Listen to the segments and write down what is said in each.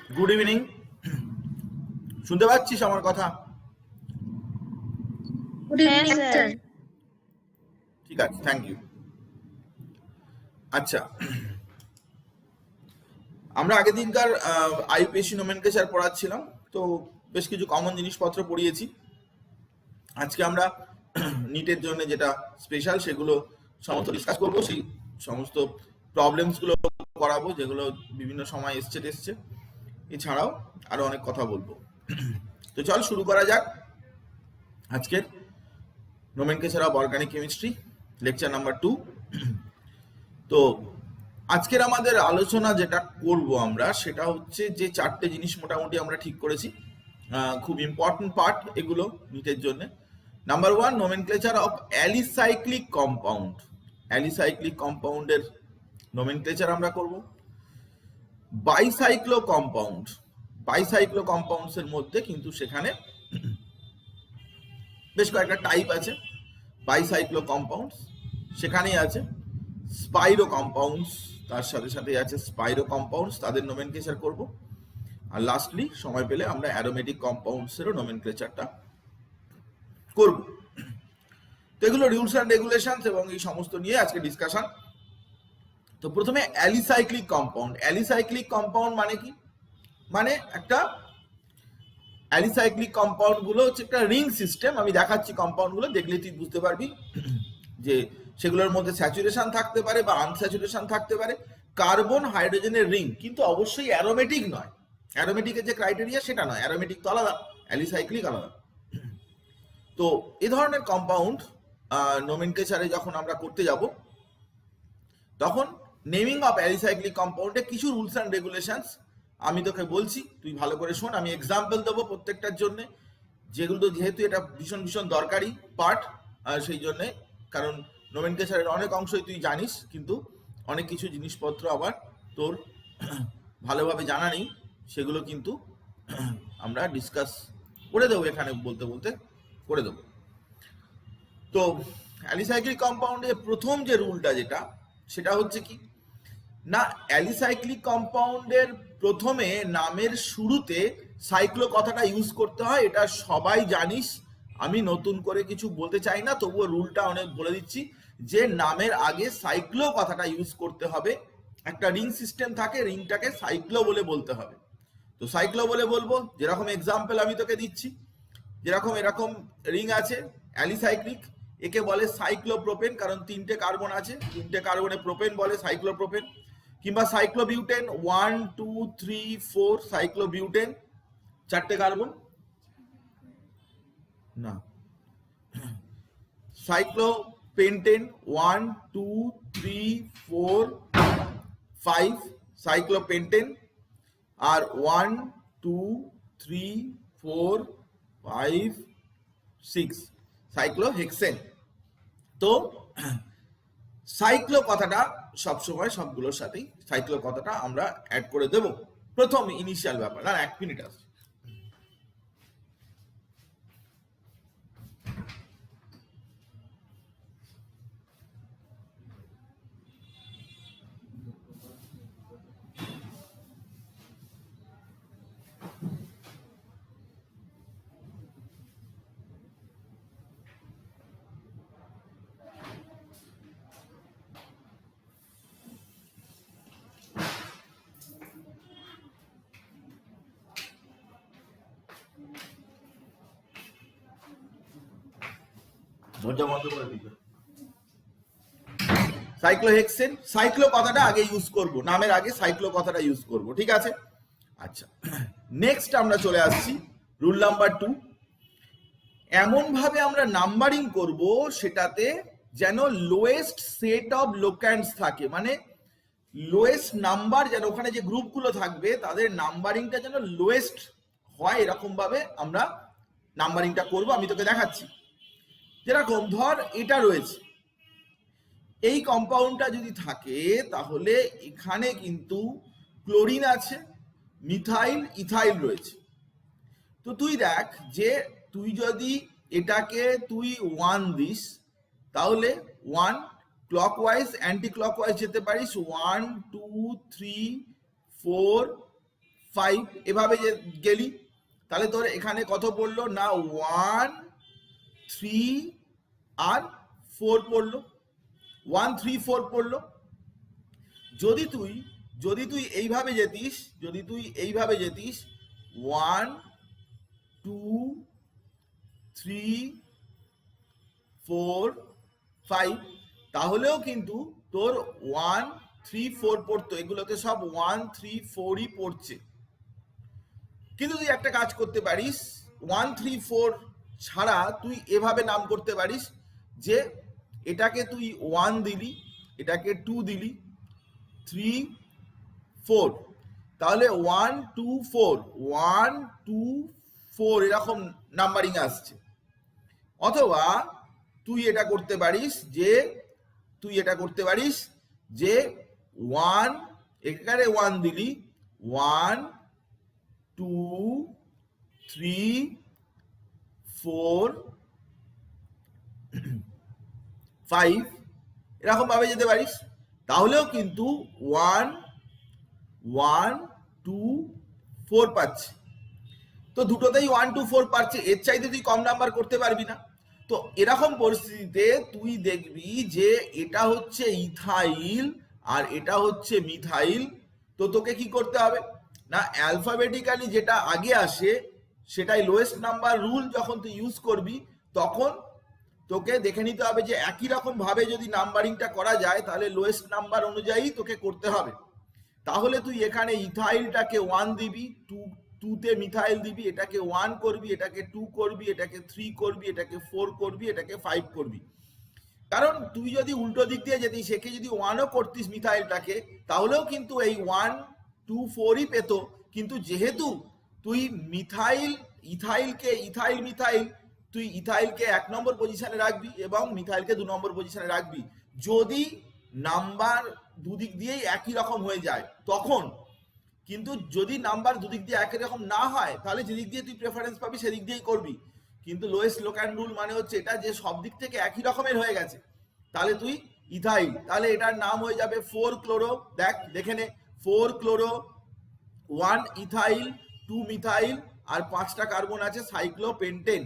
Good evening. শুনতে পাচ্ছিস আমার কথা? Good evening sir. ঠিক আছে, থ্যাংক ইউ। আচ্ছা, আমরা আগের দিনকার আইপিএসসি নোমেনক্লেচার পড়াচ্ছিলাম, তো বেশ কিছু কমন জিনিসপত্র পড়িয়েছি। আজকে আমরা নিটের জন্য যেটা স্পেশাল সেগুলো সমস্ত ডিসকাস করবো, সেই সমস্ত প্রবলেমসগুলো করাবো যেগুলো বিভিন্ন সময় এসছে। এছাড়াও আরো অনেক কথা বলবো। তো চল শুরু করা যাক আজকের nomenclature of organic chemistry lecture number 2। তো আজকের আমাদের আলোচনা যেটা করব আমরা, সেটা হচ্ছে যে চারটে জিনিস মোটামুটি আমরা ঠিক করেছি, খুব ইম্পর্টেন্ট পার্ট এগুলো নিটের জন্য। Number 1, nomenclature of alicyclic compound. Alicyclic কম্পাউন্ডের নোমেনক্লেচার আমরা করব। বাইসাইক্লো কম্পাউন্ড, বাইসাইক্লো কম্পাউন্ডস এর মধ্যে কিন্তু সেখানে বেশ কয়েকটা টাইপ আছে। বাইসাইক্লো কম্পাউন্ডস সেখানেই আছে, স্পাইরো কম্পাউন্ডস তার সাথে সাথে আছে স্পাইরো কম্পাউন্ডস, তাদের নোমেনক্লেচার করব। আর লাস্টলি সময় পেলে আমরা অ্যারোমেটিক কম্পাউন্ডস এরও নোমেনক্লেচারটা করব। তো এগুলো রুলস অ্যান্ড রেগুলেশনস এবং এই সমস্ত নিয়ে আজকে ডিসকাশন। তো প্রথমে অ্যালিসাইক্লিক কম্পাউন্ড। অ্যালিসাইক্লিক কম্পাউন্ড মানে কি? মানে একটা অ্যালিসাইক্লিক কম্পাউন্ড গুলো হচ্ছে একটা রিং সিস্টেম। আমি দেখাচ্ছি কম্পাউন্ড গুলো, দেখলে তুই বুঝতে পারবি যে সেগুলোর মধ্যে স্যাচুরেশন থাকতে পারে বা আনস্যাচুরেশন থাকতে পারে। কার্বন হাইড্রোজেনের রিং, কিন্তু অবশ্যই অ্যারোমেটিক নয়। অ্যারোমেটিকের যে ক্রাইটেরিয়া সেটা নয়, অ্যারোমেটিক তো আলাদা, অ্যালিসাইক্লিক আলাদা। তো এ ধরনের কম্পাউন্ড নোমেনক্লেচারে যখন আমরা করতে যাব, তখন নেমিং অফ অ্যালিসাইক্লিক কম্পাউন্ডে কিছু রুলস অ্যান্ড রেগুলেশনস আমি তোকে বলছি, তুই ভালো করে শোন। আমি এক্সাম্পল দেবো প্রত্যেকটার জন্য, যেগুলো যেহেতু এটা ভীষণ ভীষণ দরকারি পার্ট, সেই জন্যে, কারণ নোমেনক্লেচারের অনেক অংশই তুই জানিস, কিন্তু অনেক কিছু জিনিসপত্র আবার তোর ভালোভাবে জানা নেই, সেগুলো কিন্তু আমরা ডিসকাস করে দেবো এখানে, বলতে বলতে করে দেবো। তো অ্যালিসাইক্লিক কম্পাউন্ডে প্রথম যে রুলটা যেটা, সেটা হচ্ছে কি না, অ্যালিসাইক্লিক কম্পাউন্ডের প্রথমে নামের শুরুতে সাইক্লো কথাটা ইউজ করতে হয়। এটা সবাই জানিস, আমি নতুন করে কিছু বলতে চাই না, তবুও রুলটা অনেক বলে দিচ্ছি যে নামের আগে সাইক্লো কথাটা ইউজ করতে হবে। একটা রিং সিস্টেম থাকে, রিংটাকে সাইক্লো বলে বলতে হবে। তো সাইক্লো বলে বলবো, যেরকম এক্সাম্পল আমি তোকে দিচ্ছি, যেরকম এরকম রিং আছে অ্যালিসাইক্লিক, একে বলে সাইক্লোপ্রোপেন, কারণ 3টে কার্বন আছে, 3টে কার্বনে প্রোপেন বলে সাইক্লোপ্রোপেন। কিংবা সাইক্লোবিউটেন, 1 2 3 4 সাইক্লোবিউটেন, 4টে কার্বন না। Cyclopentane, 1 2 3 4 5 cyclopentane. আর 1 2 3 4 5 6 সাইক্লোহেক্সেন। তো সাইক্লো কথাটা সবসময় সবগুলোর সাথেই সাইক্লো কথাটা আমরা অ্যাড করে দেব, প্রথম ইনিশিয়াল ব্যাপার। না, 1 মিনিট আছে। দরজা বন্ধ করে দিবে। সাইক্লোহেক্সেন, সাইক্লো কথাটা আগে ইউজ করব, নামের আগে সাইক্লো কথাটা ইউজ করব, ঠিক আছে? আচ্ছা, নেক্সট আমরা চলে আসছি রুল নাম্বার 2। এমন ভাবে আমরা নাম্বারিং করব সেটাতে যেন লোয়েস্ট সেট অফ লোক্যান্টস থাকে, মানে লোয়েস্ট নাম্বার, যেন ওখানে যে গ্রুপগুলো থাকবে তাদের নাম্বারিংটা যেন লোয়েস্ট হয়, এরকম ভাবে আমরা নাম্বারিংটা করব। আমি তোকে দেখাচ্ছি। যেরকম ধর এটা রয়েছে, এই কম্পাউন্ডটা যদি থাকে, তাহলে এখানে কিন্তু ক্লোরিন আছে, মিথাইল, ইথাইল রয়েছে। তো তুই দেখ যে তুই যদি এটাকে তুই 1 দিস, তাহলে 1 ক্লকওয়াইজ অ্যান্টি ক্লকওয়াইজ যেতে পারিস, 1 2 3 4 5 এভাবে যে গেলি, তাহলে তোর এখানে কত পড়লো না 1 3 আর 4 পড়লো, 1 3 4 পড়লো। যদি তুই এইভাবে যেতিস, 1 2 3 4 5, তাহলেও কিন্তু তোর 1 3 4 পড়তো, এগুলোতে সব 1 3 4ই পড়ছে। কিন্তু তুই একটা কাজ করতে পারিস, 1 3 4 ছাড়া তুই এভাবে নাম করতে পারিস যে এটাকে তুই 1 দিলি, এটাকে 2 দিলি, 3 4, তাহলে 1 2 4 1 2 4 এরকম নাম্বারিং আসছে। অথবা তুই এটা করতে পারিস যে 1 এখানে 1 দিলি, 1 2 3 4 5 এরকম ভাবে যেতে পারিস, তাহলেও কিন্তু 1 1 2 4 পাচ্ছে। তো দুটোতেই 1 2 4 পাচ্ছে, এর চাইতে তুই কম নাম্বার করতে পারবি না। তো এরকম পরিস্থিতিতে তুই দেখবি যে এটা হচ্ছে ইথাইল আর এটা হচ্ছে মিথাইল। তো তোকে কি করতে হবে না, অ্যালফাবেটিক্যালি যেটা আগে আসে সেটাই লোয়েস্ট নাম্বার রুল যখন তুই ইউজ করবি, তখন তোকে দেখে নিতে হবে যে একই রকম ভাবে যদি নাম্বারিংটা করা যায় তাহলে লোয়েস্ট নাম্বার অনুযায়ী তোকে করতে হবে। তাহলে তুই এখানে ইথাইলটাকে 1 দিবি, 2 তে মিথাইল দিবি, এটাকে 1 করবি, এটাকে 2 করবি, এটাকে 3 করবি, এটাকে 4 করবি, এটাকে 5 করবি। কারণ তুই যদি উল্টো দিক দিয়ে যেতিস, সেকে যদি 1ও করতিস মিথাইলটাকে, তাহলেও কিন্তু এই 1 2 4ই পেত। কিন্তু যেহেতু তুই তুই ইথাইলকে 1 নম্বর পজিশনে রাখবি এবং মিথাইলকে 2 নম্বর পজিশনে রাখবি। যদি নাম্বার দুদিক দিয়েই একই রকম হয়ে যায় তখন, কিন্তু যদি নাম্বার দুদিক দিয়ে একই রকম না হয় তাহলে যেদিক দিয়ে তুই প্রেফারেন্স পাবি সেদিক দিয়েই করবি। কিন্তু লোয়েস্ট লোক্যান্ড রুল মানে হচ্ছে এটা যে সব দিক থেকে একই রকমের হয়ে গেছে, তাহলে তুই ইথাইল, তাহলে এটার নাম হয়ে যাবে 4 ক্লোরো। দেখে নে, 4 ক্লোরো, 1 ইথাইল, 2 মিথাইল আর 5টা কার্বন আছে সাইক্লোপেন্টেন।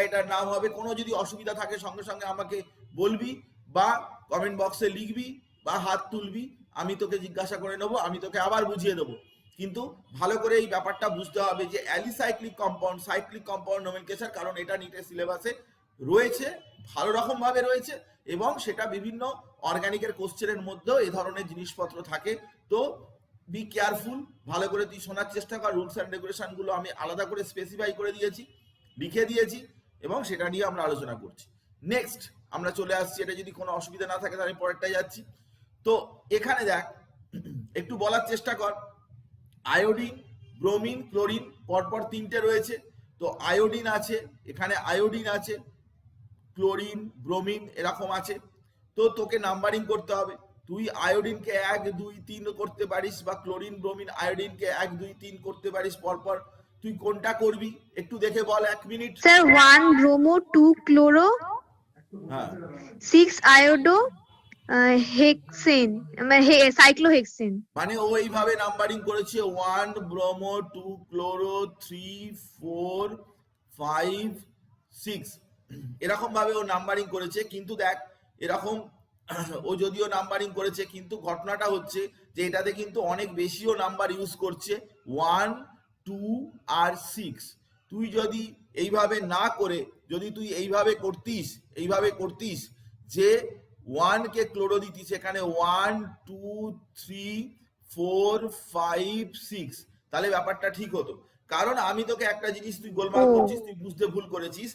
এটার নাম হবে। কোনো যদি অসুবিধা থাকে সঙ্গে সঙ্গে আমাকে বলবি বা কমেন্ট বক্সে লিখবি বা হাত তুলবি, আমি তোকে জিজ্ঞাসা করে নেবো, আমি তোকে আবার বুঝিয়ে দেবো। কিন্তু ভালো করে এই ব্যাপারটা বুঝতে হবে যে alicyclic compound, cyclic compound nomenclature, কারণ এটা নিটের সিলেবাসে রয়েছে, ভালো রকম ভাবে রয়েছে, এবং সেটা বিভিন্ন অর্গানিকের কোশ্চেনের মধ্যেও এই ধরনের জিনিসপত্র থাকে। তো বি কেয়ারফুল, ভালো করে তুই শোনার চেষ্টা কর। রুলস অ্যান্ড রেগুলেশন গুলো আমি আলাদা করে স্পেসিফাই করে দিয়েছি, লিখে দিয়েছি, এবং সেটা নিয়ে আমরা আলোচনা করছি। নেক্সট আমরা চলে আসছি, এটা যদি কোনো অসুবিধা না থাকে তাহলে আমি পরেরটাই যাচ্ছি। তো এখানে দেখ, একটু বলার চেষ্টা কর। আয়োডিন, ব্রোমিন, ক্লোরিন পরপর 3টে রয়েছে। তো আয়োডিন আছে, এখানে আয়োডিন আছে, ক্লোরিন, ব্রোমিন এরকম আছে। তো তোকে নাম্বারিং করতে হবে। তুই আয়োডিনকে 1 2 3 করতে পারিস, বা ক্লোরিন ব্রোমিন আয়োডিনকে 1 2 3 করতে পারিস পরপর। তুই কোনটা করবি একটু দেখে বল, 1 মিনিট। স্যার 1 ব্রোমো, 2 ক্লোরো, হ্যাঁ 6 আয়োডো, হেক্সেন, মানে সাইক্লোহেক্সেন। মানে ও এইভাবে নাম্বারিং করেছে, 1 ব্রোমো, 2 ক্লোরো, 3 4 5 6 এরকম ভাবে ও নাম্বারিং করেছে। কিন্তু দেখ, এরকম ও যদিও নাম্বারিং করেছে, কিন্তু ঘটনাটা হচ্ছে যে এটাতে কিন্তু অনেক বেশিও নাম্বার ইউজ করছে, 1 2 আর 6। তুই যদি এইভাবে না করে, যদি তুই এইভাবে করতিস যে 1 কে ক্লোরো দিতিস, এখানে 1 2 3 4 5 6, তাহলে ব্যাপারটা ঠিক হতো। কারণ আমি তোকে একটা জিনিস, তুই গোলমাল করছিস, তুই বুঝতে ভুল করেছিস।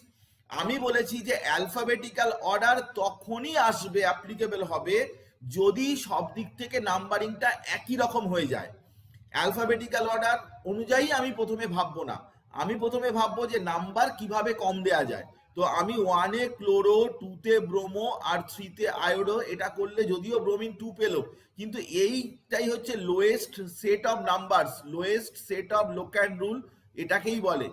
আমি বলেছি যে অ্যালফাবেটিক্যাল অর্ডার তখনই আসবে, অ্যাপ্লিকেবল হবে, যদি সব দিক থেকে নাম্বারিংটা একই রকম হয়ে যায়। অ্যালফাবেটিক্যাল অর্ডার অনুযায়ী আমি প্রথমে ভাববো না, আমি প্রথমে ভাববো যে নাম্বার কিভাবে কম দেয়া যায়। তো আমি 1 এ ক্লোরো, 2 তে ব্রোমো আর 3 তে আয়োডো, এটা করলে যদিও ব্রোমিন 2 পেলো, কিন্তু এইটাই হচ্ছে lowest set of numbers, lowest set of locant rule এটাকেই বলে।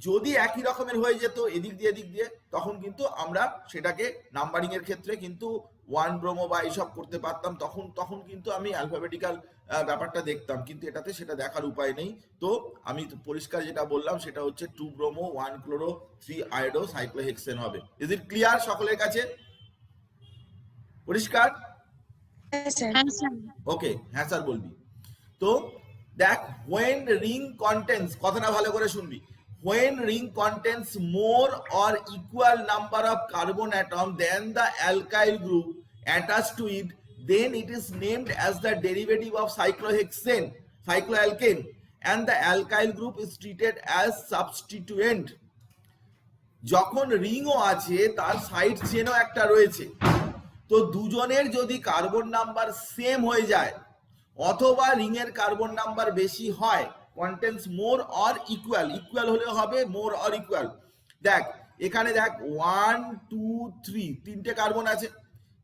যদি একই রকমের হয়ে যেত এদিক দিয়ে, তখন কিন্তু আমরা সেটাকে নাম্বারিং এর ক্ষেত্রে কিন্তু ওয়ান ব্রোমো বা এইসব করতে পারতাম, তখন তখন কিন্তু আমি অ্যালফাবেটিক্যাল ব্যাপারটা দেখতাম, কিন্তু এটাতে সেটা দেখার উপায় নেই। তো আমি তো পরিষ্কার যেটা বললাম সেটা হচ্ছে 2 ব্রোমো 1 ক্লোরো 3 আয়োডো সাইক্লোহেক্সেন হবে। ইজ ইট ক্লিয়ার সকলের কাছে? পরিষ্কার? ওকে, হ্যাঁ স্যার বলবি। তো দেখ, when ring contains, কথাটা ভালো করে শুনবি, when ring contains more or equal number of carbon atom than the alkyl group attached to it, then it is named as the derivative of cyclohexane, cycloalkane, and the alkyl group is treated as substituent. যখন রিংও আছে তার side চেনও একটা রয়েছে, তো দুজনের যদি carbon number same হয়ে যায় অথবা রিং এর কার্বন নাম্বার বেশি হয়, contains more or equal, equal হলে হবে মোর অর ইকুয়াল। দেখ এখানে দেখ 1 2 3 তিনটে কার্বন আছে,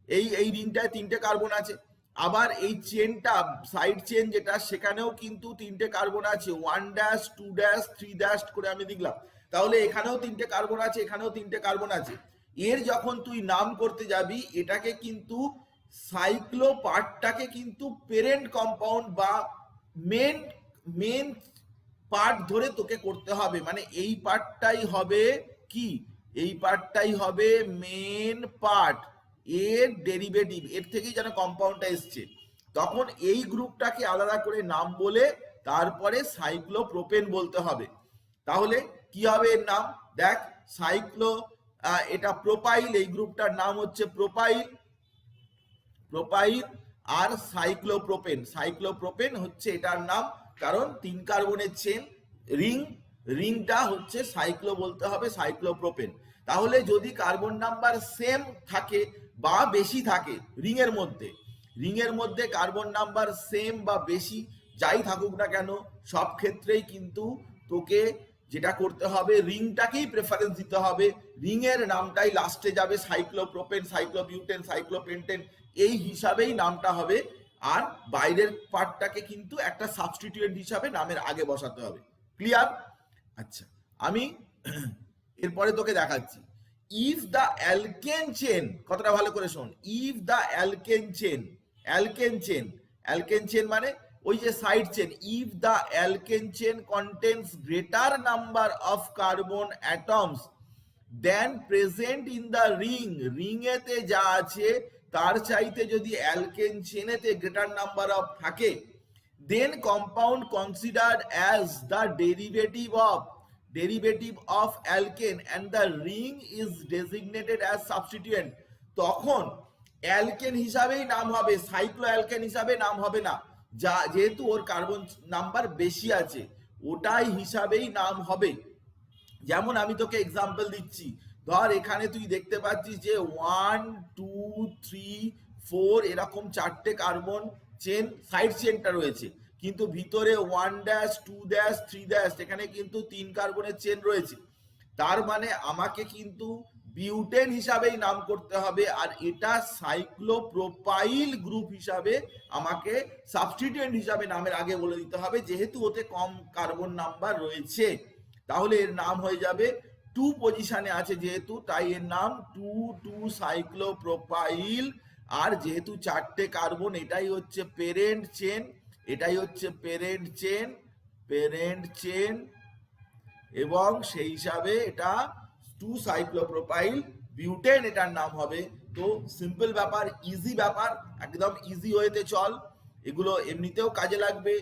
এই রিংটায় তিনটে কার্বন আছে, আবার এই চেনটা সাইড চেন যেটা সেখানেও কিন্তু তিনটে কার্বন আছে, 1 ড্যাশ 2 ড্যাশ 3 ড্যাশ করে আমি লিখলাম, তাহলে এখানেও তিনটে কার্বন আছে, এখানেও তিনটে কার্বন আছে। এর যখন তুই নাম করতে যাবি এটাকে কিন্তু সাইক্লো পার্টটাকে কিন্তু পেরেন্ট কম্পাউন্ড বা মেন মেন পার্ট ধরে তোকে করতে হবে, মানে এই পার্টটাই হবে কি, এই পার্টটাই হবে মেন পার্ট, এর ডেরিভেটিভ, এর থেকেই যেন কম্পাউন্ডটা এসছে, তখন এই গ্রুপটাকে আলাদা করে নাম বলে তারপরে সাইক্লোপ্রোপেন বলতে হবে। তাহলে কি হবে এর নাম, দেখ সাইক্লো, এটা প্রোপাইল, এই গ্রুপটার নাম হচ্ছে প্রোপাইল, প্রোপাইল আর সাইক্লোপ্রোপেন, সাইক্লোপ্রোপেন হচ্ছে এটার নাম, কারণ 3 কার্বনের চেন, রিং, রিংটা হচ্ছে সাইক্লো বলতে হবে, সাইক্লোপ্রোপেন। তাহলে যদি কার্বন নাম্বার সেম থাকে বা বেশি থাকে রিং এর মধ্যে কার্বন নাম্বার সেম বা বেশি যাই থাকুক না কেন, সব ক্ষেত্রেই কিন্তু তোকে যেটা করতে হবে রিংটাকেই প্রেফারেন্স দিতে হবে, রিং এর নামটাই লাস্টে যাবে, সাইক্লোপ্রোপেন, সাইক্লোবিউটেন, সাইক্লোপেন্টেন এই হিসাবেই নামটা হবে, আর বাইরের পার্টটাকে কিন্তু একটা সাবস্টিটিউয়েন্ট হিসাবে নামের আগে বসাতে হবে। ক্লিয়ার? আচ্ছা, আমি এরপরে তোকে দেখাচ্ছি, ইফ দ্য অ্যালকেন চেন, কথাটা ভালো করে শোন, if the alkane chain, alkane chain মানে ওই যে side chain, if the alkane chain contains greater number of carbon atoms than present in the ring, ring এতে যা আছে তার চাইতে যদি অ্যালকেন চেনেতে গ্রেটার নাম্বার অফ থাকে, then compound considered as the derivative of alkane and the ring is designated as substituent, তখন alkane হিসাবেই নাম হবে, সাইক্লো অ্যালকেন হিসাবে নাম হবে না, যা যেহেতু ওর কার্বন নাম্বার বেশি আছে ওটাই হিসাবেই নাম হবে। যেমন আমি তোকে এক্সাম্পল দিচ্ছি, ধর এখানে তুই দেখতে পাচ্ছিস যে 1 2 3 4 এরকম 4টে কার্বন চেন, সাইড চেনটা রয়েছে, কিন্তু ভিতরে 1 ড্যাশ 2 ড্যাশ 3 ড্যাশ এখানে কিন্তু 3 কার্বনের চেন রয়েছে, তার মানে আমাকে কিন্তু বিউটেন হিসাবেই নাম করতে হবে, আর এটা সাইক্লোপ্রোপাইল গ্রুপ হিসাবে আমাকে সাবস্টিটিউয়েন্ট হিসাবে নামের আগে বলে দিতে হবে, যেহেতু ওতে কম কার্বন নাম্বার রয়েছে, তাহলে এর নাম হয়ে যাবে 2 পজিশনে আছে যেহেতু, তাই এর নাম 2 সাইক্লোপ্রোপাইল, আর যেহেতু 4টে কার্বন এটাই হচ্ছে পেরেন্ট চেন, এটাই হচ্ছে পেরেন্ট চেন, এবং সেই হিসাবে এটা 2 সাইক্লোপ্রোপাইল বিউটেন এটার নাম হবে। তো সিম্পল ব্যাপার, ইজি ব্যাপার, একদম ইজি ওয়েতে চল, এগুলো এমনিতেও কাজে লাগবে,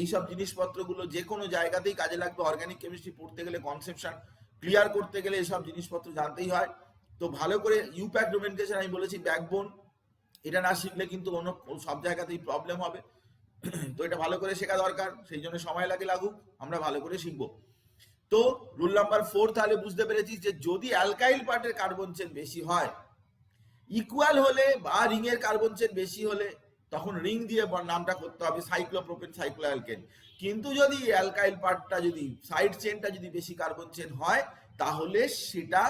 এইসব জিনিসপত্রগুলো যে কোনো জায়গাতেই কাজে লাগবে, অর্গানিক কেমিস্ট্রি পড়তে গেলে, কনসেপশন ক্লিয়ার করতে গেলে এসব জিনিসপত্র জানতেই হয়। তো ভালো করে ইউপ্যাক ডোমেনকেশন আমি বলেছি ব্যাকবোন, এটা না শিখলে কিন্তু অন্য সব জায়গাতেই প্রবলেম হবে, তো এটা ভালো করে শেখা দরকার, সেই জন্য সময় লাগুক, আমরা ভালো করে শিখবো। তো রুল নাম্বার 4 তাহলে বুঝতে পেরেছিস যে যদি অ্যালকাইল পার্টের কার্বন চেন বেশি হয়, ইকুয়াল হলে বা রিং এর কার্বন চেন বেশি হলে, তখন রিং দিয়ে নামটা করতে হবে সাইক্লোপ্রোপেন, সাইক্লোঅ্যালকেন, কিন্তু যদি অ্যালকাইল পার্টটা যদি সাইড চেনটা যদি বেশি কার্বন চেন হয়, তাহলে সেটা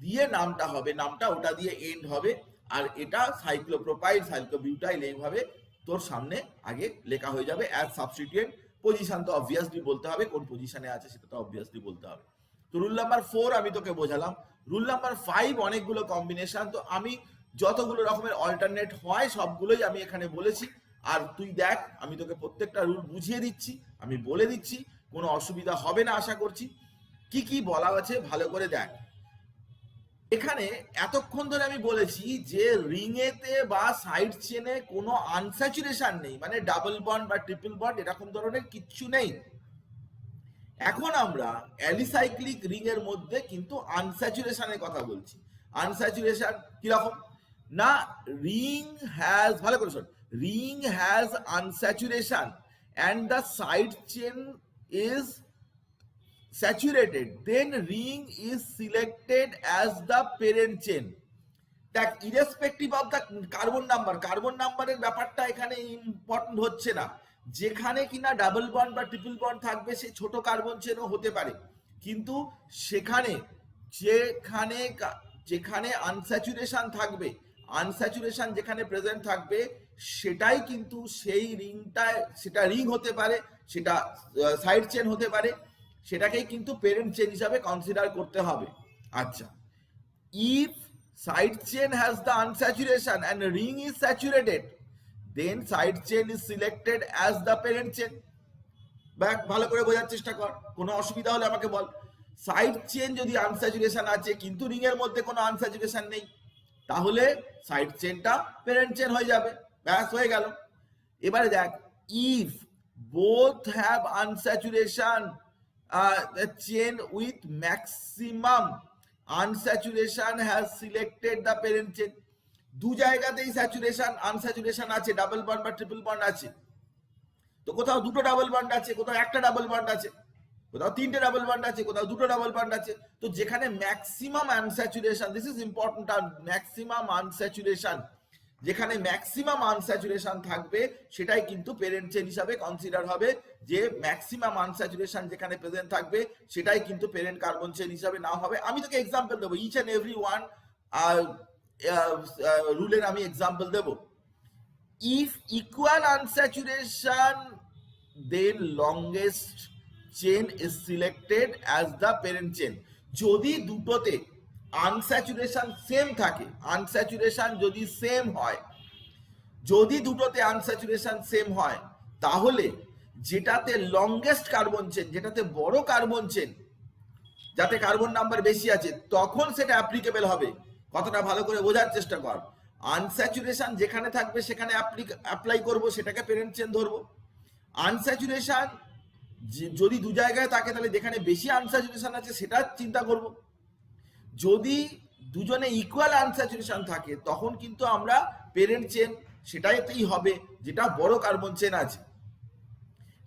দিয়ে নামটা হবে, নামটা ওটা দিয়ে এন্ড হবে, আর এটা সাইক্লোপ্রোপাইল, সাইক্লোবিউটাইল এইভাবে তোর সামনে আগে লেখা হয়ে যাবে অ্যাজ সাবস্টিটিউয়েন্ট। পজিশন তো অবভিয়াসলি বলতে হবে, কোন পজিশনে আছে সেটা তো অবভিয়াসলি বলতে হবে। তো রুল নাম্বার 4 আমি তোকে বোঝালাম। রুল নাম্বার 5 অনেকগুলো কম্বিনেশন, তো আমি যতগুলো রকমের অল্টারনেট হয় সবগুলোই আমি এখানে বলেছি। আর তুই দেখ, আমি তোকে প্রত্যেকটা রুল বুঝিয়ে দিচ্ছি, আমি বলে দিচ্ছি, কোনো অসুবিধা হবে না আশা করছি। কি কি বলা আছে ভালো করে দেখ। এখানে এতক্ষণ ধরে আমি বলেছি যে রিংয়েতে বা সাইড চেনে কোনো আনস্যাচুরেশন নেই, মানে ডাবল বন্ড বা ট্রিপল বন্ড এরকম ধরনের কিচ্ছু নেই। এখন আমরা অ্যালিসাইক্লিক রিং এর মধ্যে কিন্তু আনস্যাচুরেশনের কথা বলছি। আনস্যাচুরেশন কিরকম না, রিং হ্যাজ, ভালো করে শোন, ring has unsaturation and the side chain is saturated, then ring is selected as the parent chain. দেখ, ইরেসপেক্টিভ অফ দ্য কার্বন নাম্বারের ব্যাপারটা এখানে ইম্পর্টেন্ট হচ্ছে না। যেখানে কিনা ডাবল বন্ড বা ট্রিপল বন্ড থাকবে সে ছোট কার্বন চেনও হতে পারে, কিন্তু সেখানে যেখানে যেখানে আনস্যাচুরেশন থাকবে, আনস্যাচুরেশন যেখানে প্রেজেন্ট থাকবে সেটাই কিন্তু সেই রিংটা, সেটা রিং হতে পারে, সেটা সাইড চেন হতে পারে, সেটাকেই কিন্তু প্যারেন্ট চেন হিসাবে কনসিডার করতে হবে। আচ্ছা, if side chain has the unsaturation and ring is saturated, then side chain is selected as the parent chain. ভালো করে বোঝার চেষ্টা কর, কোনো অসুবিধা হলে আমাকে বল। সাইড চেন যদি আনস্যাচুরেশন আছে কিন্তু রিং এর মধ্যে কোনো আনস্যাচুরেশন নেই, তাহলে সাইড চেনটা প্যারেন্ট চেন হয়ে যাবে, ব্যাস হয়ে গেল। এবারে দেখ, if both have unsaturation, the chain with maximum unsaturation has selected the parent chain. দু জায়গাতেই স্যাচুরেশন আনস্যাচুরেশন আছে, ডাবল বন্ড বা ট্রিপল বন্ড আছে। তো কোথাও দুটো ডাবল বন্ড আছে, কোথাও একটা ডাবল বন্ড আছে, কোথাও তিনটে ডাবল বন্ড আছে, কোথাও দুটো ডাবল বন্ড আছে। তো যেখানে maximum unsaturation, this is important, maximum unsaturation, যেখানে ম্যাক্সিমাম আনস্যাচুরেশন থাকবে সেটাই কিন্তু প্যারেন্ট চেন হিসাবে কনসিডার হবে। যে ম্যাক্সিমাম আনস্যাচুরেশন যেখানে প্রেজেন্ট থাকবে সেটাই কিন্তু প্যারেন্ট কার্বন চেন হিসাবে নাও হবে। আমি তোকে এক্সাম্পল দেবো, ইচ এন্ড এভরি ওয়ান রুলের আমি এক্সাম্পল দেব। If equal unsaturation, then longest chain is selected as the parent chain. যদি দুটোতে আনস্যাচুরেশন সেম থাকে, আনস্যাচুরেশন যদি সেম হয়, যদি দুটোতে আনস্যাচুরেশন সেম হয়, তাহলে যেটাতে লংগেস্ট কার্বন চেন, যেটাতে বড় কার্বন চেন, যাতে কার্বন নাম্বার বেশি আছে, তখন সেটা অ্যাপ্লিকেবল হবে। কথাটা ভালো করে বোঝার চেষ্টা কর। আনস্যাচুরেশন যেখানে থাকবে সেখানে অ্যাপ্লাই করব, সেটাকে প্যারেন্ট চেন ধরবো। আনস্যাচুরেশন যদি দু জায়গায় থাকে তাহলে যেখানে বেশি আনস্যাচুরেশন আছে সেটা চিন্তা করব। যদি দুজনে ইকুয়াল আনস্যাচুরেশন থাকে তখন কিন্তু আমরা প্যারেন্ট চেন সেটাইতেই হবে যেটা বড় কার্বন চেন আছে।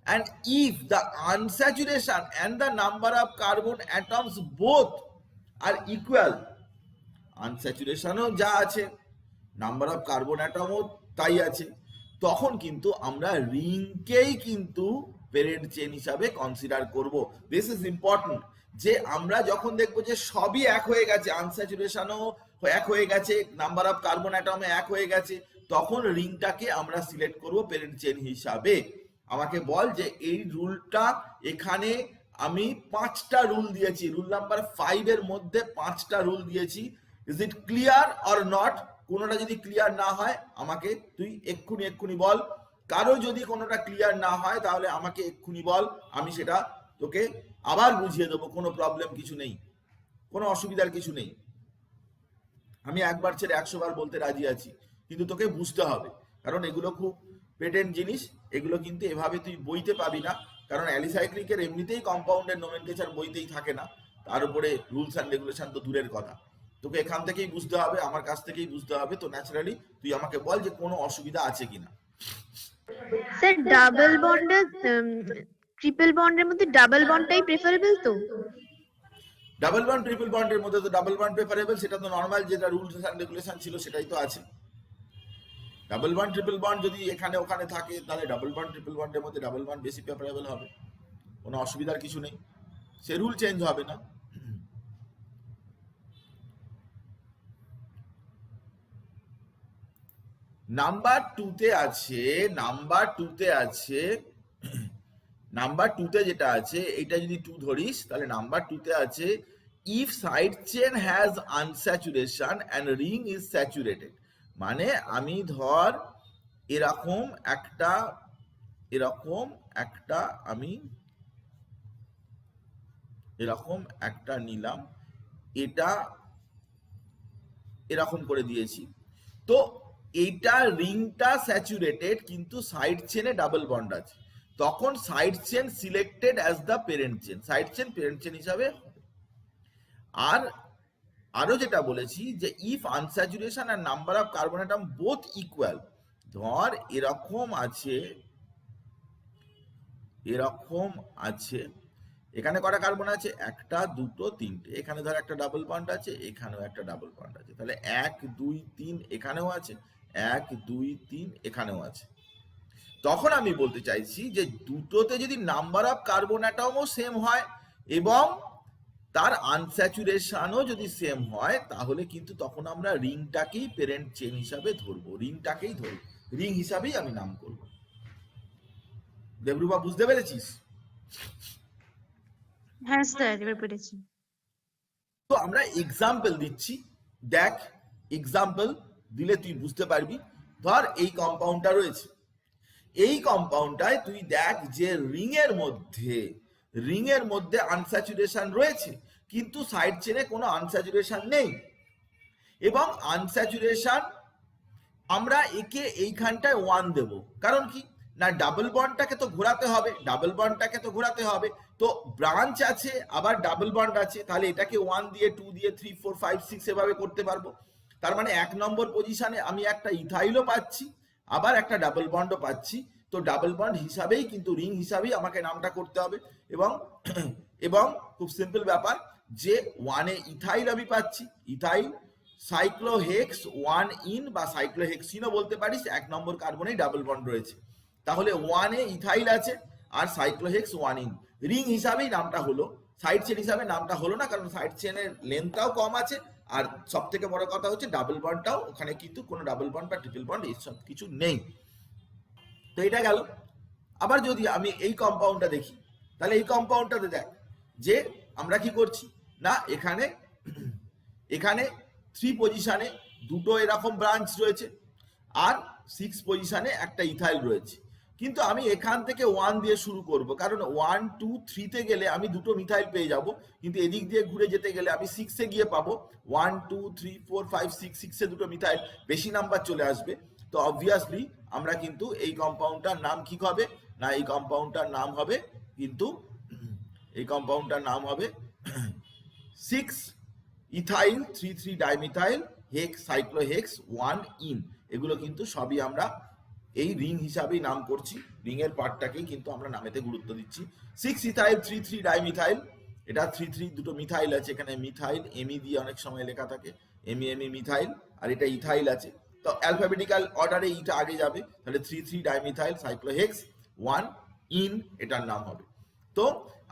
and if the unsaturation and the number of carbon atoms both are equal, unsaturation যা আছে, নাম্বার অফ কার্বন অ্যাটমও তাই আছে, তখন কিন্তু আমরা রিংকেই কিন্তু প্যারেন্ট চেন হিসাবে কনসিডার করব। দিস ইজ ইম্পর্টেন্ট, যে আমরা যখন দেখবো যে সবই এক হয়ে গেছে, আনস্যাচুরেশনও এক হয়ে গেছে, নাম্বার অফ কার্বন অ্যাটমে এক হয়ে গেছে, তখন রিংটাকে আমরা সিলেক্ট করব প্যারেন্ট চেন হিসাবে। আমাকে বল যে এই রুলটা, এখানে আমি 5টা রুল দিয়েছি, রুল নাম্বার 5 এর মধ্যে 5টা রুল দিয়েছি। Is it clear or not? কোনোটা যদি ক্লিয়ার না হয় আমাকে তুই এক্ষুনি বল। কারো যদি কোনোটা ক্লিয়ার না হয় তাহলে আমাকে এক্ষুনি বল, আমি সেটা তোকে আবার বুঝিয়ে দেবো, কোনো প্রবলেম কিছু নেই, কোনো অসুবিধার কিছু নেই। আমি একবার ছেড়ে 100 বার বলতে রাজি আছি, কিন্তু তোকে বুঝতে হবে, কারণ এগুলো খুব পেটেন্ট জিনিস, এগুলো কিন্তু এভাবে তুই বইতে পাবি না, কারণ অ্যালিসাইক্লিকের এমনিতেই কম্পাউন্ডের নোমেনক্লেচার বইতেই থাকে না, তার উপরে রুলস অ্যান্ড রেগুলেশন তো দূরের কথা। তোকে এখান থেকেই বুঝতে হবে, আমার কাছ থেকেই বুঝতে হবে। তো ন্যাচারালি তুই আমাকে বল যে কোনো অসুবিধা আছে কিনা। স্যার, ডাবল বন্ডে ট্রিপল বন্ডের মধ্যে ডাবল বন্ডটাই প্রেফারেবল তো? ডাবল বন্ড ট্রিপল বন্ডের মধ্যে তো ডাবল বন্ড প্রেফারেবল, সেটা তো নর্মাল যেটা রুলস অ্যান্ড রেগুলেশন ছিল সেটাই তো আছে। ডাবল বন্ড ট্রিপল বন্ড যদি এখানে ওখানে থাকে তাহলে ডাবল বন্ড ট্রিপল বন্ডের মধ্যে ডাবল বন্ড বেশি প্রেফারেবল হবে, কোনো অসুবিধার কিছু নেই, সে রুল চেঞ্জ হবে না। নাম্বার 2তে আছে, নাম্বার 2তে যেটা আছে, এটা যদি 2 ধরিস তাহলে নাম্বার 2তে আছে if side chain has unsaturation and ring is saturated, মানে আমি ধর এরকম একটা আমি এরকম একটা নিলাম, এটা এরকম করে দিয়েছি, তো এইটা রিংটা স্যাচুরেটেড কিন্তু সাইড চেনে ডাবল বন্ড আছে, তখন side chain selected as the parent chain, side chain parent chain হিসাবে হবে। আর আরো যেটা বলেছি যে ইফ আনস্যাচুরেশন আর number of carbon atom both equal, ধর এরকম আছে, এখানে কটা কার্বন আছে, একটা দুটো তিনটে, এখানে ধর একটা ডাবল বন্ড আছে, এখানেও একটা ডাবল বন্ড আছে, তাহলে 1 2 3 এখানেও আছে, 1 2 3 এখানেও আছে। তখন আমি বলতে চাইছি যে দুটোতে যদি নাম্বার অফ কার্বন অ্যাটমও সেম হয় এবং তার আনস্যাচুরেশনও যদি সেম হয়, তাহলে কিন্তু তখন আমরা রিংটাকেই প্যারেন্ট চেন হিসাবে ধরবো, রিং হিসাবেই আমি নাম করব। দেবরূপা বুঝতে পেরেছিস? হ্যাঁ স্যার, এবার পেরেছি। তো আমরা এক্সাম্পল দিচ্ছি, দেখ এক্সাম্পল দিলে তুই বুঝতে পারবি। ধর এই কম্পাউন্ডটা রয়েছে, এই কম্পাউন্ডটায় তুই দেখ যে রিং এর মধ্যে আনস্যাচুরেশন রয়েছে কিন্তু সাইড চেনে কোনো আনস্যাচুরেশন নেই, এবং আনস্যাচুরেশন আমরা একে এইখানটায় 1 দেব, কারণ কি না ডাবল বন্ডটাকে তো ঘোরাতে হবে, তো ব্রাঞ্চ আছে আবার ডাবল বন্ড আছে, তাহলে এটাকে 1 দিয়ে 2 দিয়ে 3 4 5 6 এভাবে করতে পারবো। তার মানে 1 নম্বর পজিশনে আমি একটা ইথাইলও পাচ্ছি আবার একটা ডাবল বন্ডও পাচ্ছি, তো ডাবল বন্ড হিসাবেই কিন্তু রিং হিসাবেই আমাকে নামটা করতে হবে। এবং এবং খুব সিম্পল ব্যাপার যে 1 এ ইথাইল আমি পাচ্ছি, ইথাইল সাইক্লোহেক্স 1 ইন বা সাইক্লোহেক্সিনও বলতে পারিস, 1 নম্বর কার্বনেই ডাবল বন্ড রয়েছে, তাহলে 1 এ ইথাইল আছে আর সাইক্লোহেক্স 1 ইন, রিং হিসাবেই নামটা হলো, সাইড চেন হিসাবে নামটা হলো না, কারণ সাইড চেনের লেন্থটাও কম আছে, আর সব থেকে বড় কথা হচ্ছে ডাবল বন্ডটাও ওখানে কিন্তু কোনো ডাবল বন্ড বা ট্রিপল বন্ড এইসব কিছু নেই। তো এটা গেল। আবার যদি আমি এই কম্পাউন্ডটা দেখি, তাহলে এই কম্পাউন্ডটাতে দেখ যে আমরা কি করছি না এখানে 3 পজিশনে দুটো এরকম ব্রাঞ্চ রয়েছে আর 6 পজিশনে একটা ইথাইল রয়েছে, কিন্তু আমি এখান থেকে 1 দিয়ে শুরু করব, কারণ 1 2 3 তে গেলে আমি দুটো মিথাইল পেয়ে যাব, কিন্তু এদিক দিয়ে ঘুরে যেতে গেলে আমি 6 এ গিয়ে পাবো 1 2 3 4 5 6, 6 এ দুটো মিথাইল, বেশি নাম্বার চলে আসবে। তো অবভিয়াসলি আমরা কিন্তু এই কম্পাউন্ডটার নাম কি হবে না, এই কম্পাউন্ডটার নাম হবে 6 ইথাইল 3 3 ডাইমিথাইল হেক্স সাইক্লোহেক্স 1 ইন। এগুলো কিন্তু সবই আমরা এই রিং হিসাবেই নাম করছি, রিং এর পার্টটাকেই কিন্তু আমরা নামেতে গুরুত্ব দিচ্ছি। 6 ইথাইল 3 3 ডাইমিথাইল, এটা 3 3 দুটো মিথাইল আছে, এখানে মিথাইল এমি দিয়ে অনেক সময় লেখা থাকে, এমি মিথাইল, আর এটা ইথাইল আছে, তো অ্যালফাবেটিক্যাল অর্ডারে এটা আগে যাবে, তাহলে 3 3 ডাইমিথাইল সাইক্লোহেক্স 1 ইন এটার নাম হবে। তো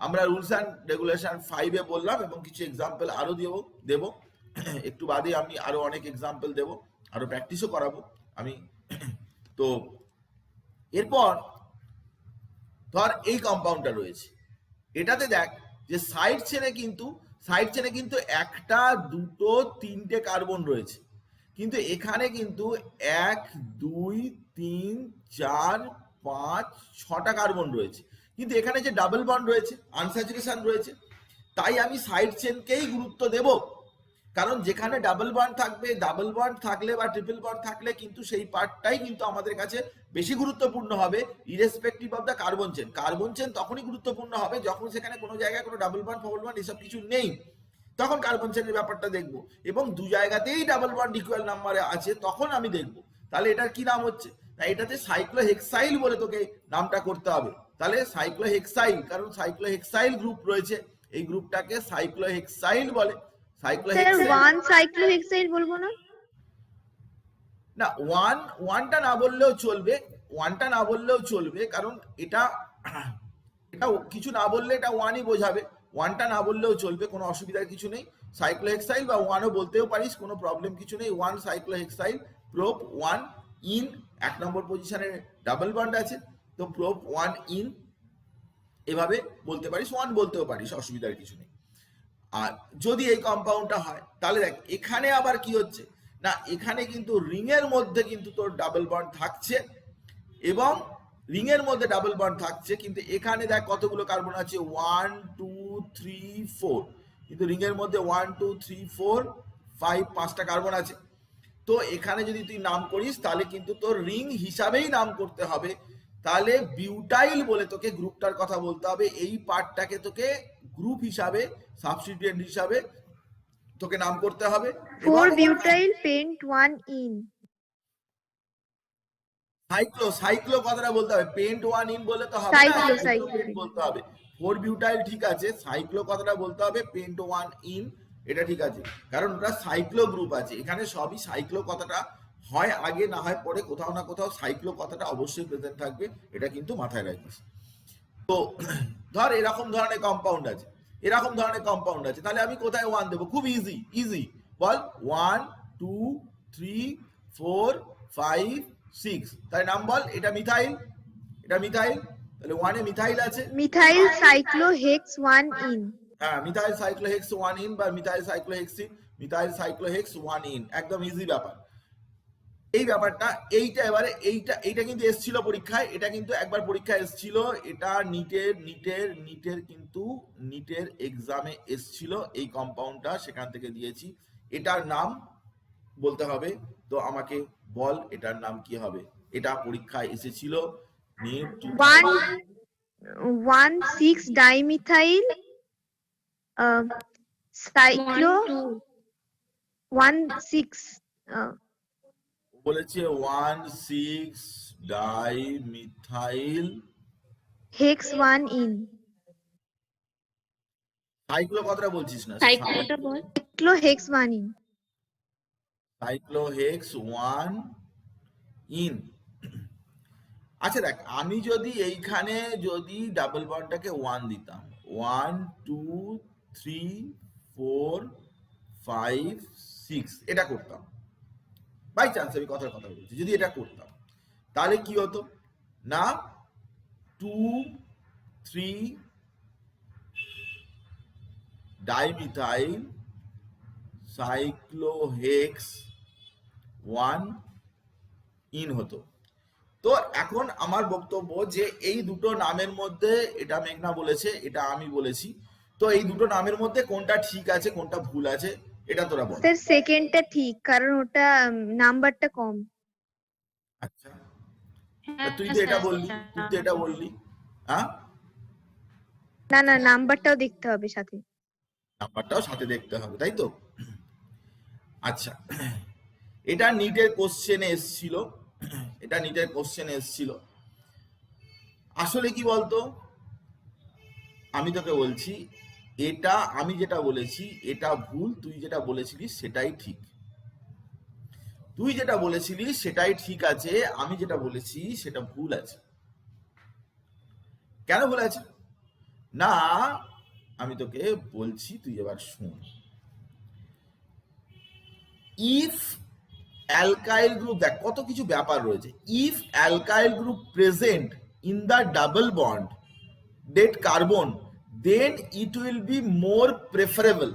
আমরা রুলস অ্যান্ড রেগুলেশন 5 এ বললাম এবং কিছু এক্সাম্পল আরো দেব একটু বাদে, আমি আরো অনেক এক্সাম্পল দেব, আরো প্র্যাকটিসও করাবো আমি। তো এরপর ধর এই কম্পাউন্ডটা রয়েছে, এটাতে দেখ যে সাইড চেনে কিন্তু একটা দুটো তিনটে কার্বন রয়েছে, কিন্তু এখানে কিন্তু 1 2 3 4 5 6টা কার্বন রয়েছে, কিন্তু এখানে যে ডাবল বন্ড রয়েছে আনস্যাচুরেশন রয়েছে, তাই আমি সাইড চেনকেই গুরুত্ব দেব, কারণ যেখানে ডাবল বন্ড থাকলে বা ট্রিপল বন্ড থাকলে কিন্তু সেই পার্টটাই কিন্তু আমাদের কাছে বেশি গুরুত্বপূর্ণ হবে, irrespective of the carbon chain তখনই গুরুত্বপূর্ণ হবে যখন সেখানে কোনো জায়গায় কোনো ডাবল বন্ড ফবল বন্ড এসব কিছু নেই, তখন কার্বন চেনের ব্যাপারটা দেখবো, এবং দু জায়গাতেই ডাবল বন্ড ইকুয়াল নাম্বারে আছে তখন আমি দেখবো তাহলে এটার কি নাম হচ্ছে না, এটাতে সাইক্লোহেক্সাইল বলে তোকে নামটা করতে হবে, তাহলে সাইক্লোহেক্সাইল, কারণ সাইক্লোহেক্সাইল গ্রুপ রয়েছে, এই গ্রুপটাকে সাইক্লোহেক্সাইল বলে। স্যার 1 সাইক্লোহেক্সাইল বলবো না? না, ওয়ানটা না বললেও চলবে, কারণ এটা কিছু না বললে এটা 1ই বোঝাবে, 1টা না বললেও চলবে, কোনো অসুবিধার কিছু নেই, সাইক্লোহেক্সাইল বা 1ও বলতেও পারিস, কোনো প্রবলেম কিছু নেই। 1 সাইক্লোহেক্সাইল প্রোপ 1 ইন, 1 নম্বর পজিশনে ডাবল বন্ড আছে, তো প্রোপ 1 ইন এভাবে বলতে পারিস, 1 বলতেও পারিস, অসুবিধার কিছু নেই। আর যদি এই কম্পাউন্ডটা হয় তাহলে দেখ এখানে আবার কি হচ্ছে না, এখানে কিন্তু রিং এর মধ্যে কিন্তু তোর ডাবল বন্ড থাকছে, এবং রিং এর মধ্যে ডাবল বন্ড থাকছে, কিন্তু এখানে দেখ কতগুলো কার্বন আছে, 1 2 3 4, কিন্তু রিং এর মধ্যে 1 2 3 4 5 5টা কার্বন আছে। তো এখানে যদি তুই নাম করিস তাহলে কিন্তু তোর রিং হিসাবেই নাম করতে হবে, তাহলে বিউটাইল বলে তোকে গ্রুপটার কথা বলতে হবে, এই পার্টটাকে তোকে গ্রুপ হিসাবে সাবস্টিটিউয়েন্ট হিসাবে তোকে নাম করতে হবে। 4-butyl pent 1-in সাইক্লো কথাটা বলতে হবে, পেন্ট 1 ইন বলে তো হবে না, সাইক্লো সাইক্লোপেন্ট বলতে হবে। 4 বিউটাইল ঠিক আছে, সাইক্লো কথাটা বলতে হবে, পেন্ট 1 ইন এটা ঠিক আছে, কারণ ওটা সাইক্লো গ্রুপ আছে, এখানে সবই সাইক্লো কথাটা হয় আগে না হয় পরে, কোথাও না কোথাও সাইক্লো কথাটা অবশ্যই প্রেজেন্ট থাকবে, এটা কিন্তু মাথায় রাখিস। তো ধর এরকম ধরনের কম্পাউন্ড আছে, এরকম ধরনের কম্পাউন্ড আছে, তাহলে আমি কোথায় 1 দেবো? খুব ইজি ইজি, বল 1 2 3 4 5 6, তাই নাম বল, এটা মিথাইল, এটা মিথাইল, তাহলে 1 এ মিথাইল আছে, methyl cyclohex 1-in হ্যাঁ মিথাইল সাইক্লোহেক্স 1 ইন বা মিথাইল সাইক্লোহেক্সিন, মিথাইল সাইক্লোহেক্স 1 ইন, একদম ইজি ব্যাপার এই ব্যাপারটা। এইটা এবারে এইটা কিন্তু এসছিল পরীক্ষায়, এটা কিন্তু একবার পরীক্ষায় এসছিল, এটা নিটের কিন্তু নিটের এক্সামে এসছিল এই কম্পাউন্ডটা, সেখান থেকে দিয়েছি। এটার নাম বলতে হবে, তো আমাকে বল এটার নাম কি হবে? এটা পরীক্ষায় এসেছিল নিট 1,6-dimethyl cyclo 1,6 বলেছে 1,6 ডাইমিথাইল hex 1-in সাইক্লো কথাটা বলছিস না, সাইক্লোটা বল। cyclohex 1-in সাইক্লোহেক্স 1 in. আচ্ছা দেখ, আমি যদি এইখানে যদি ডাবল বন্ডটাকে 1 দিতাম, 1 2 3 4 5 6 এটা করতাম, বাই চান্স আমি কথার কথা বলছি, যদি এটা করতাম তাহলে কি হতো না, 2 3 ডাইমিথাইল সাইক্লোহেক্স 1 ইন হতো। তো এখন আমার বক্তব্য যে এই দুটো নামের মধ্যে, এটা মেঘনা বলেছে, এটা আমি বলেছি, তো এই দুটো নামের মধ্যে কোনটা ঠিক আছে কোনটা ভুল আছে এটা তোরা বল। স্যার সেকেন্ডটা ঠিক, কারণ ওটা নাম্বারটা কম। আচ্ছা তুই তো এটা বললি, হ্যাঁ না না, নাম্বারটাও দেখতে হবে সাথে। নাম্বারটাও সাথে দেখতে হবে, তাই তো? আচ্ছা, এটা নিটের কোশ্চেনে এসেছিল, এটা নিটের কোশ্চেনে এসেছিল। আসলে কি বলতো, আমি তোকে বলছি, এটা আমি যেটা বলেছি এটা ভুল, তুই যেটা বলেছিলিস সেটাই ঠিক। তুই যেটা বলেছিলিস সেটাই ঠিক আছে, আমি যেটা বলেছি সেটা ভুল আছে। কেন ভুল আছে না, আমি তোকে বলছি, তুই এবার শুন। ইফ অ্যালকাইল গ্রুপ, দেখ কত কিছু ব্যাপার রয়েছে, if alkyl group present in the double bonded carbon, then it will be more preferable.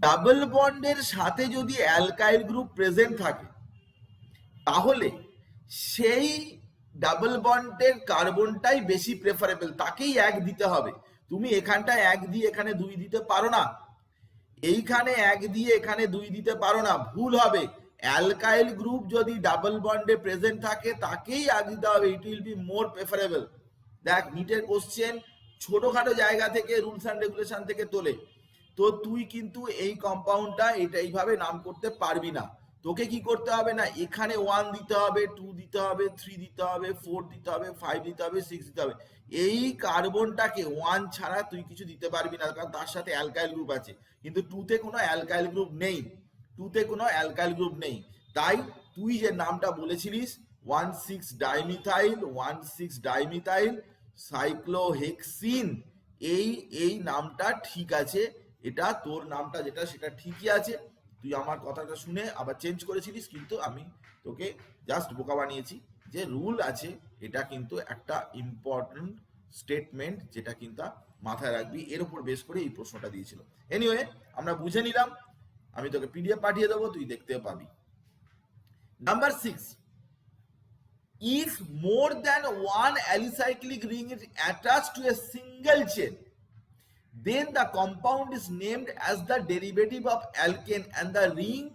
Double বন্ডের সাথে যদি অ্যালকাইল গ্রুপ প্রেজেন্ট থাকে তাহলে সেই ডাবল বন্ডের কার্বনটাই বেশি প্রেফারেবল, তাকেই 1 দিতে হবে। তুমি এখানটায় 1 দিয়ে এখানে 2 দিতে পারো না, এইখানে 1 দিয়ে এখানে 2 দিতে পারো না, ভুল হবে। অ্যালকাইল গ্রুপ যদি ডাবল বন্ডে প্রেজেন্ট থাকে তাকেই 1 দিতে হবে, ইট উইল বি মোর প্রেফারেবল। দেখ নিটের কোশ্চেন ছোটখাটো জায়গা থেকে, রুলস অ্যান্ড রেগুলেশন থেকে তোলে, তো তুই কিন্তু এই কম্পাউন্ডটা এটা এইভাবে নাম করতে পারবি না। তোকে কি করতে হবে না, এখানে 1 দিতে হবে, 2 দিতে হবে, 3 দিতে হবে, 4 দিতে হবে, 5 দিতে হবে, 6 দিতে হবে। এই কার্বনটাকে 1 ছাড়া তুই কিছু দিতে পারবি না, কারণ তার সাথে অ্যালকাইল গ্রুপ আছে, কিন্তু 2 তে কোনো অ্যালকাইল গ্রুপ নেই, 2 তে কোনো অ্যালকাইল গ্রুপ নেই। তাই তুই যে নামটা বলেছিলিস 1,6 ডাইমিথাইল 1,6 ডাইমিথাইল সাইক্লোহেক্সিন, এই নামটা ঠিক আছে, এটা তোর নামটা যেটা সেটা ঠিকই আছে। তুই আমার কথাটা শুনে আবার চেঞ্জ করেছিলিস, কিন্তু আমি তোকে জাস্ট বোকা বানিয়েছি, যে রুল আছে এটা কিন্তু একটা ইম্পর্টেন্ট স্টেটমেন্ট, যেটা কিন্তু মাথায় রাখবি, এর উপর বেস করে এই প্রশ্নটা দিয়েছিল। এনিওয়ে আমরা বুঝে নিলাম, আমি তোকে পিডিএফ পাঠিয়ে দেবো, তুই দেখতে পাবি। Number 6, if more than one alicyclic ring is attached to a single chain, then the compound is named as the derivative of alkane and the ring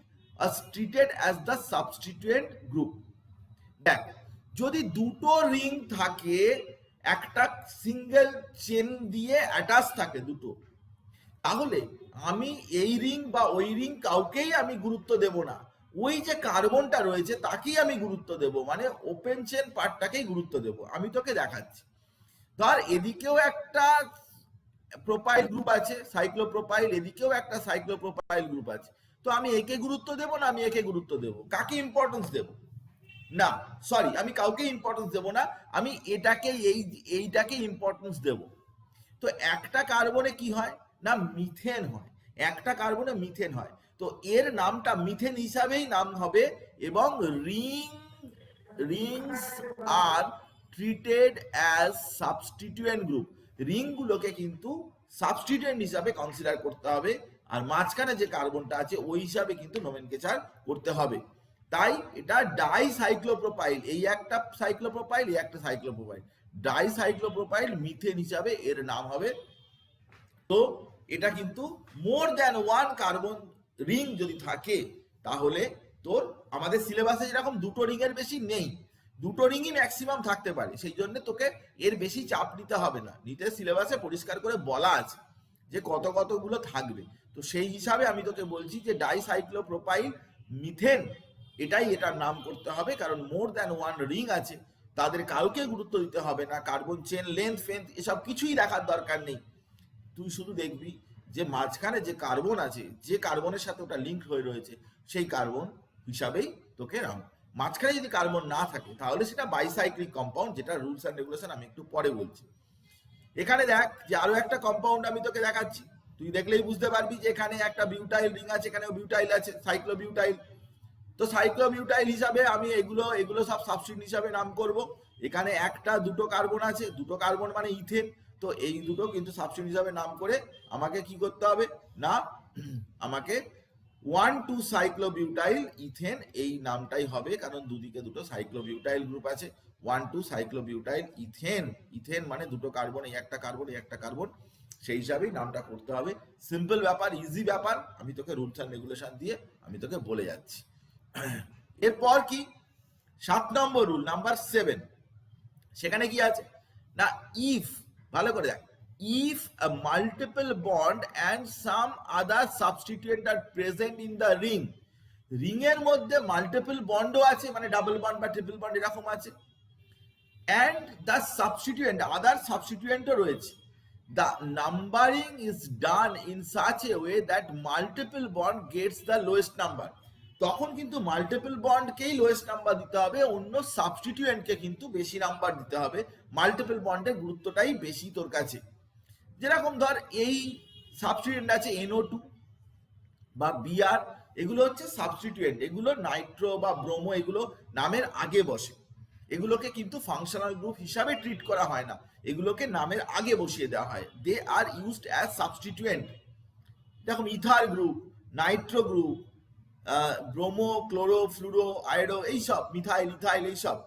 is treated as the substituent group. দেখ, যদি দুটো ring থাকে, একটা single chain দিয়ে attach থাকে দুটো, তাহলে আমি এই রিং বা ওই রিং কাউকেই আমি গুরুত্ব দেব না, ওই যে কার্বনটা রয়েছে তাকেই আমি গুরুত্ব দেব, মানে ওপেন চেন পার্টটাকেই গুরুত্ব দেব। আমি তোকে দেখাচ্ছি, ধর এদিকেও একটা প্রোপাইল গ্রুপ আছে সাইক্লোপ্রোপাইল, এদিকেও একটা সাইক্লোপ্রোপাইল গ্রুপ আছে, তো আমি একে গুরুত্ব দেব না আমি একে গুরুত্ব দেব? কাকে ইম্পর্টেন্স দেব? না, সরি, আমি কাউকে ইম্পর্টেন্স দেব না, আমি এটাকে এইটাকে ইম্পর্টেন্স দেব। তো একটা কার্বনে কি হয় না, মিথেন হয়, একটা কার্বনে মিথেন হয়, তো এর নামটা মিথেন হিসাবেই নাম হবে, এবং rings are treated as substituent group. রিংগুলোকে কিন্তু সাবস্টিটিউয়েন্ট হিসাবে কনসিডার করতে হবে, আর মাঝখানে যে কার্বনটা আছে ওই হিসাবে কিন্তু নোমেনক্লেচার করতে হবে। তাই এটা ডাইসাইক্লোপ্রোপাইল, এই একটা সাইক্লোপ্রোপাইল, এই একটা সাইক্লোপ্রোপাইল, ডাইসাইক্লোপ্রোপাইল মিথেন হিসাবে এর নাম হবে। তো এটা কিন্তু more than one carbon ring যদি থাকে, তাহলে তোর আমাদের সিলেবাসে যেরকম দুটো রিং এর বেশি নেই, দুটো রিংই ম্যাক্সিমাম থাকতে পারে, সেই জন্য তোকে এর বেশি চাপ নিতে হবে না, নিতে সিলেবাসে পরিষ্কার করে বলা আছে যে কত কতগুলো থাকবে। তো সেই হিসাবে আমি তোকে বলছি যে ডাইসাইক্লোপ্রোপাইল মিথেন, এটার নাম করতে হবে, কারণ মোর দ্যান ওয়ান রিং আছে, তাদের কাউকে গুরুত্ব দিতে হবে না, কার্বন চেন লেন্থ ফেন্থ এসব কিছুই দেখার দরকার নেই। তুই শুধু দেখবি যে মাঝখানে যে কার্বন আছে, যে কার্বনের সাথে ওটা লিঙ্ক হয়ে রয়েছে, সেই কার্বন হিসাবেই তোকে নাম। মাঝখানে যদি কার্বন না থাকে তাহলে সেটা বাইসাইক্লিক কম্পাউন্ড, যেটা রুলস অ্যান্ড রেগুলেশন আমি একটু পরে বলছি। এখানে দেখ যে আরো একটা কম্পাউন্ড আমি তোকে দেখাচ্ছি, তুই দেখলেই বুঝতে পারবি যে এখানে একটা বিউটাইল রিং আছে, এখানেও বিউটাইল আছে, সাইক্লোবিউটাইল। তো সাইক্লোবিউটাইল হিসাবে আমি এগুলো সব সাবস্টিটিউয়েন্ট হিসাবে নাম করব। এখানে একটা দুটো কার্বন আছে, দুটো কার্বন মানে ইথেন, তো এই দুটো কিন্তু সাবস্টিটিউয়েন্ট হিসাবে নাম করে আমাকে কি করতে হবে না, আমাকে 1,2 সাইক্লোবিউটাইল ইথেন এই নামটাই হবে, কারণ দুদিকে দুটো সাইক্লোবিউটাইল গ্রুপ আছে। 1,2 সাইক্লোবিউটাইল ইথেন, ইথেন মানে দুটো কার্বন, এই একটা কার্বন এই একটা কার্বন, সেই হিসাবেই নামটা করতে হবে। সিম্পল ব্যাপার, ইজি ব্যাপার, আমি তোকে রুলস অ্যান্ড রেগুলেশন দিয়ে আমি তোকে বলে যাচ্ছি। এরপর কি 7 নম্বর রুল, নাম্বার 7, সেখানে কি আছে না, ইফ, ভালো করে দেখ, if a multiple bond and some other substituent are present in the ring, ring এর মধ্যে মাল্টিপল বন্ডও আছে, মানে ডাবল বন্ড বা ট্রিপল বন্ড এরকম আছে, and the substituent, other substituentও রয়েছে, the numbering is done in such a way that multiple bond gets the lowest number, তখন কিন্তু মাল্টিপল বন্ডকেই লোয়েস্ট নাম্বার দিতে হবে, অন্য সাবস্টিটিউয়েন্টকে কিন্তু বেশি নাম্বার দিতে হবে। মাল্টিপল বন্ডের গুরুত্বটাই বেশি তোর কাছে। যেরকম ধর এই সাবস্টিটিউয়েন্ট আছে NO2 বা Br, এগুলো হচ্ছে সাবস্টিটিউয়েন্ট, এগুলো নাইট্রো বা ব্রোমো এগুলো নামের আগে বসে, এগুলোকে কিন্তু ফাংশনাল গ্রুপ হিসাবে ট্রিট করা হয় না, এগুলোকে নামের আগে বসিয়ে দেওয়া হয়, দে আর ইউজড অ্যাজ সাবস্টিটিউয়েন্ট। দেখুন ether group, Nitro group, bromo, chloro, fluoro, iodo, এইসব, মিথাইল, ইথাইল, এইসব।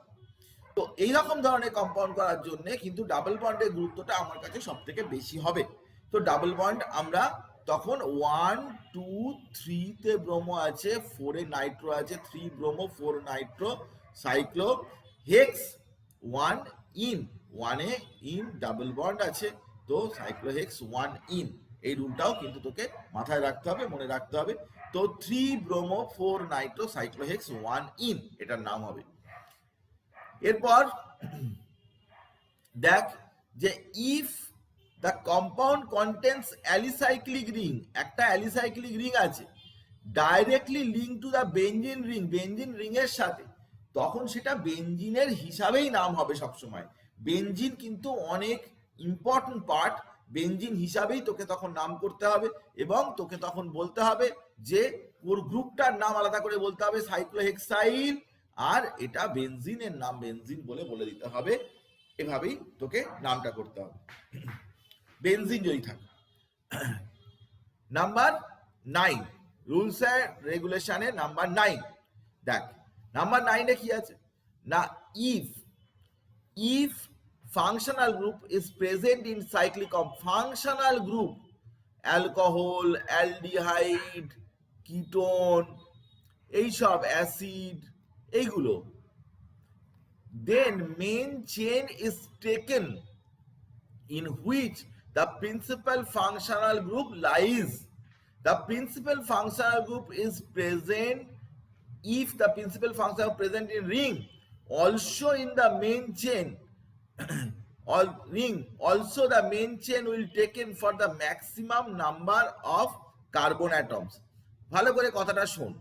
তো এইরকম ধরনের কম্পাউন্ড করার জন্য কিন্তু ডাবল বন্ডের গুরুত্বটা আমার কাছে সব থেকে বেশি হবে। তো ডাবল বন্ড আমরা তখন 1, 2, 3 তে ব্রোমো আছে, 4 এ নাইট্রো আছে, 3 bromo 4 Nitro, cyclo hex 1 in, 1 A in double bond আছে, তো সাইক্লো হেক্স 1 ইন, এই রুলটাও কিন্তু তোকে মাথায় রাখতে হবে, মনে রাখতে হবে। তো 3 ব্রোমো 4 নাইট্রো সাইক্লোহেক্স 1 ইন, এটার নাম হবে। এরপর দেখ যে if the compound contains alicyclic ring, একটা অ্যালিসাইক্লিক রিং আছে, directly link to the benzene ring, benzene ring এর সাথে, তখন সেটা বেনজিনের হিসাবেই নাম হবে সবসময়। বেনজিন কিন্তু অনেক ইম্পর্টেন্ট পার্ট, বেনজিন হিসাবেই তোকে তখন নাম করতে হবে, এবং তোকে তখন বলতে হবে যে ওর গ্রুপটার নাম আলাদা করে বলতে হবে সাইক্লোহেক্সাইল, আর এটা বেনজিনের নাম বেনজিন বলে দিতে হবে। এভাবেই তোকে নামটা করতে হবে বেনজিন যদি থাকে। নাম্বার 9 রুলস এন্ড রেগুলেশনে নাম্বার 9 দেখ নাম্বার 9 এ কি আছে না if functional group is present in cyclic functional group alcohol aldehyde ketone এইসব অ্যাসিড এইগুলো then main chain is taken in which the principal functional group lies. The principal functional group is present if the principal functional is present in ring, also in the main chain, all ring, also the main chain will taken for the maximum number of carbon atoms. ভালো করে কথাটা শোন।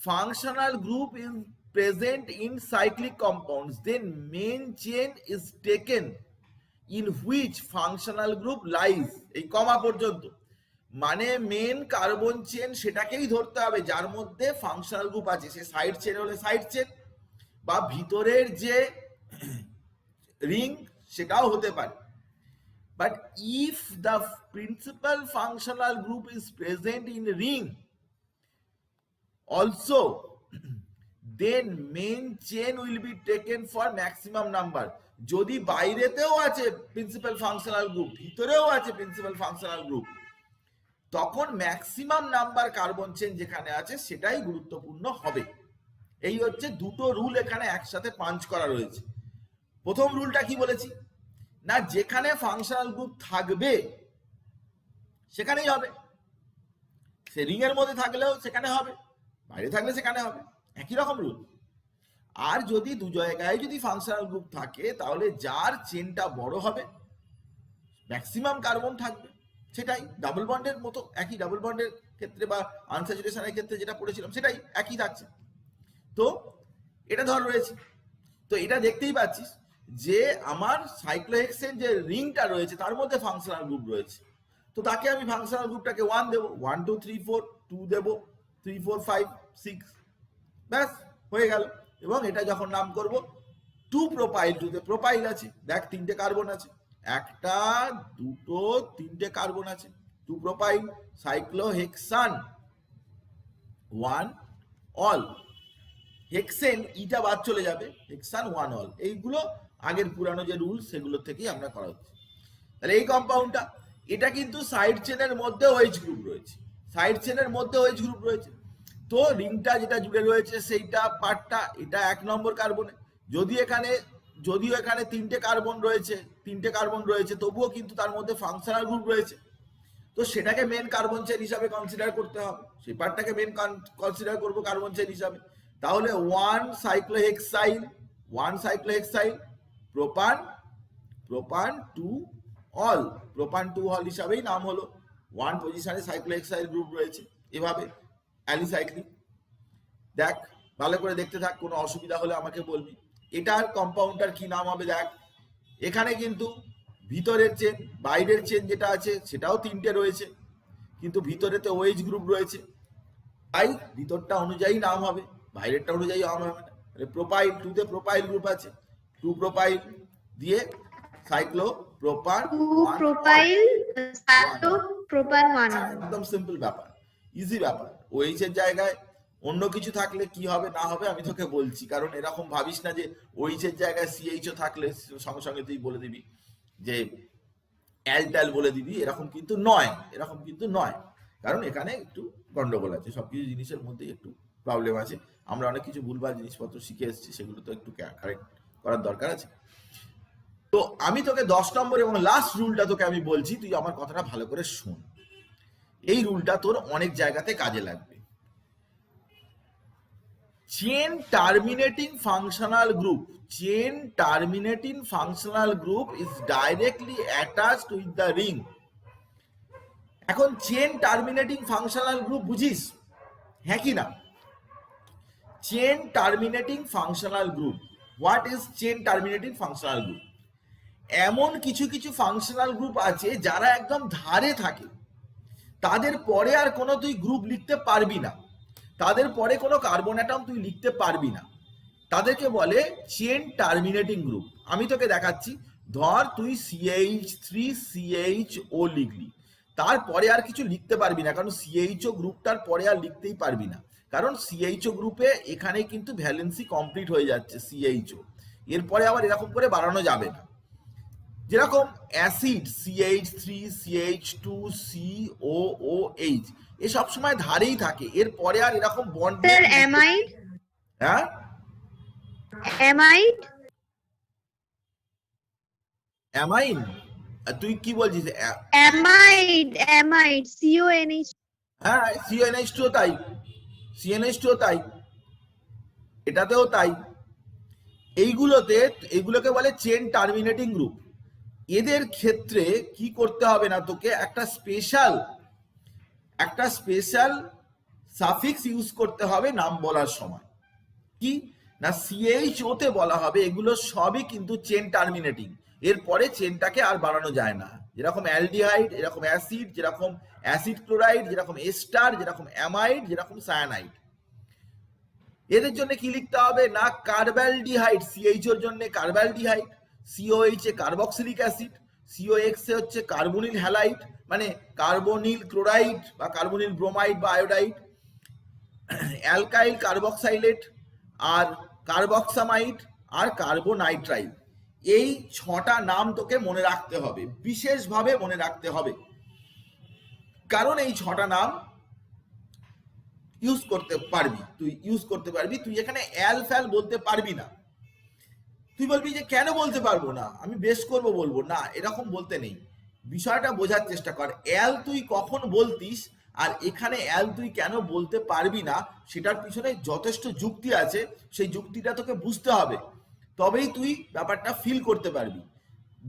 Functional group is present in cyclic compounds, then main chain is taken in which functional group lies, এই কমা পর্যন্ত, মানে main carbon chain সেটাকেই ধরতে হবে যার মধ্যে ফাংশনাল গ্রুপ আছে, সে সাইড চেন হলে সাইড চেন বা ভিতরের যে রিং সেটাও হতে পারে। But if the principal functional group is present in ring also then main chain will be taken for maximum number. যদি বাইরেতেও আছে প্রিন্সিপাল ফাংশনাল গ্রুপ, ভিতরেও আছে প্রিন্সিপাল ফাংশনাল গ্রুপ, তখন ম্যাক্সিমাম নাম্বার কার্বন চেন যেখানে আছে সেটাই গুরুত্বপূর্ণ হবে। এই হচ্ছে দুটো রুল এখানে একসাথে পাঞ্চ করা রয়েছে। প্রথম রুলটা কি বলেছি না, যেখানে ফাংশনাল গ্রুপ থাকবে সেখানেই হবে, সে রিং এর মধ্যে থাকলেও সেখানে হবে, বাইরে থাকলে সেখানে হবে, একই রকম রুল। আর যদি দু জায়গায় যদি ফাংশনাল গ্রুপ থাকে তাহলে যার চেনটা বড় হবে ম্যাক্সিমাম কার্বন থাকবে, সেটাই ডাবল বন্ডের মতো, একই ডাবল বন্ডের ক্ষেত্রে বা আনস্যাচুরেশনের ক্ষেত্রে যেটা পড়েছিলাম সেটাই একই থাকছে। তো এটা ধর রয়েছে, তো এটা দেখতেই পাচ্ছিস যে আমার সাইক্লোহেক্সেন যে রিংটা রয়েছে তার মধ্যে ফাংশনাল গ্রুপ রয়েছে, তো তাকে আমি ফাংশনাল গ্রুপটাকে 1 দেবো, 1 2 3 4, 2 দেবো, 3 4 5 6, ব্যাস হয়ে গেল। এবং এটা যখন নাম করব 2 প্রোপাইল, 2তে প্রোপাইল আছে, দেখ 3টে কার্বন আছে, 1 2 3টে কার্বন আছে, 2 প্রোপাইল সাইক্লোহেক্সান 1 অল, হেক্সেন ইটা বাদ চলে যাবে, হেক্সান 1 অল। এইগুলো আগের পুরানো যে রুল সেগুলো থেকেই আমরা করা হচ্ছে। তাহলে এই কম্পাউন্ডটা এটা কিন্তু সাইড চেনের মধ্যে ওএইচ গ্রুপ রয়েছে, সাইড চেনের মধ্যে ওএইচ গ্রুপ রয়েছে, তো রিংটা যেটা জুড়ে রয়েছে সেইটা পার্টটা এটা 1 নম্বর কার্বনে, যদিও এখানে 3টে কার্বন রয়েছে তবুও কিন্তু তার মধ্যে ফাংশনাল গ্রুপ রয়েছে, তো সেটাকে মেন কার্বন চেন হিসাবে কনসিডার করতে হবে, সেই পার্টটাকে মেন কনসিডার করবো কার্বন চেন হিসাবে। তাহলে 1 সাইক্লোহেক্সাইল প্রোপান 2 অল, প্রোপান 2 অল হিসাবেই নাম হলো, 1 পজিশনে সাইক্লোহেক্সাইল গ্রুপ রয়েছে, এভাবে অ্যালিসাইক্লিক। দেখ ভালো করে দেখতে থাক, কোনো অসুবিধা হলে আমাকে বলবি। এটার কম্পাউন্ডটার কি নাম হবে দেখ, এখানে কিন্তু ভিতরের চেন বাইরের চেন যেটা আছে সেটাও 3টে রয়েছে, কিন্তু ভিতরেতে ওএইচ গ্রুপ রয়েছে, তাই ভিতরটা অনুযায়ী নাম হবে, বাইরেরটা অনুযায়ী নাম হবে না। প্রোপাইল 2তে প্রোপাইল গ্রুপ আছে, 2 প্রোপাইল দিয়ে সাইক্লো প্রোপান 2 প্রোপাইল সাইক্লোপ্রোপান 1, একদম সিম্পল ব্যাপার, ইজি ব্যাপার। ওএইচ এর জায়গায় অন্য কিছু থাকলে কি হবে না হবে আমি তোকে বলছি, কারণ এরকম ভাবিস না যে ওএইচ এর জায়গায় সিএইচও থাকলে সঙ্গে সঙ্গে তুই বলে দিবি যে অ্যালটাল বলে দিবি, এরকম কিন্তু নয়, কারণ এখানে একটু গন্ডগোল আছে, সবকিছু জিনিসের মধ্যে একটু প্রবলেম আছে, আমরা অনেক কিছু ভুলভাল জিনিসপত্র শিখে এসেছি, সেগুলো তো একটু কারেক্ট করার দরকার আছে। তো আমি তোকে 10 নম্বর এবং লাস্ট রুলটা তোকে আমি বলছি, তুই আমার কথাটা ভালো করে শোন, এই রুলটা তোর অনেক জায়গাতে কাজে লাগবে। Chain terminating functional group is directly attached with the ring. এখন চেন টার্মিনেটিং ফাংশনাল গ্রুপ বুঝিস, হ্যাঁ কি না? Chain terminating functional group, what is chain terminating functional group? এমন কিছু ফাংশনাল গ্রুপ আছে যারা একদম ধারে থাকে, তাদের পরে আর কোনো তুই গ্রুপ লিখতে পারবি না, তাদের পরে কোনো কার্বন অ্যাটম তুই লিখতে পারবি না, তাদেরকে বলে চেন টার্মিনেটিং গ্রুপ। আমি তোকে দেখাচ্ছি, ধর তুই CH3CHO লিখলি, তারপরে আর কিছু লিখতে পারবি না, কারণ CHO গ্রুপটার পরে আর লিখতেই পারবি না, কারণ CHO গ্রুপে এখানে কিন্তু ভ্যালেন্সি কমপ্লিট হয়ে যাচ্ছে CHO, এরপরে আবার এরকম করে বাড়ানো যাবে না। যেরকম অ্যাসিড CH3CH2COOH এ সব সময় ধারেই থাকে, এরপরে আর এরকম বন্ড। স্যার অ্যামাইড, হ্যাঁ অ্যামাইড, অ্যামাইন, তুই কি বলছিস? Amide, amide, CONH। হ্যাঁ, CnH2 তাই, CnH2 তাই, এটাতেও তাই। এইগুলোকে বলে চেন টার্মিনেটিং গ্রুপ। এদের ক্ষেত্রে কি করতে হবে না, তোকে একটা স্পেশাল সাফিক্স ইউজ করতে হবে নাম বলার সময়। কি না, CHO তে বলা হবে এগুলো সবই কিন্তু চেন টার্মিনেটিং, এরপরে চেনটাকে আর বাড়ানো যায় না। যেরকম অ্যালডিহাইড, এরকম অ্যাসিড, যেরকম অ্যাসিড ক্লোরাইড, যেরকম এস্টার, যেরকম অ্যামাইড, যেরকম সায়ানাইড। এদের জন্য কি লিখতে হবে না, কার্বালডিহাইড, CHO এর জন্য কার্বালডিহাইড, COH এ কার্বক্সিলিক অ্যাসিড, COX এ হচ্ছে কার্বনিল হ্যালাইড, মানে কার্বনিল ক্লোরাইড বা কার্বনিল ব্রোমাইড বা আয়োডাইড, অ্যালকাইল কার্বক্সাইলেট, আর কার্বক্সামাইড, আর কার্বোনাইট্রাইল। এই 6টা নাম তোকে মনে রাখতে হবে, বিশেষভাবে মনে রাখতে হবে, কারণ এই 6টা নাম ইউজ করতে পারবি তুই এখানে অ্যাল ফ্যাল বলতে পারবি না। তুই বলবি যে কেন বলতে পারবো না, আমি বেশ করবো বলবো না, এরকম বলতে নেই। বিষয়টা বোঝার চেষ্টা কর, অ্যাল তুই কখন বলতিস আর এখানে অ্যাল তুই কেন বলতে পারবি না, সেটার পিছনে যথেষ্ট যুক্তি আছে, সেই যুক্তিটা তোকে বুঝতে হবে, তবেই তুই ব্যাপারটা ফিল করতে পারবি।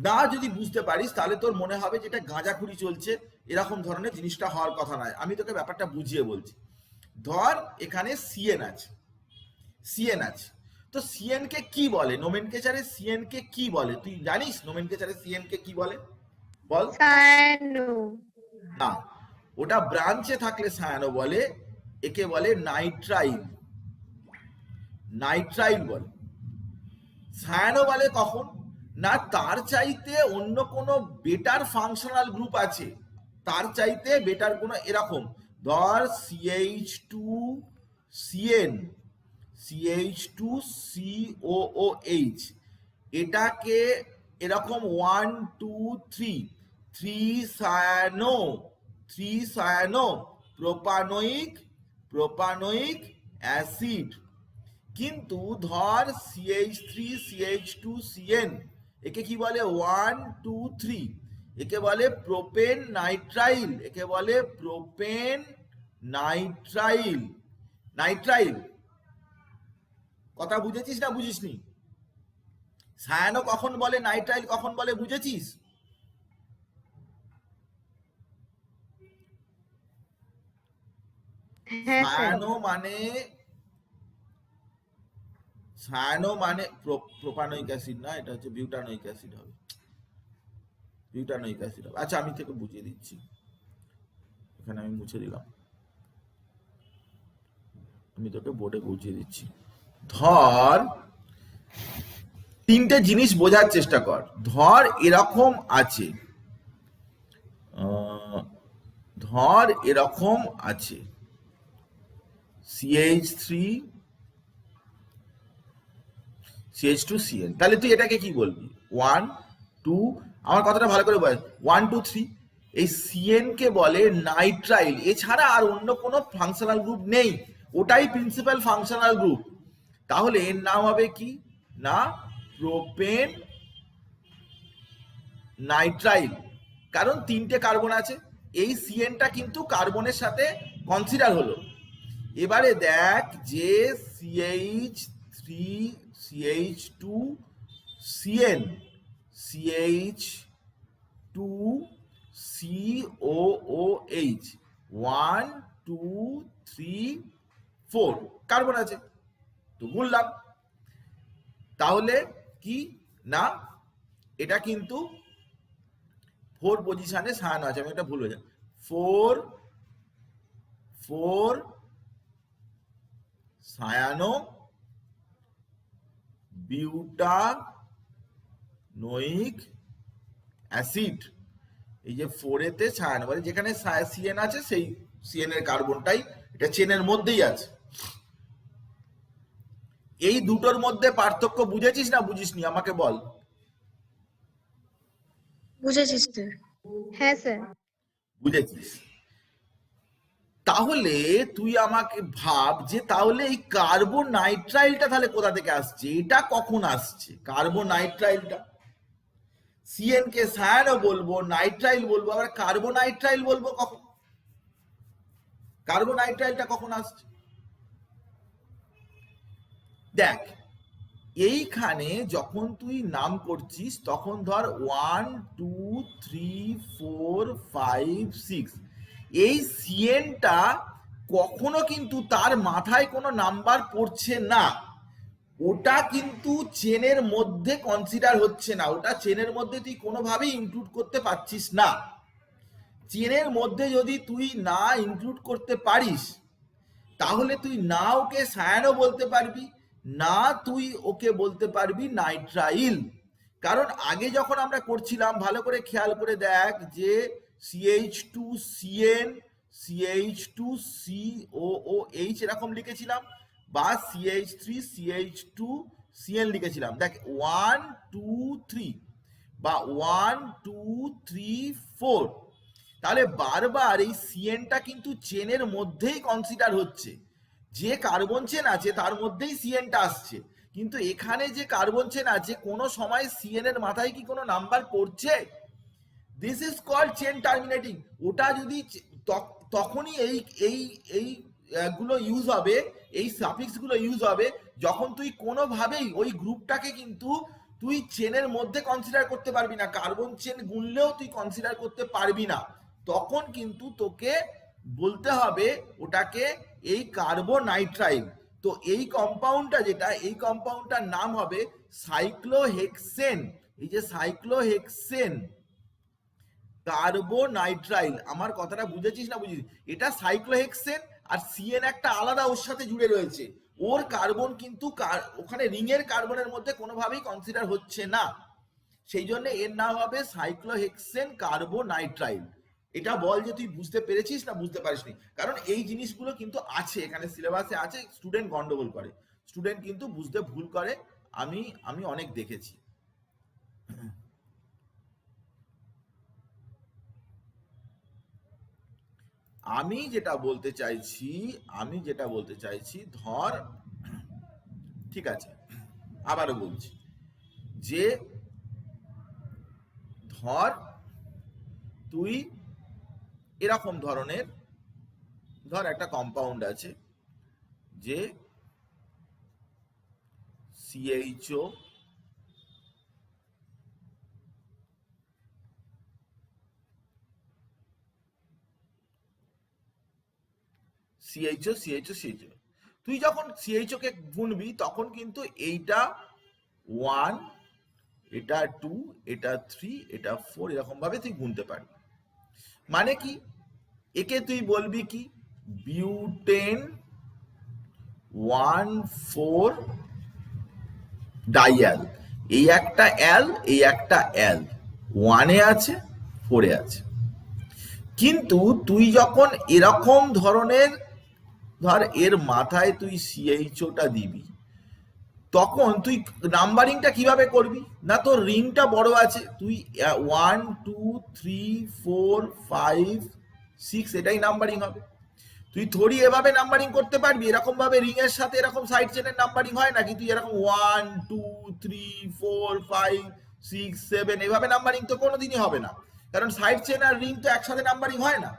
না যদি বুঝতে পারিস তাহলে তোর মনে হবে যেটা গাঁজাখুরি চলছে, এরকম ধরনের জিনিসটা হওয়ার কথা নয়। আমি তোকে ব্যাপারটা বুঝিয়ে বলছি। ধর এখানে সিএন আছে, তো সিএন কে কি বলে, নোমেনক্লেচারে সিএন কে কি বলে, তুই জানিস নোমেনক্লেচারে সিএন কে কি বলে? বল। সায়ানো। না, ওটা ব্রাঞ্চে থাকলে সায়ানো বলে, একে বলে নাইট্রাইল বলে। সায়ানো বলে কখন না, তার চাইতে অন্য কোনো বেটার ফাংশনাল গ্রুপ আছে, তার চাইতে বেটার কোনো, এরকম ধর CH2CN, CH2COOH, এটাকে এরকম 1 2 3 3 সায়ানো প্রোপানোয়িক অ্যাসিড। কিন্তু ধর CH3CH2CN, একে কি বলে 1 2 3, একে বলে প্রোপেন নাইট্রাইল। কথা বুঝেছিস না বুঝিসনি? সায়ানো কখন বলে, নাইট্রাইল কখন বলে, বুঝেছিস? হ্যাঁ স্যার। সায়ানো মানে প্রোপানোয়িক অ্যাসিড না, এটা হচ্ছে বিউটানোয়িক অ্যাসিড হবে, আচ্ছা আমি তোকে বুঝিয়ে দিচ্ছি, এখানে আমি মুছে দিলাম, আমি তোকে বোর্ডে বুঝিয়ে দিচ্ছি। ধর তিনটে জিনিস বোঝার চেষ্টা কর, ধর এরকম আছে, CH2CN, তাহলে তুই এটাকে কি বলবি, 1 2, আমার কথাটা ভালো করে বল, 1 2 3। এই সিএন কে বলে নাইট্রাইল, এছাড়া আর অন্য কোনো ফাংশনাল গ্রুপ নেই, ওটাই প্রিন্সিপাল ফাংশনাল গ্রুপ। তাহলে এর নাম হবে কি না, প্রোপেন নাইট্রাইল, কারণ 3টে কার্বন আছে, এই সিএনটা কিন্তু কার্বনের সাথে কনসিডার হলো। এবারে দেখ যে CH3CH2CN, CH2COOH, 1 2 3 4 কার্বন আছে, তো গুনলাম। তাহলে কি না, এটা কিন্তু 4 পজিশনে সায়ানো আছে, আমি এটা ভুল হয়ে যায়, 4 সায়ানো বিউটানোয়িক অ্যাসিড। এই যে 4A-তে ছায়ানবারে যেখানে সিএন আছে সেই সিএন এর কার্বনটাই এটা চেনের মধ্যেই আছে। এই দুটোর মধ্যে পার্থক্য বুঝেছিস না বুঝিসনি আমাকে বল। বুঝেছি স্যার। হ্যাঁ স্যার। বুঝেছিস? তাহলে তুই আমাকে ভাব যে তাহলে এই কার্বোনাইট্রাইলটা তাহলে কোথা থেকে আসছে, এটা কখন আসছে কার্বোনাইট্রাইলটা? সিএন কে সায়ানো বলবো, নাইট্রাইল বলবো, আবার কার্বোনাইট্রাইল বলবো কখন? কার্বোনাইট্রাইলটা কখন আসছে? দেখ, এইখানে যখন তুই নাম করছিস তখন ধর 1 2 3 4 5 6 এই সিএনটা কখনো কিন্তু তার মাথায় কোনো নাম্বার পড়ছে না, ওটা কিন্তু চেনের মধ্যে কনসিডার হচ্ছে না, ওটা চেনের মধ্যে তুই কোনোভাবেই ইনক্লুড করতে পারছিস না। চেনের মধ্যে যদি তুই না ইনক্লুড করতে পারিস তাহলে তুই না ওকে সায়ানো বলতে পারবি, না তুই ওকে বলতে পারবি নাইট্রাইল। কারণ আগে যখন আমরা করছিলাম ভালো করে খেয়াল করে দেখ যে CH2CN CH2COOH এরকম লিখেছিলাম, বা CH3CH2CN লিখেছিলাম। দেখ 1 2 3 বা 1 2 3 4, তাহলে বারবার এই সিএনটা কিন্তু চেনের মধ্যেই কনসিডার হচ্ছে, যে কার্বন চেন আছে তার মধ্যেই সিএনটা আসছে। কিন্তু এখানে যে কার্বন চেন আছে কোনো সময় সিএন এর মাথায় কি কোনো নাম্বার পড়ছে? This is called chain terminating. ওটা যদি তখনই এই এই এই গুলো ইউজ হবে, এই সাফিক্স গুলো ইউজ হবে যখন তুই কোনোভাবেই ওই গ্রুপটাকে কিন্তু তুই চেনের মধ্যে কনসিডার করতে পারবি না, কার্বন চেন গুনলেও তুই কনসিডার করতে পারবি না। তখন কিন্তু তোকে বলতে হবে ওটাকে এই কার্বোনাইট্রাইল। তো এই কম্পাউন্ডটা যেটা, এই কম্পাউন্ডটার নাম হবে সাইক্লোহেক্সেন। এই যে সাইক্লোহেক্সেন কার্বোনাইট্রাইল, আমার কথাটা বুঝেছিস না বুঝিস? এটা সাইক্লোহেক্সেন আর সিএন একটা আলাদা ওর সাথে জুড়ে রয়েছে, ওর কার্বন কিন্তু ওখানে রিং এর কার্বনের মধ্যে কোনোভাবেই কনসিডার হচ্ছে না, সেই জন্য এর নাম হবে সাইক্লোহেক্সেন কার্বোনাইট্রাইল। এটা বল যে তুই বুঝতে পেরেছিস না বুঝতে পারিসনি? কারণ এই জিনিসগুলো কিন্তু আছে এখানে সিলেবাসে আছে, স্টুডেন্ট গন্ডগোল করে, স্টুডেন্ট কিন্তু বুঝতে ভুল করে, আমি অনেক দেখেছি। আমি যেটা বলতে চাইছি ধর, ঠিক আছে আবারও বলছি যে ধর তুই এরকম ধরনের ধর একটা কম্পাউন্ড আছে যে CHO তুই যখন CHO কে গুনবি তখন কিন্তু এইটা 1, এটা 2, এটা 3, এটা 4 এরকম ভাবে তুই গুনতে পারবি। মানে কি, একে তুই বলবি কি বিউটেন 1,4 ডাইয়াল, এই একটা অ্যাল, এই একটা অ্যাল, 1-এ আছে 4-এ আছে। কিন্তু তুই যখন এরকম ধরনের ধর এর মাথায় তুই CHOটা দিবি তখন তুই নাম্বারিংটা কিভাবে করবি? না তোর রিংটা বড় আছে, তুই 1 2 3 4 5 6 এটাই নাম্বারিং হবে। তুই থোড়ি এভাবে নাম্বারিং করতে পারবি, এরকম ভাবে রিং এর সাথে এরকম সাইড চেনের নাম্বারিং হয় নাকি? তুই এরকম 1 2 3 4 5 6 7 এভাবে নাম্বারিং তো কোনোদিনই হবে না, কারণ সাইড চেন আর রিং তো একসাথে নাম্বারিং হয় না।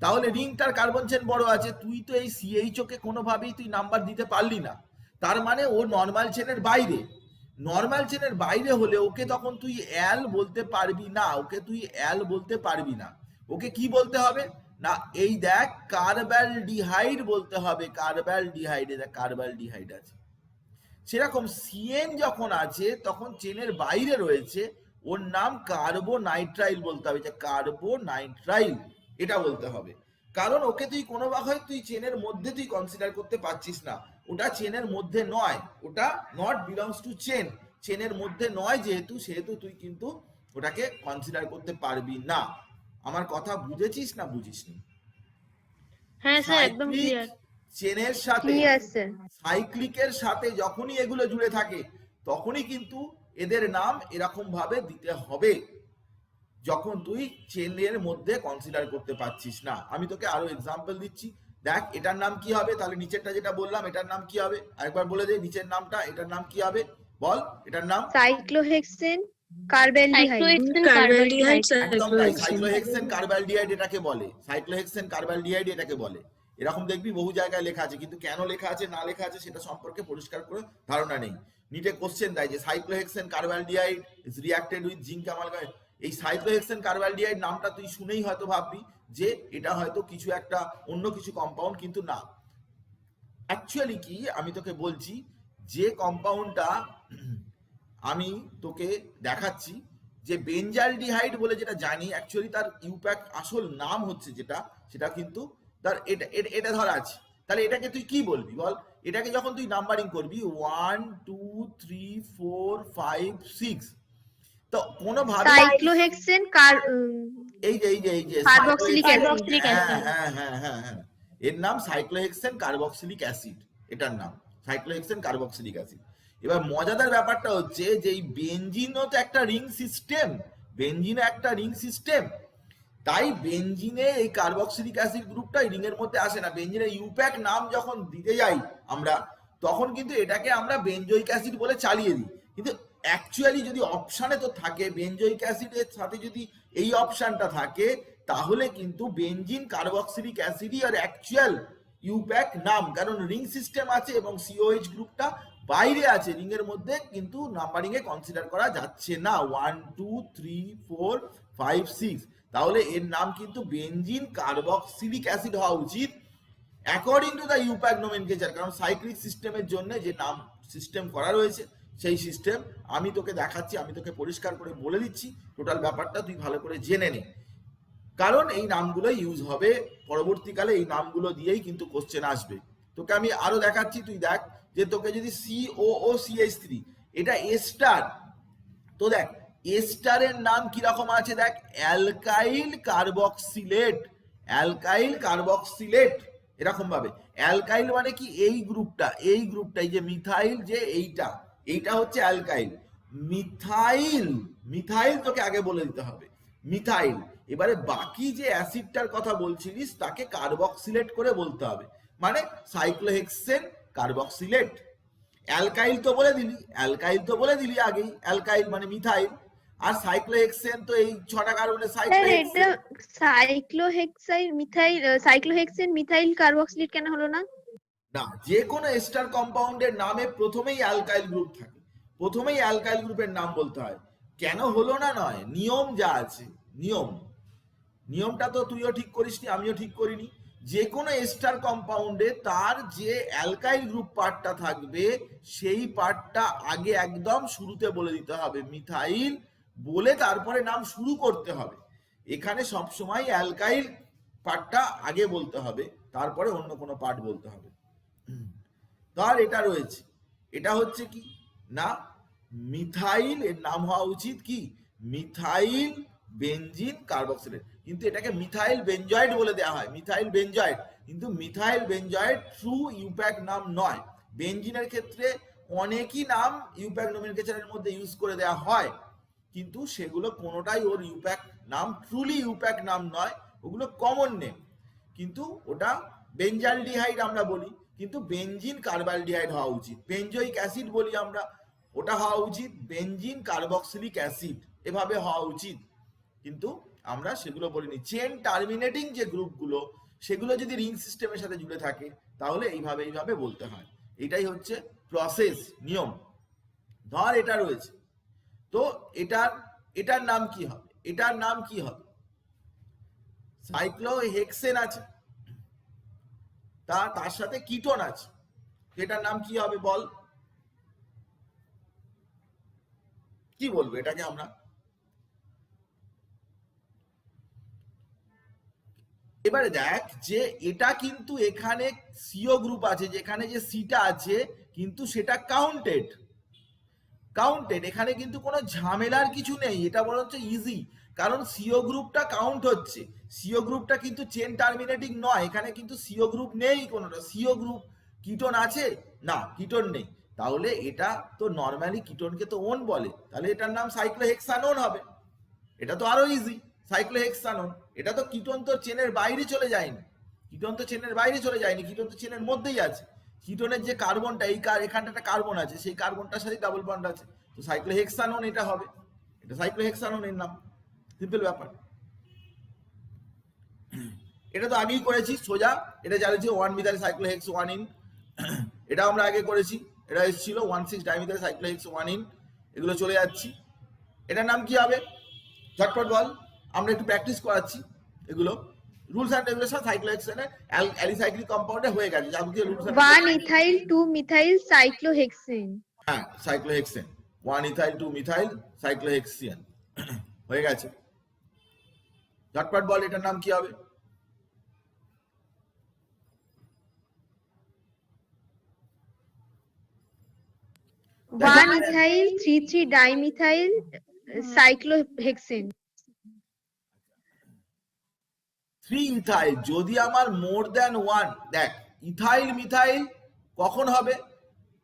তাহলে রিংটার কার্বন চেন বড় আছে, তুই তো এই CHO কে কোনোভাবেই তুই নাম্বার দিতে পারলি না, তার মানে ও নর্মাল চেনের বাইরে। নর্মাল চেনের বাইরে হলে ওকে তখন তুই অ্যাল বলতে পারবি না, ওকে তুই অ্যাল বলতে পারবি না। ওকে কি বলতে হবে না, এই দেখ কার্বালডিহাইড বলতে হবে, কার্বালডিহাইড, দেখ কার্বালডিহাইড আছে। সেরকম সিএন যখন আছে তখন চেনের বাইরে রয়েছে, ওর নাম কার্বোনাইট্রাইল বলতে হবে, যে কার্বোনাইট্রাইল এটা বলতে হবে। কারণ ওকে তুই কোনোভাবে তুই চেনের মধ্যে তুই কনসিডার করতে পারছিস না, ওটা চেনের মধ্যে নয়, ওটা নট বিলংস টু চেন, চেনের মধ্যে নয় যেহেতু, সেহেতু তুই কিন্তু ওটাকে কনসিডার করতে পারবি না। আমার কথা বুঝেছিস না বুঝিসনি? হ্যাঁ স্যার একদম সাইক্লিক ক্লিয়ার। চেনের সাথে, ক্লিয়ার স্যার। সাইক্লিকের সাথে যখনই এগুলো জুড়ে থাকে তখনই কিন্তু এদের নাম এরকম ভাবে দিতে হবে, যখন তুই চেনের মধ্যে কনসিডার করতে পারছিস না। আমি তোকে আরো এক্সাম্পল দিচ্ছি, দেখ এটার নাম কি হবে, তাহলে নিচেরটা যেটা বললাম এটার নাম কি হবে, আরেকবার বলে দে নিচের নামটা, এটার নাম কি হবে বল, এটার নাম সাইক্লোহেক্সেন কার্বেলডিহাইড। কার্বেলডিহাইড একদম তাই, সাইক্লোহেক্সেন কার্বালডিহাইড এটাকে বলে, সাইক্লোহেক্সেন কার্বালডিহাইড এটাকে বলে। এরকম দেখবি বহু জায়গায় লেখা আছে, কিন্তু কেন লেখা আছে না লেখা আছে সেটা সম্পর্কে পরিষ্কার করে ধারণা নেই। নিটে কোশ্চেন দেয় যে cyclohexane carbaldehyde is reacted with zinc amalgamate. এই সাইক্লোহেক্সেন কার্বালডিহাইড নামটা তুই শুনেই হয়তো ভাববি যে এটা হয়তো কিছু একটা অন্য কিছু কম্পাউন্ড, কিন্তু না। অ্যাকচুয়ালি কি আমি তোকে বলছি, যে কম্পাউন্ডটা আমি তোকে দেখাচ্ছি, যে বেঞ্জালডিহাইড বলে যেটা জানি, অ্যাকচুয়ালি তার ইউপ্যাক আসল নাম হচ্ছে যেটা, সেটা কিন্তু তার এটা এটা ধরা আছে। তাহলে এটাকে তুই কি বলবি বল, এটাকে যখন তুই নাম্বারিং করবি 1 2 3 4 5 6, তো কোনোভাবে সাইক্লোহেক্সেন এই যে কার্বক্সিলিক কার্বক্সিলিক হ্যাঁ অ্যাসিড। হ্যাঁ হ্যাঁ হ্যাঁ হ্যাঁ, এর নাম সাইক্লোহেক্সেন কার্বক্সিলিক অ্যাসিড, এটার নাম সাইক্লোহেক্সেন কার্বক্সিলিক অ্যাসিড। এবার মজাদার ব্যাপারটা হচ্ছে যে এই বেনজিনও তো একটা রিং সিস্টেম, বেনজিনও একটা রিং সিস্টেম, তাই বেনজিনে এই কার্বক্সিলিক অ্যাসিড গ্রুপটা রিং এর মধ্যে আসে না। বেনজিনের ইউপ্যাক নাম যখন দিতে যাই আমরা, তখন কিন্তু এটাকে আমরা বেনজোইক অ্যাসিড বলে চালিয়ে দিই, কিন্তু অ্যাকচুয়ালি যদি অপশানে তো থাকে বেনজোইক অ্যাসিডের সাথে যদি এই অপশানটা থাকে, তাহলে কিন্তু বেনজিন কার্বক্সিলিক অ্যাসিডই আর অ্যাকচুয়াল ইউপ্যাক নাম, কারণ রিং সিস্টেম আছে এবং সিওএইচ গ্রুপটা বাইরে আছে রিং এর মধ্যে, কিন্তু নাম্বারিং এ কনসিডার করা যাচ্ছে না 1 2 3 4 5 6। তাহলে এর নাম কিন্তু বেনজিন কার্বক্সিলিক অ্যাসিড হওয়া উচিত according to the IUPAC nomenclature, কারণ সাইক্লিক সিস্টেমের জন্য যে নাম সিস্টেম করা রয়েছে সেই সিস্টেম আমি তোকে দেখাচ্ছি, আমি তোকে পরিষ্কার করে বলে দিচ্ছি, টোটাল ব্যাপারটা তুই ভালো করে জেনে নে, কারণ এই নামগুলো ইউজ হবে পরবর্তীকালে, এই নামগুলো দিয়েই কিন্তু কোশ্চেন আসবে। তোকে আমি আরো দেখাচ্ছি, তুই দেখ যে তোকে যদি COOCH3 এটা এস্টার, তো দেখ এস্টারের নাম কিরকম আছে, দেখ অ্যালকাইল কার্বক্সিলেট, অ্যালকাইল কার্বক্সিলেট এরকম ভাবে। অ্যালকাইল মানে কি, এই গ্রুপটা, এই গ্রুপটাই যে মিথাইল, যে এইটা, এইটা হচ্ছে অ্যালকাইল। মিথাইল, মিথাইল তোকে আগে বলে দিতে হবে মিথাইল। এবারে বাকি যে অ্যাসিডটার কথা বলছিলিস তাকে কার্বক্সিলেট করে বলতে হবে, মানে সাইক্লোহেক্সেন কার্বক্সিলেট। অ্যালকাইল তো বলে দিলি, অ্যালকাইল তো বলে দিলি আগেই, অ্যালকাইল মানে মিথাইল, আর সাইক্লোহেক্সেন তো এই 6টা কার্বনের স্যার এটা সাইক্লোহেক্সেন। সাইক্লোহেক্সেন মিথাইল কার্বক্সিলেট কেন হলো না? না, যে কোনো এস্টার কম্পাউন্ডের নামে প্রথমেই অ্যালকাইল গ্রুপ থাকে, প্রথমেই অ্যালকাইল গ্রুপের নাম বলতে হয়। কেন হলো না নয়, নিয়ম যা আছে, নিয়ম, নিয়মটা তো তুইও ঠিক করিসনি আমিও ঠিক করিনি। যে কোনো এস্টার কম্পাউন্ডে তার যে অ্যালকাইল গ্রুপ পার্টটা থাকবে সেই পার্টটা আগে একদম শুরুতে বলে দিতে হবে, মিথাইল বলে তারপরে নাম শুরু করতে হবে। এখানে সব সময় অ্যালকাইল পার্টটা আগে বলতে হবে, তারপরে অন্য কোনো পার্ট বলতে হবে। ধর এটা রয়েছে, এটা হচ্ছে কি না মিথাইল, এর নাম হওয়া উচিত কি মিথাইল বেনজিন কার্বক্সিলেট, কিন্তু এটাকে মিথাইল বেনজয়েড বলে দেওয়া হয়, মিথাইল বেনজয়েড, কিন্তু মিথাইল বেনজয়েড ট্রু ইউপ্যাক নাম নয়। বেনজিনের ক্ষেত্রে অনেকই নাম ইউপ্যাক নোমেনক্লেচারের মধ্যে ইউজ করে দেওয়া হয়, কিন্তু সেগুলো কোনোটাই ওর ইউপ্যাক নাম, ট্রুলি ইউপ্যাক নাম নয়, ওগুলো কমন নেম। কিন্তু ওটা বেনজালডিহাইড আমরা বলি, কিন্তু বেনজিন কার্বালডিহাইড হওয়া উচিত, বেনজোইক অ্যাসিড বলি আমরা, ওটা হওয়া উচিত বেনজিন কার্বক্সিলিক অ্যাসিড, এভাবে হওয়া উচিত, কিন্তু আমরা সেগুলো বলিনি। চেন টার্মিনেটিং যে গ্রুপগুলো সেগুলো যদি রিং সিস্টেমের সাথে জুড়ে থাকে তাহলে এইভাবে বলতে হয়, এটাই হচ্ছে প্রসেস, নিয়ম। ধর এটা রয়েছে, তো এটার নাম কি হবে, এটার নাম কি হবে, সাইক্লোহেক্সেন আছে, তার সাথে কিটোন আছে, এটার নাম কি হবে বল, কি বলবো এটাকে আমরা, এবারে দেখ যে এটা কিন্তু এখানে সিও গ্রুপ আছে, যেখানে যে সিটা আছে কিন্তু সেটা কাউন্টেড, এখানে কিন্তু কোনো ঝামেলার কিছু নেই, এটা বরঞ্চ ইজি, কারণ সিও গ্রুপটা কাউন্ট হচ্ছে। সিও গ্রুপটা কিন্তু চেন টার্মিনেটিং নয়, এখানে কিন্তু সিও গ্রুপ নেই কোনোটা। সিও গ্রুপ কিটোন আছে না, কিটোন নেই, তাহলে এটা তো নর্মালি কিটোনকে তো ওন বলে, তাহলে এটার নাম সাইক্লোহেক্সানোন হবে। এটা তো আরো ইজি, সাইক্লোহেক্সানোন। এটা তো কিটোন তো চেনের বাইরে চলে যায়নি, কিটোন তো চেনের বাইরে চলে যায়নি, কিটোন তো চেনের মধ্যেই আছে। কিটোনের যে কার্বনটা, এই এখানটা একটা কার্বন আছে, সেই কার্বনটার সাথে ডাবল বন্ড আছে, তো সাইক্লোহেক্সানোন এটা হবে, এটা সাইক্লোহেক্সানোনের নাম। সিম্পল ব্যাপার। এটা তো আগেই করেছি সোজা, এটা জানিয়েছি 1 মিথাইল সাইক্লোহেক্স 1 ইন, এটা আমরা আগে করেছি, এটা এসেছিল 1,6 ডাইমিথাইল সাইক্লোহেক্স 1 ইন, এগুলো চলে যাচ্ছি। এটার নাম কি হবে ঝটপট বল, আমরা একটু প্র্যাকটিস করাচ্ছি এগুলো। রুলস এন্ড রেগুলেশন সাইক্লোহেক্সেনের অ্যালিসাইক্লিক কম্পাউন্ডে হয়ে গেছে, যাবতীয় rules and 1 ethyl 2 methyl cyclohexane। হ্যাঁ, সাইক্লোহেক্সেন 1 ইথাইল 2 মিথাইল সাইক্লোহেক্সিয়ান হয়ে গেছে। ঝটপট বল এটার নাম কি হবে? 1 ethyl 3,3 dimethyl cyclohexane। 3 ইথাইল, যদি আমার মোর দ্যান 1, দেখ ইথাইল মিথাইল কখন হবে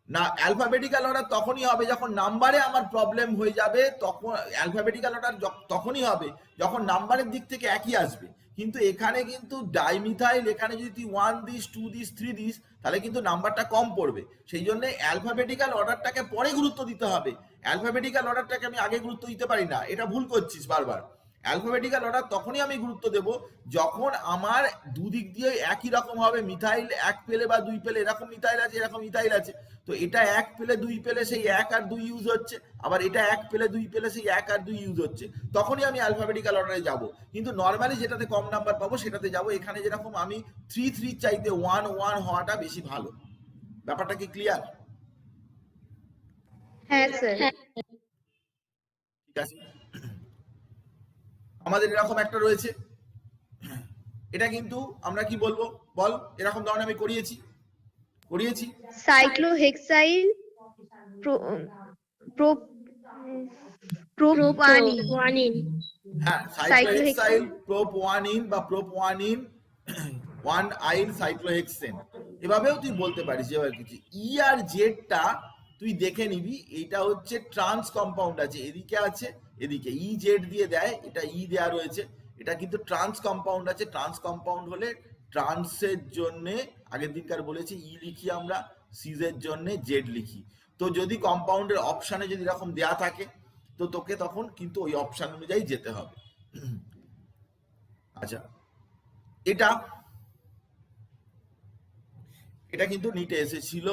না, অ্যালফাবেটিক্যাল অর্ডার তখনই হবে যখন নাম্বারে আমার প্রবলেম হয়ে যাবে, তখন অ্যালফাবেটিক্যাল অর্ডার তখনই হবে যখন নাম্বারের দিক থেকে একই আসবে। কিন্তু এখানে কিন্তু ডাইমিথাইল, এখানে যদি তুই 1 দিস 2 দিস 3 দিস তাহলে কিন্তু নাম্বারটা কম পড়বে, সেই জন্য অ্যালফাবেটিক্যাল অর্ডারটাকে পরে গুরুত্ব দিতে হবে, অ্যালফাবেটিক্যাল অর্ডারটাকে আমি আগে গুরুত্ব দিতে পারি না, এটা ভুল করছিস বারবার। অ্যালফাবেটিক্যাল অর্ডার তখনই আমি গুরুত্ব দেব যখন আমার দুদিক দিয়ে একই রকম হবে, মিথাইল এক পেলে বা দুই পেলে, এরকম মিথাইল আছে এরকম মিথাইল আছে, তো এটা এক পেলে দুই পেলে সেই এক আর দুই ইউজ হচ্ছে, আবার এটা এক পেলে দুই পেলে সেই এক আর দুই ইউজ হচ্ছে, তখনই আমি অ্যালফাবেটিক্যাল অর্ডারে যাব। কিন্তু নর্মালি যেটাতে কম নাম্বার পাবো সেটাতে যাব। এখানে যেরকম আমি 3 চাইতে 1 হওয়াটা বেশি ভালো। ব্যাপারটা কি ক্লিয়ার? হ্যাঁ স্যার। ঠিক আছে, আমাদের এরকম একটা রয়েছে, এটা কিন্তু আমরা কি বলবো বল, এরকম ধরনের আমি করিয়েছি cyclohexyl propanine। হ্যাঁ, সাইক্লোহেক্সাইল প্রোপওয়ানিন বা প্রোপওয়ানিন 1 আইল সাইক্লোহেক্সেন, এভাবেও তুই বলতে পারিস। এবার কিছু ই আর জেডটা তুই দেখে নিবি, এইটা হচ্ছে ট্রান্স কম্পাউন্ড আছে, এদিকে আছে এদিকে ই জেড দিয়ে দেয়, এটা ই দেয়া রয়েছে, এটা কিন্তু ট্রান্স কম্পাউন্ড আছে। ট্রান্স কম্পাউন্ড হলে ট্রান্সের জন্য আগের দিনকার বলেছি ই লিখি আমরা, সিজের জন্য জেড লিখি। তো যদি কম্পাউন্ডের অপশানে যদি এরকম দেয়া থাকে তো তোকে তখন কিন্তু ওই অপশন অনুযায়ী যেতে হবে। আচ্ছা, এটা কিন্তু নিটে এসেছিল,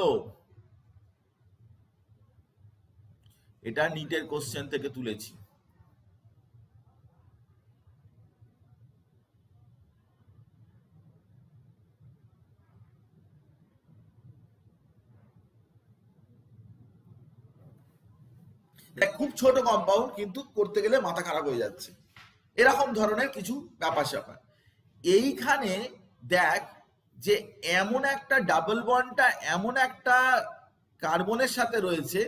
এটা নিটের কোশ্চেন থেকে তুলেছি। খুব ছোট কম্পাউন্ড কিন্তু করতে গেলে মাথা খারাপ হয়ে যাচ্ছে, এরকম ধরনের কিছু ব্যাপার স্যাপার। এইখানে দেখ যে এমন একটা ডাবল বন্ডটা এমন একটা কার্বনের সাথে রয়েছে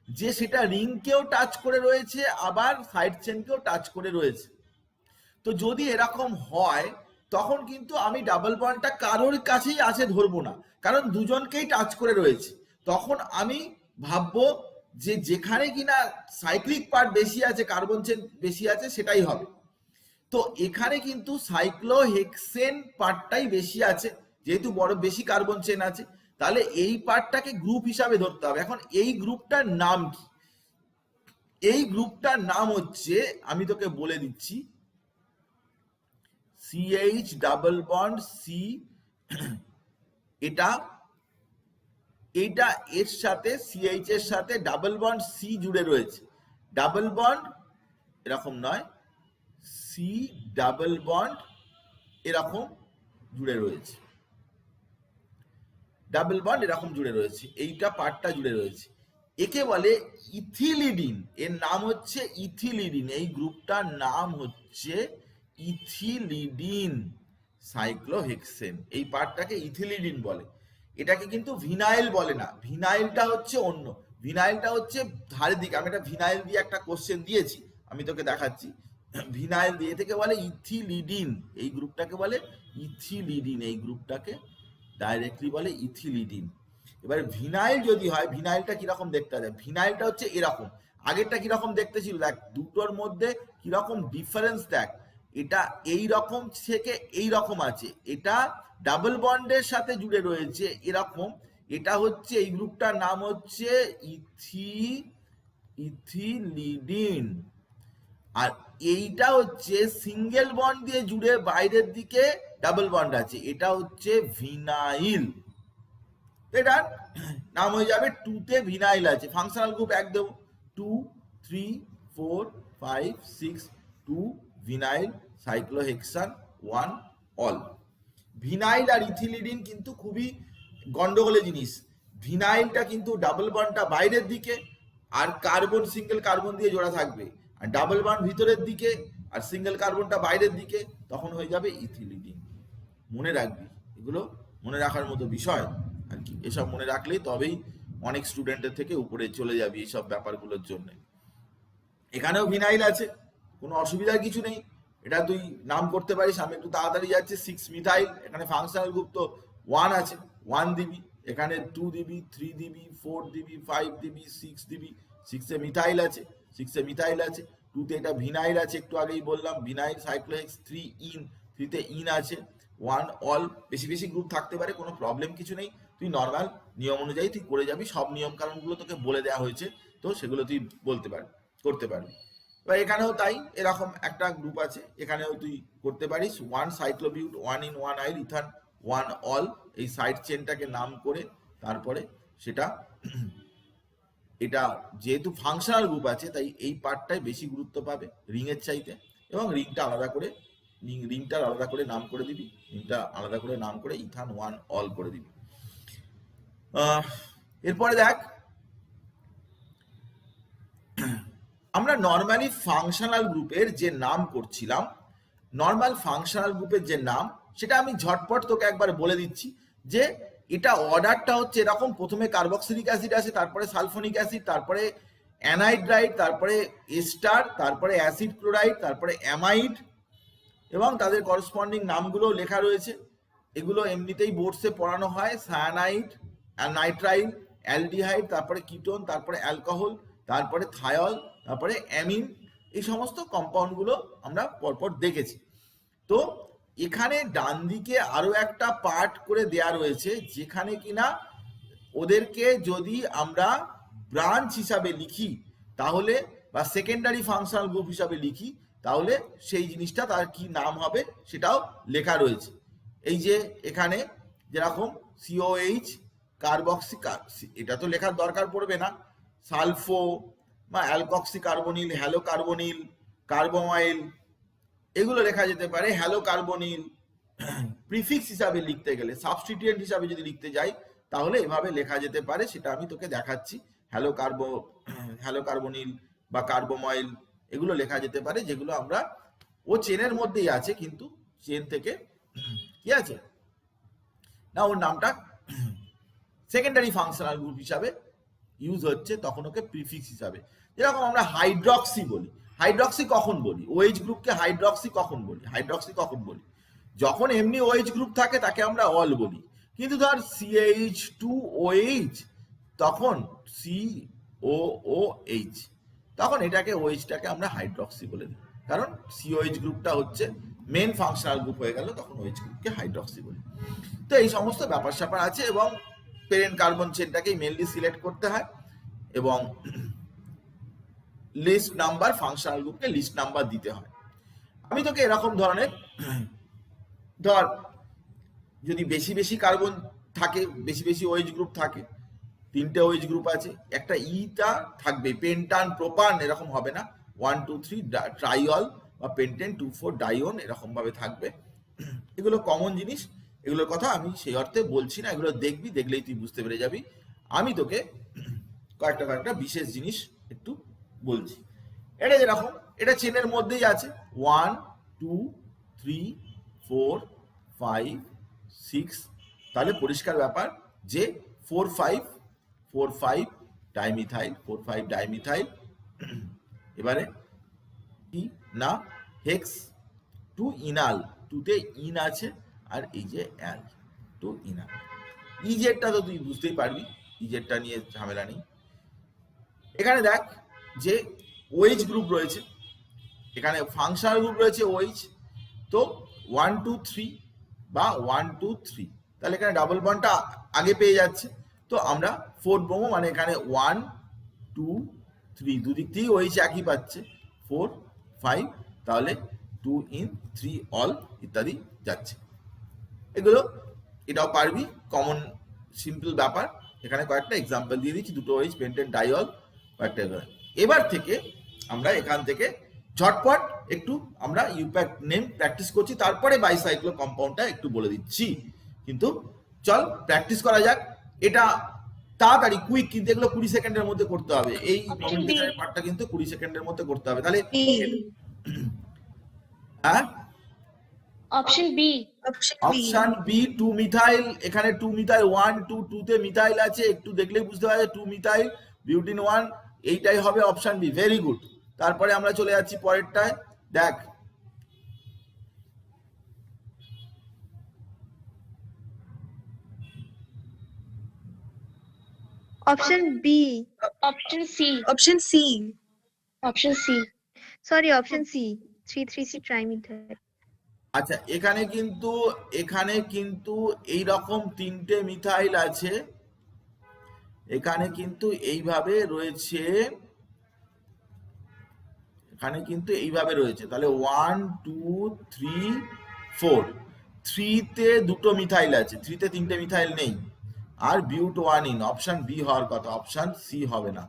যে সেটা রিংকেও টাচ করে রয়েছে আবার সাইড চেনকেও টাচ করে রয়েছে। তো যদি এরকম হয় তখন কিন্তু আমি ডাবল বন্ডটা কারোর কাছেই আছে ধরবো না, কারণ দুজনকেই টাচ করে রয়েছে। তখন আমি ভাববো যে যেখানে কিনা সাইক্লিক পার্ট বেশি আছে, কার্বন চেন বেশি আছে, সেটাই হবে। তো এখানে কিন্তু সাইক্লোহেক্সেন পার্টটাই বেশি আছে, যেহেতু বড় বেশি কার্বন চেন আছে, তাহলে এই পার্টটাকে গ্রুপ হিসাবে ধরতে হবে। এখন এই গ্রুপটার নাম কি? এই গ্রুপটার নাম হচ্ছে, আমি তোকে বলে দিচ্ছি, CH ডাবল বন্ড সি, এইটা এর সাথে CH এর সাথে ডাবল বন্ড সি জুড়ে রয়েছে, ডাবল বন্ড এরকম নয়, সি ডাবল বন্ড এরকম জুড়ে রয়েছে, ডাবল বন্ড এরকম জুড়ে রয়েছে, এইটা পার্টটা জুড়ে রয়েছে, একে বলে ইথিলিডিন। এর নাম হচ্ছে ইথিলিডিন, এই গ্রুপটার নাম হচ্ছে ইথিলিডিন, সাইক্লোহেক্সেন, এই পার্টটাকে ইথিলিডিন বলে। এটাকে কিন্তু ভিনাইল বলে না, ভিনাইলটা হচ্ছে অন্য, ভিনাইলটা হচ্ছে ধারের দিকে। আমি একটা ভিনাইল দিয়ে একটা কোশ্চেন দিয়েছি, আমি তোকে দেখাচ্ছি। ভিনাইল দিয়ে থেকে বলে ইথিলিডিন, এই গ্রুপটাকে বলে ইথিলিডিন, এই গ্রুপটাকে ডাইরেক্টলি বলে ইথিলিডিন। এবারে ভিনাইল যদি হয়, ভিনাইলটা কিরকম দেখতে হয়, ভিনাইলটা হচ্ছে এরকম, আগেরটা কিরকম দেখতে ছিল দেখ, দুটোর মধ্যে কিরকম ডিফারেন্স দেখ। এটা এই রকম থেকে এই রকম আছে, এটা ডাবল বন্ডের সাথে জুড়ে রয়েছে এরকম, এটা হচ্ছে এই গ্রুপটার নাম হচ্ছে ইথিলিডিন। আর এইটা হচ্ছে সিঙ্গেল বন্ড দিয়ে জুড়ে বাইরের দিকে ডাবল বন্ড আছে, এটা হচ্ছে ভিনাইল। এটার নাম হয়ে যাবে 2 তে ভিনাইল আছে, ফাংশনাল গ্রুপ 1 দেবো, 2 3 4 5 6 2 ভিনাইল সাইক্লোহেক্সান 1 অল। ভিনাইল আর ইথিলিডিন কিন্তু খুবই গন্ডগোলের জিনিস। ভিনাইলটা কিন্তু ডাবল বন্ডটা বাইরের দিকে, আর কার্বন সিঙ্গেল কার্বন দিয়ে জোড়া থাকবে, আর ডাবল বন্ড ভিতরের দিকে আর সিঙ্গেল কার্বনটা বাইরের দিকে, তখন হয়ে যাবে ইথিলিডিন। মনে রাখবি, এগুলো মনে রাখার মতো বিষয় আর কি, এসব মনে রাখলেই তবেই অনেক স্টুডেন্টের থেকে উপরে চলে যাবি এইসব ব্যাপারগুলোর জন্য। এখানেও ভিনাইল আছে, কোনো অসুবিধার কিছু নেই, এটা তুই নাম করতে পারিস। আমি একটু তাড়াতাড়ি যাচ্ছি। 6 মিথাইল, এখানে ফাংশনাল গ্রুপ তো 1 আছে, 1 দিবি, এখানে 2 দিবি, 3 দিবি, 4 দিবি, 5 দিবি, 6 দিবি। 6 এ মিথাইল আছে, 6 এ মিথাইল আছে। 2 তে এটা ভিনাইল আছে, একটু আগেই বললাম ভিনাইল সাইক্লোহেক্স। 3 ইন, 3 তে ইন আছে। 1 অল। বেশি বেশি গ্রুপ থাকতে পারে, কোনো প্রবলেম কিছু নেই, তুই নর্মাল নিয়ম অনুযায়ী তুই করে যাবি। সব নিয়ম কারণগুলো তোকে বলে দেওয়া হয়েছে, তো সেগুলো তুই বলতে পারবি, করতে পারবি। এবার এখানেও তাই, এরকম একটা গ্রুপ আছে, এখানেও তুই করতে পারিস। 1 সাইক্লোবিউট, 1 ইন 1 আইল ইথান 1 অল, এই সাইড চেনটাকে নাম করে তারপরে সেটা, এটা যেহেতু ফাংশনাল গ্রুপ আছে তাই এই পার্টটাই বেশি গুরুত্ব পাবে রিং এর চাইতে, এবং রিংটা আলাদা করে, রিংটার আলাদা করে নাম করে দিবি, রিংটা আলাদা করে নাম করে ইথান 1 অল করে দিবি। এরপরে দেখ, আমরা নর্মালি ফাংশনাল গ্রুপের যে নাম করছিলাম, নর্মাল ফাংশনাল গ্রুপের যে নাম, সেটা আমি ঝটপট তোকে একবার বলে দিচ্ছি যে এটা অর্ডারটা হচ্ছে এরকম। প্রথমে কার্বক্সিলিক অ্যাসিড আছে, তারপরে সালফোনিক অ্যাসিড, তারপরে অ্যানাইড্রাইড, তারপরে এস্টার, তারপরে অ্যাসিড ক্লোরাইড, তারপরে অ্যামাইড, এবং তাদের করসপন্ডিং নামগুলো লেখা রয়েছে। এগুলো এমনিতেই বোর্ডসে পড়ানো হয়। সায়ানাইড, নাইট্রাইল, অ্যালডিহাইড, তারপরে কিটোন, তারপরে অ্যালকোহল, তারপরে থায়ল, তারপরে অ্যামিন, এই সমস্ত কম্পাউন্ডগুলো আমরা পরপর দেখেছি। তো এখানে ডান দিকে আরো একটা পার্ট করে দেয়া রয়েছে, যেখানে কিনা ওদেরকে যদি আমরা ব্রাঞ্চ হিসাবে লিখি তাহলে, বা সেকেন্ডারি ফাংশনাল গ্রুপ হিসাবে লিখি তাহলে সেই জিনিসটা তার কি নাম হবে সেটাও লেখা রয়েছে। এই যে এখানে যেরকম সিওএইচ, কার্বক্সি, এটা তো লেখার দরকার পড়বে না, সালফো বা অ্যালকক্সি কার্বনিল, হ্যালো কার্বনিল, কার্বোমাইল, এগুলো লেখা যেতে পারে। হ্যালো কার্বনিল প্রিফিক্স হিসাবে লিখতে গেলে, সাবস্টিটিউয়েন্ট হিসাবে যদি লিখতে যাই তাহলে এভাবে লেখা যেতে পারে, সেটা আমি তোকে দেখাচ্ছি। হ্যালো কার্বনিল বা কার্বোমাইল, এগুলো লেখা যেতে পারে, যেগুলো আমরা, ও চেনের মধ্যেই আছে কিন্তু চেন থেকে কি আছে না, ওর নামটা সেকেন্ডারি ফাংশনাল গ্রুপ হিসাবে ইউজ হচ্ছে, তখন ওকে প্রিফিক্স হিসাবে। যেরকম আমরা হাইড্রক্সি বলি, হাইড্রক্সি কখন বলি, ওএইচ গ্রুপকে হাইড্রক্সি কখন বলি, হাইড্রক্সি কখন বলি, যখন এমনি ওএইচ গ্রুপ থাকে তাকে আমরা অল বলি। কিন্তু ধর CH2OH, তখন COOH, তখন এটাকে ওএইচটাকে আমরা হাইড্রক্সি বলে দিই, কারণ COH গ্রুপটা হচ্ছে মেন ফাংশনাল গ্রুপ হয়ে গেল, তখন OH গ্রুপকে হাইড্রক্সি বলি। তো এই সমস্ত ব্যাপার স্যাপার আছে, এবং পেরেন্ট কার্বন চেনটাকেই মেনলি সিলেক্ট করতে হয়, এবং লিস্ট নাম্বার, ফাংশনাল গ্রুপকে লিস্ট নাম্বার দিতে হয়। আমি তোকে এরকম ধরনের, ধর যদি বেশি বেশি কার্বন থাকে, বেশি বেশি ওএইচ গ্রুপ থাকে, 3টে ওএইচ গ্রুপ আছে, একটা ইটা থাকবে, পেন্টান, প্রোপান এরকম হবে না, 1 2 3 ট্রাইঅল বা পেন্টেন, 2 4 ডাইওন এরকম ভাবে থাকবে। এগুলো কমন জিনিস, এগুলোর কথা আমি সেই অর্থে বলছি না, এগুলো দেখবি, দেখলেই তুই বুঝতে পেরে যাবি। আমি তোকে কয়েকটা বিশেষ জিনিস একটু বলছি। এটা যেরকম, এটা চেনের মধ্যেই আছে, 1 2 3 4 5 6, তাহলে পরিষ্কার ব্যাপার যে 4 5 ডাইমিথাইল 4 5 ডাইমিথাইল। এবারে কি না হেক্স 2 ইনাল, 2তে ইন আছে আর এই যে অ্যাল 2 ইনাল। ইজেডটা তো তুই বুঝতেই পারবি, ইজেডটা নিয়ে ঝামেলা নেই। এখানে দেখ যে ওএইচ গ্রুপ রয়েছে, এখানে ফাংশনাল গ্রুপ রয়েছে ওএইচ, তো 1 2 3 বা 1 2 3, তাহলে এখানে ডাবল বন্ডটা আগে পেয়ে যাচ্ছে, তো আমরা 4 ব্রোমো মানে এখানে 1 2 3 দুদিক থেকেই ওএইচ একই পাচ্ছে 4 5, তাহলে 2 ইন 3 অল ইত্যাদি যাচ্ছে। এগুলো এটাও পারবি, কমন সিম্পল ব্যাপার। এখানে কয়েকটা এক্সাম্পল দিয়ে দিচ্ছি, দুটো ওএইচ পেন্টেন ডাইঅল কয়েকটা। এবার থেকে আমরা এখান থেকে ঝটপট একটু আমরা ইউপ্যাক নেম প্র্যাকটিস করছি, তারপরে বাইসাইক্লো কম্পাউন্ডটা একটু বলে দিচ্ছি। কিন্তু চল প্র্যাকটিস করা যাক, এটা তাড়াতাড়ি কুইক, কিন্তু এগুলো 20 সেকেন্ডের মধ্যে করতে হবে। এই নমিনেশনের পার্টটা কিন্তু 20 সেকেন্ডের মধ্যে করতে হবে। তাহলে হ্যাঁ, option B. Option B 2 methyl. এখানে 2 মিথাইল 1 2 2 তে মিথাইল আছে, একটু দেখলেই বুঝতে পারবে 2 মিথাইল বিউটিন 1, এইটাই হবে অপশন বি। Very good. তারপরে আমরা চলে যাচ্ছি পরেরটায়। দেখ option B, option C. Option C, option C. Sorry option C 3,3,C trimethyl. আচ্ছা, এখানে কিন্তু এই রকম 3টে মিথাইল আছে, এখানে কিন্তু এইভাবে রয়েছে, এখানে কিন্তু এইভাবে রয়েছে। তাহলে 1 2 3 4, 3তে দুটো মিথাইল আছে, 3তে 3টে মিথাইল নেই, আর বিউট 1 ইন। অপশন বি হওয়ার কথা, অপশন সি হবে না।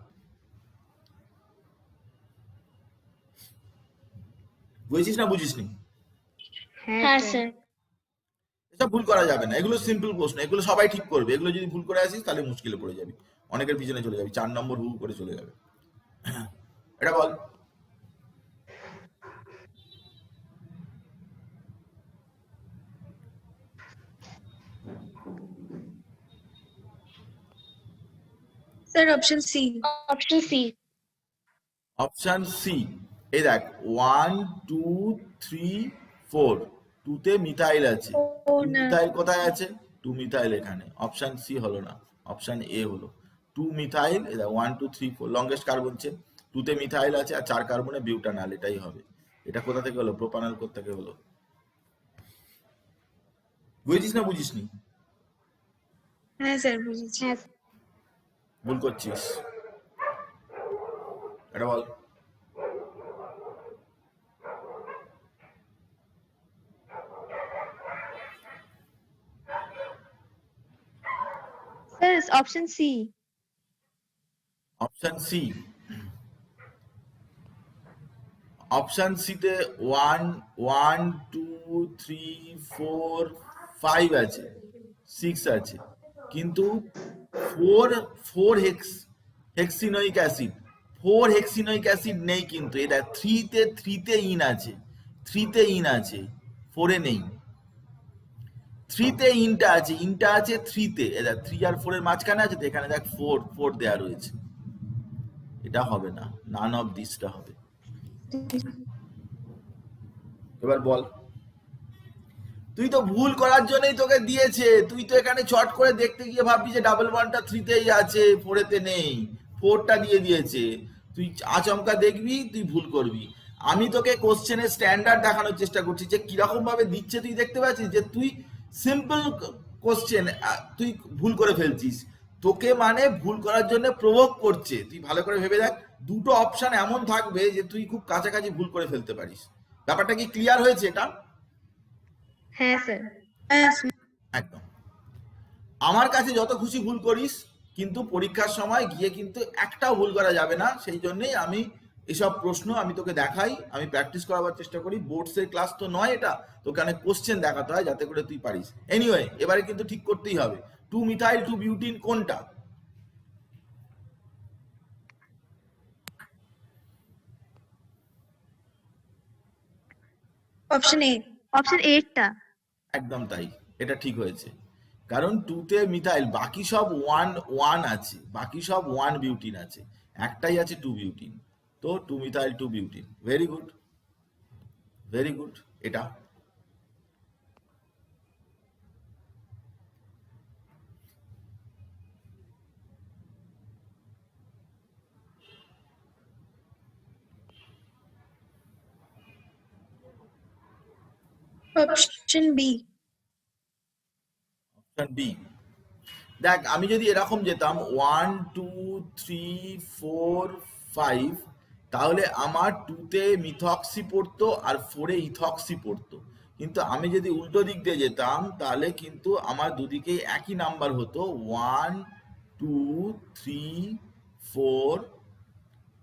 বুঝেছিস না বুঝিসনি? হ্যাঁ স্যার। এসব ভুল করা যাবে না, এগুলো সিম্পল প্রশ্ন, এগুলো সবাই ঠিক করবে। এগুলো যদি ভুল করে আসিস তাহলে মুশকিলে পড়ে যাবি, অনেকের পিছনে চলে যাবি, 4 নম্বর হু করে চলে যাবে। এটা বল। Sir option C. Option C. Option C. এই দেখ 1 2 3 4, 2তে মিথাইল আছে, ও 2 না, মিথাইল কোথায় আছে? 2 মিথাইল এখানে। অপশন সি হলো না, অপশন এ হলো। 2 মিথাইল, এই দেখ 1 2 3 4, লংগেস্ট কার্বন চেন, 2তে মিথাইল আছে আর 4 কার্বনে বিউটানল, এটাই হবে। এটা কোথা থেকে হলো? প্রোপানল কোথা থেকে হলো? বুঝেছিস না বুঝিসনি? হ্যাঁ স্যার বুঝেছি। হ্যাঁ ভুল করছিস, এটা বল। Sir option C. Option C. Option সিতে 1 1 2 3 4 5 আছে, 6 আছে, কিন্তু 4 হেক্সিনোইক অ্যাসিড, 4 হেক্সিনোইক অ্যাসিড নেই, কিন্তু এটা 3তে ইন আছে, 3তে ইন আছে, 4-এ নেই। 3তে ইনটা আছে 3তে, এটা 3 আর 4 এর মাঝখানে আছে, তো এখানে দেখ 4 দেয়া রয়েছে। এটা হবে না, নান অফ দিসটা হবে। এবার বল। তুই তো ভুল করার জন্যই তোকে দিয়েছে, তুই তো এখানে চট করে দেখতে গিয়ে ভাববি যে ডাবল বন্ডটা 3তেই আছে, 4-এতে নেই, 4টা দিয়ে দিয়েছে। তুই আচমকা দেখবি, তুই ভুল করবি। আমি তোকে কোশ্চেনের স্ট্যান্ডার্ড দেখানোর চেষ্টা করছি যে কিরকম ভাবে দিচ্ছে, তুই দেখতে পাচ্ছিস যে তুই সিম্পল কোশ্চেন তুই ভুল করে ফেলছিস। তোকে মানে ভুল করার জন্য প্রভোগ করছে। তুই ভালো করে ভেবে দেখ, দুটো অপশন এমন থাকবে যে তুই খুব কাছাকাছি ভুল করে ফেলতে পারিস। ব্যাপারটা কি ক্লিয়ার হয়েছে এটা? হ্যাঁ স্যার। হ্যাঁ একদম। আমার কাছে যত খুশি ভুল করিস, কিন্তু পরীক্ষার সময় গিয়ে কিন্তু একটাও ভুল করা যাবে না। সেই জন্যই আমি এসব প্রশ্ন আমি তোকে দেখাই, আমি প্র্যাকটিস করাবার চেষ্টা করি। বোর্ডসের ক্লাস তো নয় এটা, তোকে অনেক কোশ্চেন দেখাতে হয় যাতে করে তুই পারিস। এনিওয়ে, এবারে কিন্তু ঠিক করতেই হবে 2 মিথাইল 2 বিউটিন কোনটা? Option A. অপশন 8টা। একদম তাই, এটা ঠিক হয়েছে। কারণ টুতে মিথাইল, বাকি সব ওয়ান ওয়ান আছে, বাকি সব ওয়ান বিউটিন আছে, একটাই আছে টু বিউটিন। তো two methyl two butene. Very good, very good. এটা Option B. Option B. দেখ, আমি যদি এরকম যেতাম 1 2 3 4 5, তাহলে আমার টুতে মিথক্সি পড়তো আর ফোরে ইথক্সি পড়তো। কিন্তু আমি যদি উল্টো দিক দিয়ে যেতাম তাহলে কিন্তু আমার দুদিকেই একই নাম্বার হতো, 1 2 3 4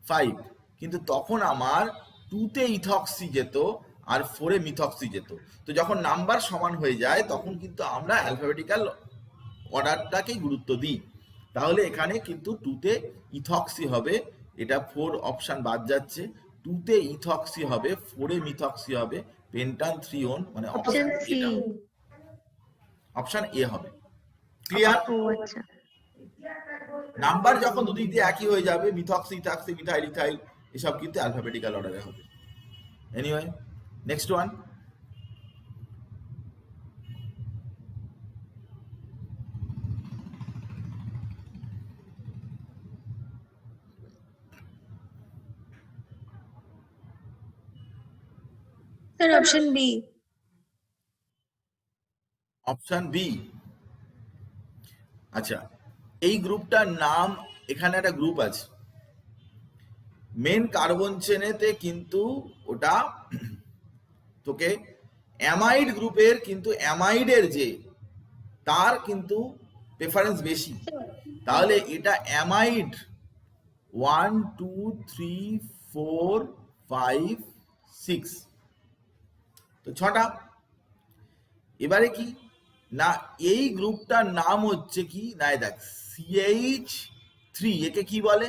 5। কিন্তু তখন আমার টুতে ইথক্সি যেত আর ফোরে মিথক্সি যেত। তো যখন নাম্বার সমান হয়ে যায় তখন কিন্তু আমরা অ্যালফাবেটিক্যাল অর্ডারটাকেই গুরুত্ব দিই। তাহলে এখানে কিন্তু টুতে ইথক্সি হবে, এটা ফোর অপশন বাদ যাচ্ছে। টুতে ইথক্সি হবে, ফোরে মিথক্সি হবে, পেন্টান থ্রিওন, মানে অপশন সি। অপশন এ হবে। ক্লিয়ার? ও আচ্ছা। নাম্বার যখন দুদিক দিয়ে একই হয়ে যাবে, মিথক্সি ইথক্সি মিথাইল ইথাইল এসব কিন্তু অ্যালফাবেটিক্যাল অর্ডারে হবে। Anyway, next one. Sir, option B. Option B. আচ্ছা, এই গ্রুপটার নাম, এখানে একটা গ্রুপ আছে মেন কার্বন চেনেতে, কিন্তু ওটা তোকে অ্যামাইড গ্রুপের, কিন্তু অ্যামাইডের যে তার কিন্তু প্রেফারেন্স বেশি। তাহলে এটা অ্যামাইড 1 2 3 4 5 6, তো 6টা। এবারে কি না, এই গ্রুপটার নাম হচ্ছে কি না, দেখ CH3, একে কি বলে?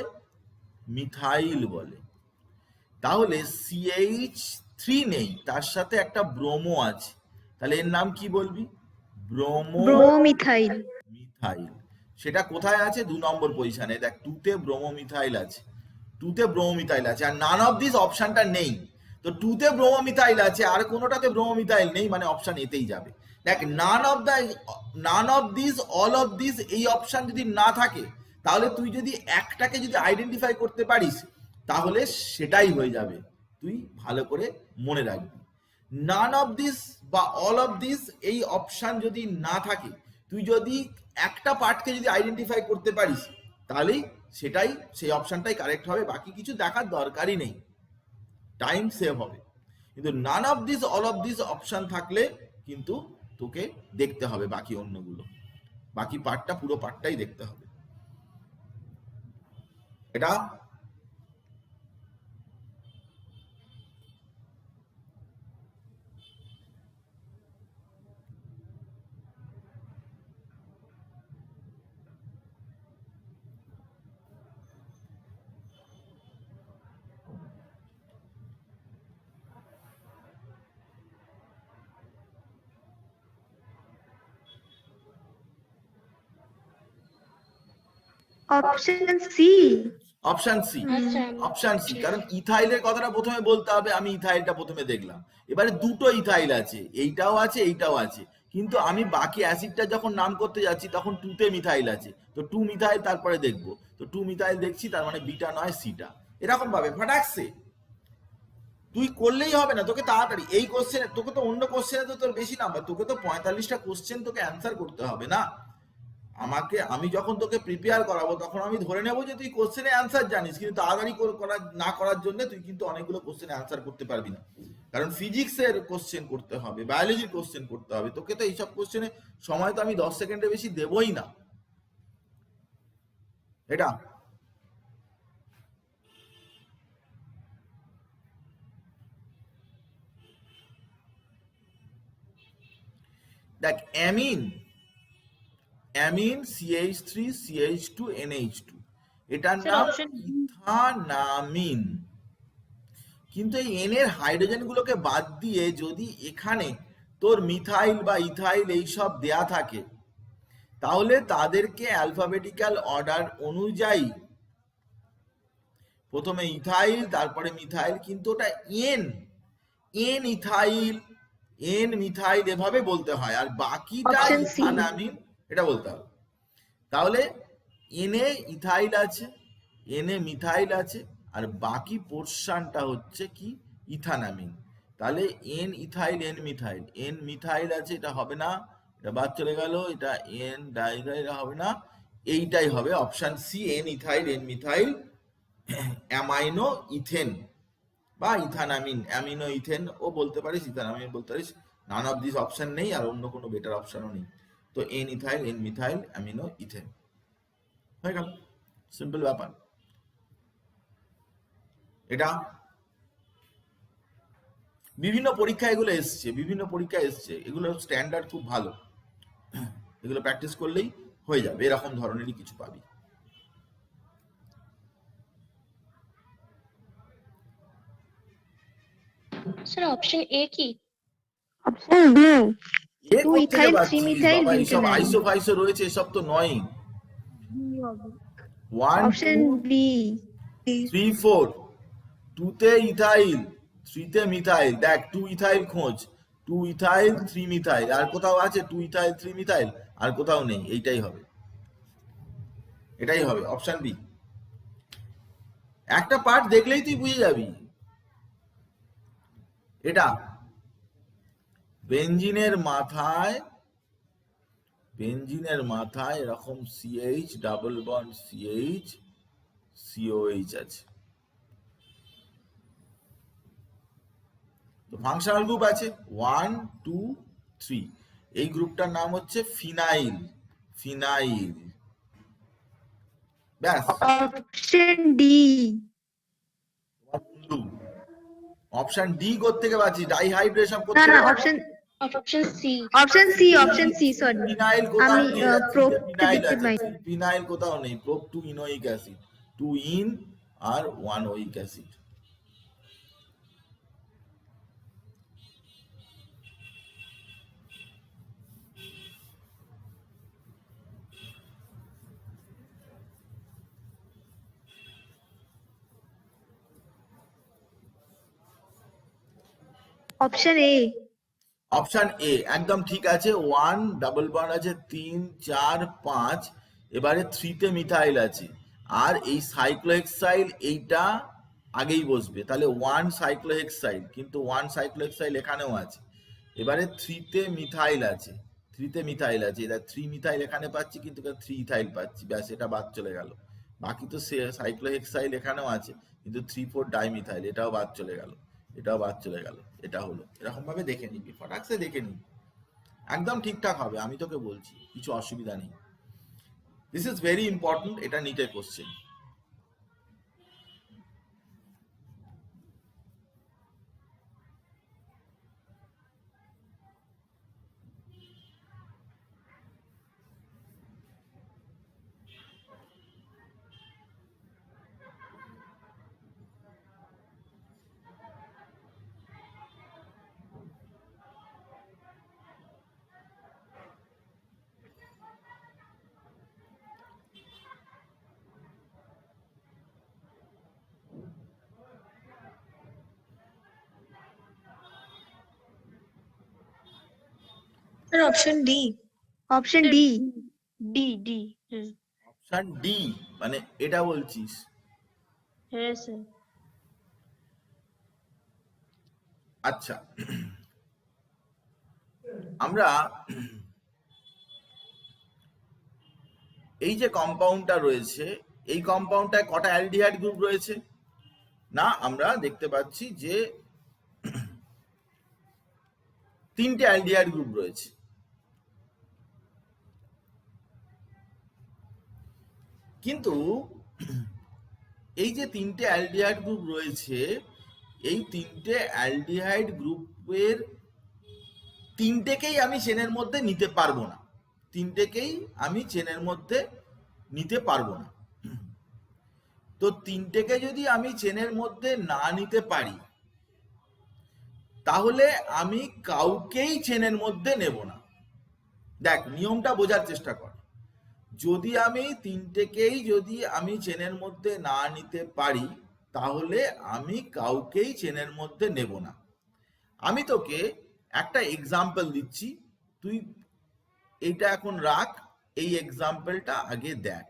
মিথাইল বলে। তাহলে CH3 নেই, তার সাথে একটা ব্রোমো আছে, তাহলে এর নাম কি বলবি? ব্রোমিথাইল। মিথাইল। সেটা কোথায় আছে? 2 নম্বর পজিশনে। দেখ, টুতে ব্রোমোমিথাইল আছে, টুতে ব্রোমোমিথাইল আছে, আর নান অফ দিস অপশনটা নেই। তো টুতে ব্রোমোমিথাইল আছে আর কোনোটাতে ব্রোমোমিথাইল নেই, মানে অপশন এতেই যাবে। দেখ, none of this all of this এই অপশন যদি না থাকে, তাহলে তুই যদি একটাকে যদি আইডেন্টিফাই করতে পারিস তাহলে সেটাই হয়ে যাবে। তুই ভালো করে মনে রাখবি, নান অফ দিস বা অল অফ দিস এই অপশন যদি না থাকে, তুই যদি একটা পার্টকে যদি আইডেন্টিফাই করতে পারিস তাহলেই সেটাই, সেই অপশনটাই কারেক্ট হবে, বাকি কিছু দেখার দরকারই নেই, টাইম সেভ হবে। কিন্তু none of this all of this option থাকলে কিন্তু তোকে দেখতে হবে বাকি অন্যগুলো, বাকি পার্টটা, পুরো পার্টটাই দেখতে হবে। এটা অপশন সি। Option C. আচ্ছা অপশন সি, কারণ ইথাইলের কথাটা প্রথমে বলতে হবে, আমি ইথাইলটা প্রথমে দেখলাম। এবারে দুটো ইথাইল আছে, এইটাও আছে এইটাও আছে, কিন্তু আমি বাকি অ্যাসিডটা যখন নাম করতে যাচ্ছি তখন টুতে মিথাইল আছে, তো টু মিথাইল তারপরে দেখবো, তো টু মিথাইল দেখছি, তার মানে বিটা নয় সিটা। এরকম ভাবে ফাটাকছে তুই করলেই হবে না, তোকে তাড়াতাড়ি এই কোশ্চেনে, তোকে তো অন্য কোশ্চেনে তো তোর বেশি নাম্বার, তোকে তো 45টা কোশ্চেন তোকে অ্যান্সার করতে হবে না। আমি যখন তোকে প্রিপেয়ার করাবো তখন আমি ধরে নেবো যে তুই কোশ্চেনে অ্যান্সার জানিস, কিন্তু তাড়াতাড়ি না করার জন্য তুই কিন্তু অনেকগুলো কোশ্চেনে অ্যান্সার করতে পারবি না। কারণ ফিজিক্সের কোশ্চেন করতে হবে, বায়োলজির কোশ্চেন করতে হবে, তোকে তো এইসব কোশ্চেনে সময় তো আমি 10 সেকেন্ডের বেশি দেবই না। এটা দেখ, অ্যামিন CH3 CH2 NH2, এটার Sir, নাম option B. ইথানামিন। কিন্তু এই এন এর হাইড্রোজেন গুলোকে বাদ দিয়ে যদি এখানে তোর মিথাইল বা ইথাইল এইসব দেয়া থাকে, তাহলে তাদেরকে অ্যালফাবেটিক্যাল অর্ডার অনুযায়ী প্রথমে ইথাইল তারপরে মিথাইল, কিন্তু ওটা N N ethyl N methyl এভাবে বলতে হয়, আর বাকিটা Option C. ইথানামিন এটা বলতে হবে। তাহলে এনে ইথাইল আছে, এনে মিথাইল আছে, আর বাকি পোর্শনটা হচ্ছে কি ইথানামিন। তাহলে N ethyl N methyl, N methyl আছে, এটা হবে না, এটা বাদ চলে গেল, এটা এন ডাইথাইল, এটা হবে না, এইটাই হবে option C, N ethyl N methyl amino ethane বা ইথানামিন, অ্যামিনো ইথেন ও বলতে পারিস, ইথানামিন বলতে পারিস, নান অফ দিস অপশন নেই, আর অন্য কোনো বেটার অপশনও নেই। তো N ethyl N methyl amino ethane হয়ে গেল, সিম্পল ব্যাপার। এটা বিভিন্ন পরীক্ষায় এগুলো এসছে, বিভিন্ন পরীক্ষায় এসছে, এগুলো স্ট্যান্ডার্ড খুব ভালো, এগুলো প্র্যাকটিস করলেই হয়ে যাবে, এরকম ধরনেরই কিছু পাবি। স্যার অপশন এ কি? অপশন বি, এ 2 কোত্থেকে ইথাইল 3 পাচ্ছিস মিথাইল বাবা? এইসব বিউটেনাইল। আইসো ফাইসো রয়েছে, এসব তো নয়। 1 অপশন 2 বি, 3 4, 2 তে ইথাইল 3 তে মিথাইল, দেখ 2 ইথাইল খোঁজ, 2 ইথাইল 3 মিথাইল, আর কোথাও আছে 2 ইথাইল 3 মিথাইল? আর কোথাও নেই, এইটাই হবে, এটাই হবে অপশন বি। একটা পার্ট দেখলেই তুই বুঝে যাবি। এটা বেঞ্জিনের মাথায় এরকম CH double bond CH COH আছে, তো ফাংশনাল গ্রুপ আছে 1 2 3, এই গ্রুপটার নাম হচ্ছে ফিনাইল, ফিনাইল, ব্যাস। অপশন ডি, অপশন ডি কোত্থেকে পাচ্ছি? ডাইহাইড্রেশন না কোত্থেকে? না option option C. Option C sorry, phenyl কোথাও আমি নেই, প্রোব ফিনাইল দেখতে আছে, পাই। ফিনাইল কোথাও নেই, প্রোপ 2 ইনোইক অ্যাসিড, 2 ইন আর 1 oic acid. Option A, option A একদম ঠিক আছে, 1 ডাবল বন্ড আছে 3 4 5, এবারে 3 তে মিথাইল আছে, আর এই সাইক্লোহেক্সাইল এইটা আগেই বসবে, তাহলে 1 সাইক্লোহেক্সাইল, কিন্তু 1 সাইক্লোহেক্সাইল এখানেও আছে, এবারে 3 তে মিথাইল আছে, 3 তে মিথাইল আছে, এটা 3 মিথাইল এখানে পাচ্ছি, কিন্তু 3 ইথাইল পাচ্ছি, ব্যাস এটা বাদ চলে গেল। বাকি তো সাইক্লোহেক্সাইল এখানেও আছে, কিন্তু 3 4 ডাইমিথাইল, এটাও বাদ চলে গেল, এটাও বাদ চলে গেল, এটা হলো। এরকম ভাবে দেখে নিবি, ফটাকসে দেখে নিবি, একদম ঠিকঠাক হবে, আমি তোকে বলছি, কিছু অসুবিধা নেই। দিস ইজ ভেরি ইম্পর্টেন্ট, এটা নিটের question. Sir option D. Option D, D D. Option D মানে এটা বলছিস? হ্যাঁ স্যার। আচ্ছা, আমরা এই যে কম্পাউন্ডটা রয়েছে, এই কম্পাউন্ডটায় কটা অ্যালডিহাইড গ্রুপ রয়েছে? না, আমরা দেখতে পাচ্ছি যে 3টে অ্যালডিহাইড গ্রুপ রয়েছে, কিন্তু এই যে 3টে অ্যালডিহাইড গ্রুপ রয়েছে, এই 3টে অ্যালডিহাইড গ্রুপের 3টেকেই আমি চেনের মধ্যে নিতে পারবো না, 3টেকেই আমি চেনের মধ্যে নিতে পারবো না। তো 3টেকে যদি আমি চেনের মধ্যে না নিতে পারি, তাহলে আমি কাউকেই চেনের মধ্যে নেব না। দেখ নিয়মটা বোঝার চেষ্টা কর। যদি আমি তিনটেকেই যদি আমি চেনের মধ্যে না নিতে পারি তাহলে আমি কাউকেই চেনের মধ্যে নেব না। আমি তোকে একটা এক্সাম্পল দিচ্ছি, তুই এইটা এখন রাখ, এই এক্সাম্পলটা আগে দেখ।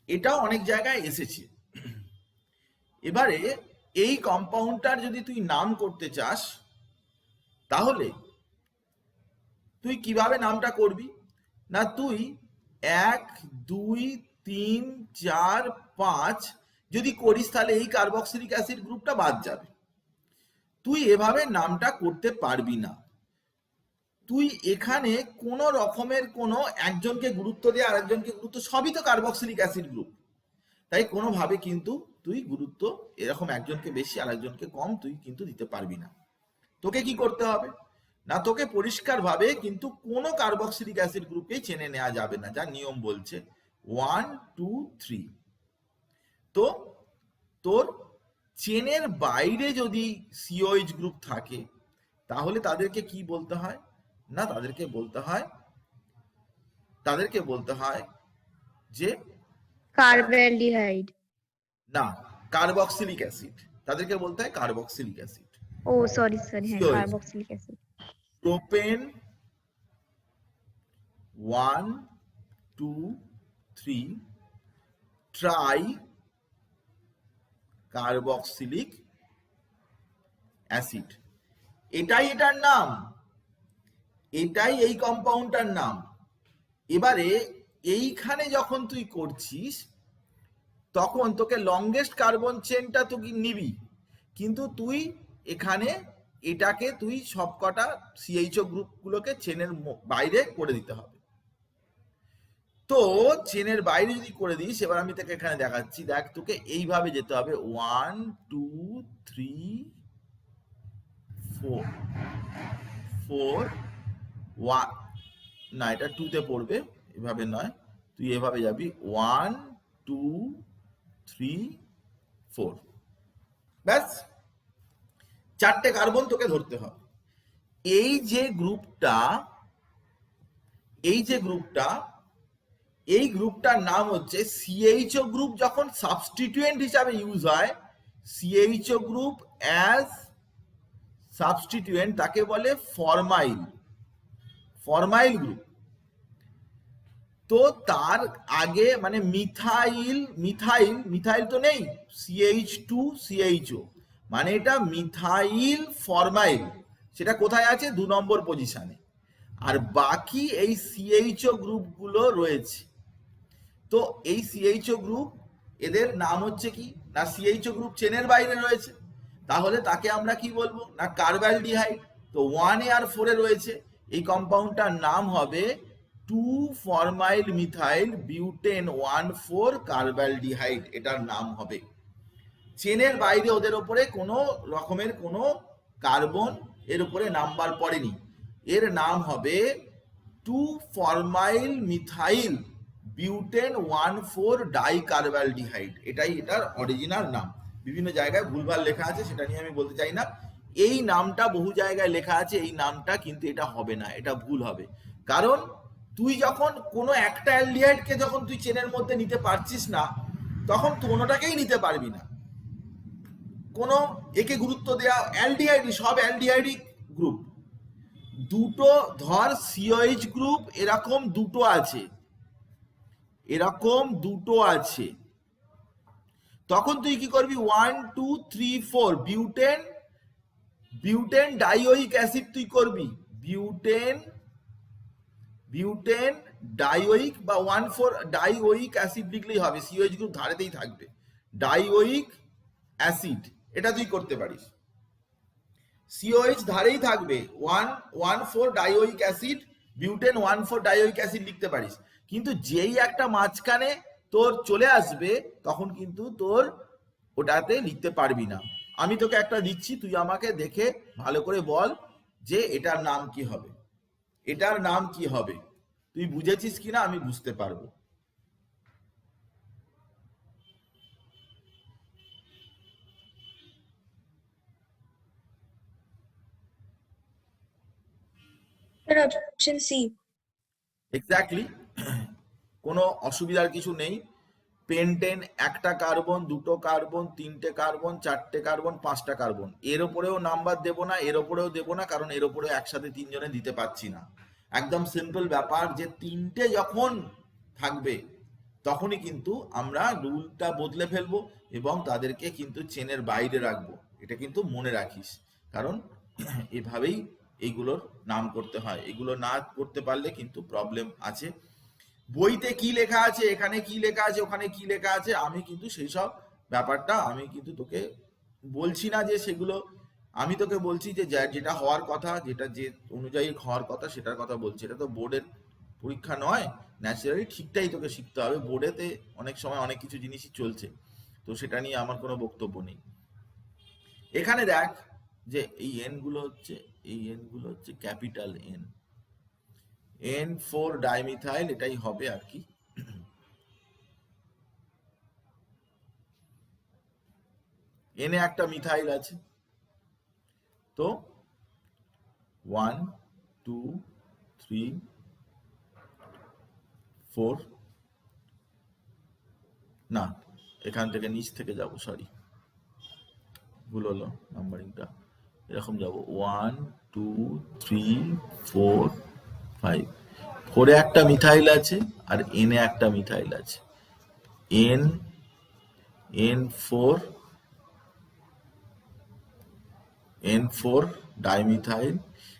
এটাও অনেক জায়গায় এসেছে। এবারে এই কম্পাউন্ডটার যদি তুই নাম করতে চাস তাহলে তুই কিভাবে নামটা করবি না, তুই 1 2 3 4 5 যদি করিস তাহলে এই কার্বক্সিলিক অ্যাসিড গ্রুপটা বাদ যাবে। তুই এভাবে নামটা করতে পারবি না। তুই এখানে কোনো রকমের কোনো একজনকে গুরুত্ব দিয়ে আরেকজনকে গুরুত্ব, সবই তো কার্বক্সিলিক অ্যাসিড গ্রুপ, তাই কোনোভাবে কিন্তু তুই গুরুত্ব এরকম একজনকে বেশি আরেকজনকে কম তুই কিন্তু দিতে পারবি না। তোকে কি করতে হবে না, তোকে পরিষ্কারভাবে কিন্তু কোনো কার্বক্সিলিক অ্যাসিড গ্রুপে চেনে নেওয়া যাবে না, যা নিয়ম বলছে 1 2 3। তো তোর চেনের বাইরে যদি সিওএইচ গ্রুপ থাকে তাহলে তাদেরকে কি বলতে হয় না, তাদেরকে বলতে হয় যে কার্বঅ্যালডিহাইড। না, কার্বক্সিলিক অ্যাসিড, তাদেরকে বলতে হয় কার্বক্সিলিক অ্যাসিড। ও সরি, হ্যাঁ, COH carboxylic acid. Propane 1 2 3 try carboxylic acid, এটাই এটার নাম, এটাই এই কম্পাউন্ডটার নাম। এবারে এইখানে যখন তুই করছিস তখন তোকে লংগেস্ট কার্বন চেনটা তুই নিবি, কিন্তু তুই এখানে এটাকে তুই সবকটা সিএইচও গ্রুপগুলোকে চেনের বাইরে করে দিতে হবে। তো চেনের বাইরে যদি করে দিস, এবার আমি তোকে এখানে দেখাচ্ছি, দেখ তোকে এইভাবে যেতে হবে 1 2 3 4 4 1, না এটা 2 তে পড়বে, এভাবে নয়, তুই এভাবে যাবি 1 2 3 4, ব্যাস 4টে কার্বন তোকে ধরতে হবে। এই যে গ্রুপটার নাম হচ্ছে সিএইচও গ্রুপ। যখন সাবস্টিটিউয়েন্ট হিসাবে ইউজ হয় সিএইচও গ্রুপ অ্যাজ সাবস্টিটিউয়েন্ট, তাকে বলে ফরমাইল গ্রুপ। তো তার আগে মানে মিথাইল তো নেই, CH2CHO, মানে এটা মিথাইল ফরমাইল, সেটা কোথায় আছে 2 নম্বর পজিশনে, আর বাকি এই সিএইচও গ্রুপগুলো রয়েছে। তো এই সিএইচও গ্রুপ এদের নাম হচ্ছে কি না, সিএইচও গ্রুপ চেনের বাইরে রয়েছে, তাহলে তাকে আমরা কি বলবো না কার্বঅ্যালডিহাইড। তো 1 আর 4 এ রয়েছে, এই কম্পাউন্ডটার নাম হবে 2-ফরমাইল মিথাইল বিউটেন 1,4 কার্বঅ্যালডিহাইড, এটার নাম হবে। চেনের বাইরে ওদের ওপরে কোনো রকমের কোনো কার্বন এর উপরে নাম্বার পড়েনি, এর নাম হবে 2-ফরমাইল মিথাইল বিউটেন 1,4 ডাইকার্বঅ্যালডিহাইড, এটাই এটার অরিজিনাল নাম। বিভিন্ন জায়গায় ভুলভাল লেখা আছে, সেটা নিয়ে আমি বলতে চাই না। এই নামটা বহু জায়গায় লেখা আছে, এই নামটা কিন্তু এটা হবে না, এটা ভুল হবে। কারণ তুই যখন কোনো একটা অ্যালডিহাইডকে যখন তুই চেনের মধ্যে নিতে পারছিস না, তখন কোনোটাকেই নিতে পারবি না। কোনো একে গুরুত্ব দেওয়া অ্যালডিহাইডই, সব অ্যালডিহাইডই গ্রুপ। দুটো ধর সিওএইচ গ্রুপ এরকম দুটো আছে, তখন তুই কি করবি 1 2 3 4 বিউটেন ডাইওইক অ্যাসিড তুই করবি, বিউটেন ডাইওইক বা 1,4 ডাইওইক অ্যাসিড লিখলেই হবে, সিওএইচ গ্রুপ ধারেতেই থাকবে, ডাইওইক অ্যাসিড, এটা তুই করতে পারিস। সিওএইচ ধারেই থাকবে, 1,4 ডাইওইক অ্যাসিড, বিউটেন 1,4 ডাইওইক অ্যাসিড লিখতে পারিস। কিন্তু যেই একটা মাঝখানে তোর চলে আসবে তখন কিন্তু তোর ওটাতে লিখতে পারবি না। আমি তোকে একটা দিচ্ছি, তুই আমাকে দেখে ভালো করে বল যে এটার নাম কি হবে, তুই তুই বুঝেছিস কিনা আমি বুঝতে পারবো। Sir, option C. এক্স্যাক্টলি, কোনো অসুবিধার কিছু নেই। পেন্টেন একটা কার্বন, দুটো কার্বন, তিনটে কার্বন, চারটে কার্বন, পাঁচটা কার্বন, এর ওপরেও নাম্বার দেবো না, এর ওপরেও দেবো না, কারণ এর ওপরেও একসাথে তিনজনে দিতে পারছি না। একদম সিম্পল ব্যাপার যে তিনটে যখন থাকবে তখনই কিন্তু আমরা রুলটা বদলে ফেলবো এবং তাদেরকে কিন্তু চেনের বাইরে রাখবো। এটা কিন্তু মনে রাখিস, কারণ এভাবেই এইগুলোর নাম করতে হয়। এগুলো না করতে পারলে কিন্তু প্রবলেম আছে। বইতে কি লেখা আছে, এখানে কি লেখা আছে, ওখানে কি লেখা আছে, আমি কিন্তু সেই সব ব্যাপারটা আমি কিন্তু তোকে বলছি না যে সেগুলো, আমি তোকে বলছি যে যেটা হওয়ার কথা, যেটা যে অনুযায়ী হওয়ার কথা সেটার কথা বলছি। এটা তো বোর্ডের পরীক্ষা নয়, ন্যাচারালি ঠিকটাই তোকে শিখতে হবে। বোর্ডেতে অনেক সময় অনেক কিছু জিনিসই চলছে, তো সেটা নিয়ে আমার কোনো বক্তব্য নেই। এখানে দেখ যে এই এন গুলো হচ্ছে, এই এন গুলো হচ্ছে ক্যাপিটাল এন, N4 ডাইমিথাইল, এটাই হবে আর কি। এনে একটা মিথাইল আছে, তো 1 2 3 4, না এখান থেকে নিচ থেকে যাব, সরি ভুল হলো নাম্বারিংটা, এরকম যাব 1 2 3 4 5। 4-এ একটা মিথাইল আছে আর এনে একটা মিথাইল আছে, N4 dimethyl.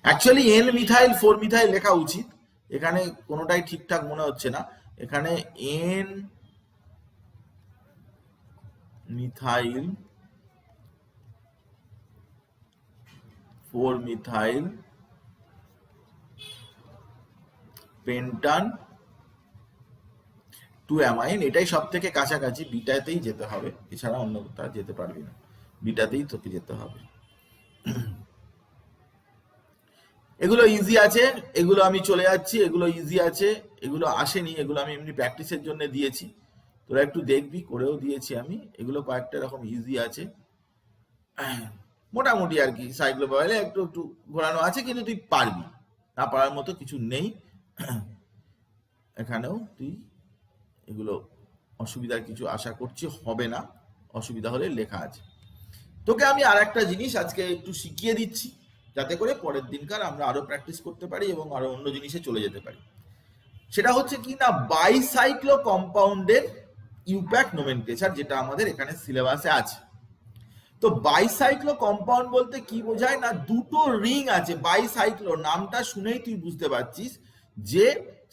Actually N methyl 4 methyl লেখা উচিত, এখানে কোনোটাই ঠিকঠাক মনে হচ্ছে না। এখানে N মিথাইল 4 মিথাইল পেন্টান 2 অ্যামাইন, এটাই সব থেকে কাছাকাছি। বিটাতেই যেতে হবে, এছাড়া অন্য কোথাও যেতে পারবি না, বিটাতেই তোকে যেতে হবে। এগুলো ইজি আছে, এগুলো আমি চলে যাচ্ছি, এগুলো ইজি আছে, এগুলো আসেনি, এগুলো আমি এমনি প্র্যাকটিসের জন্য দিয়েছি, তোরা একটু দেখবি, করেও দিয়েছি আমি। এগুলো কয়েকটা এরকম ইজি আছে মোটামুটি আর কি। সাইক্লোপাইলে একটু একটু ঘোরানো আছে, কিন্তু তুই পারবি, না পারার মতো কিছু নেই। এখানেও তুই এগুলো অসুবিধার কিছু আশা করছি হবে না, অসুবিধা হলে লেখা আছে। তোকে আমি আর একটা জিনিস আজকে একটু শিখিয়ে দিচ্ছি, যাতে করে পরের দিনকার আমরা আরো প্র্যাকটিস করতে পারি এবং আরো অন্য জিনিসে চলে যেতে পারি। সেটা হচ্ছে কি না, বাইসাইক্লো কম্পাউন্ডের ইউপ্যাক নোমেনক্লেচার, যেটা আমাদের এখানে সিলেবাসে আছে। তো বাইসাইক্লো কম্পাউন্ড বলতে কি বোঝায় না, দুটো রিং আছে। বাইসাইক্লো নামটা শুনেই তুই বুঝতে পারছিস যে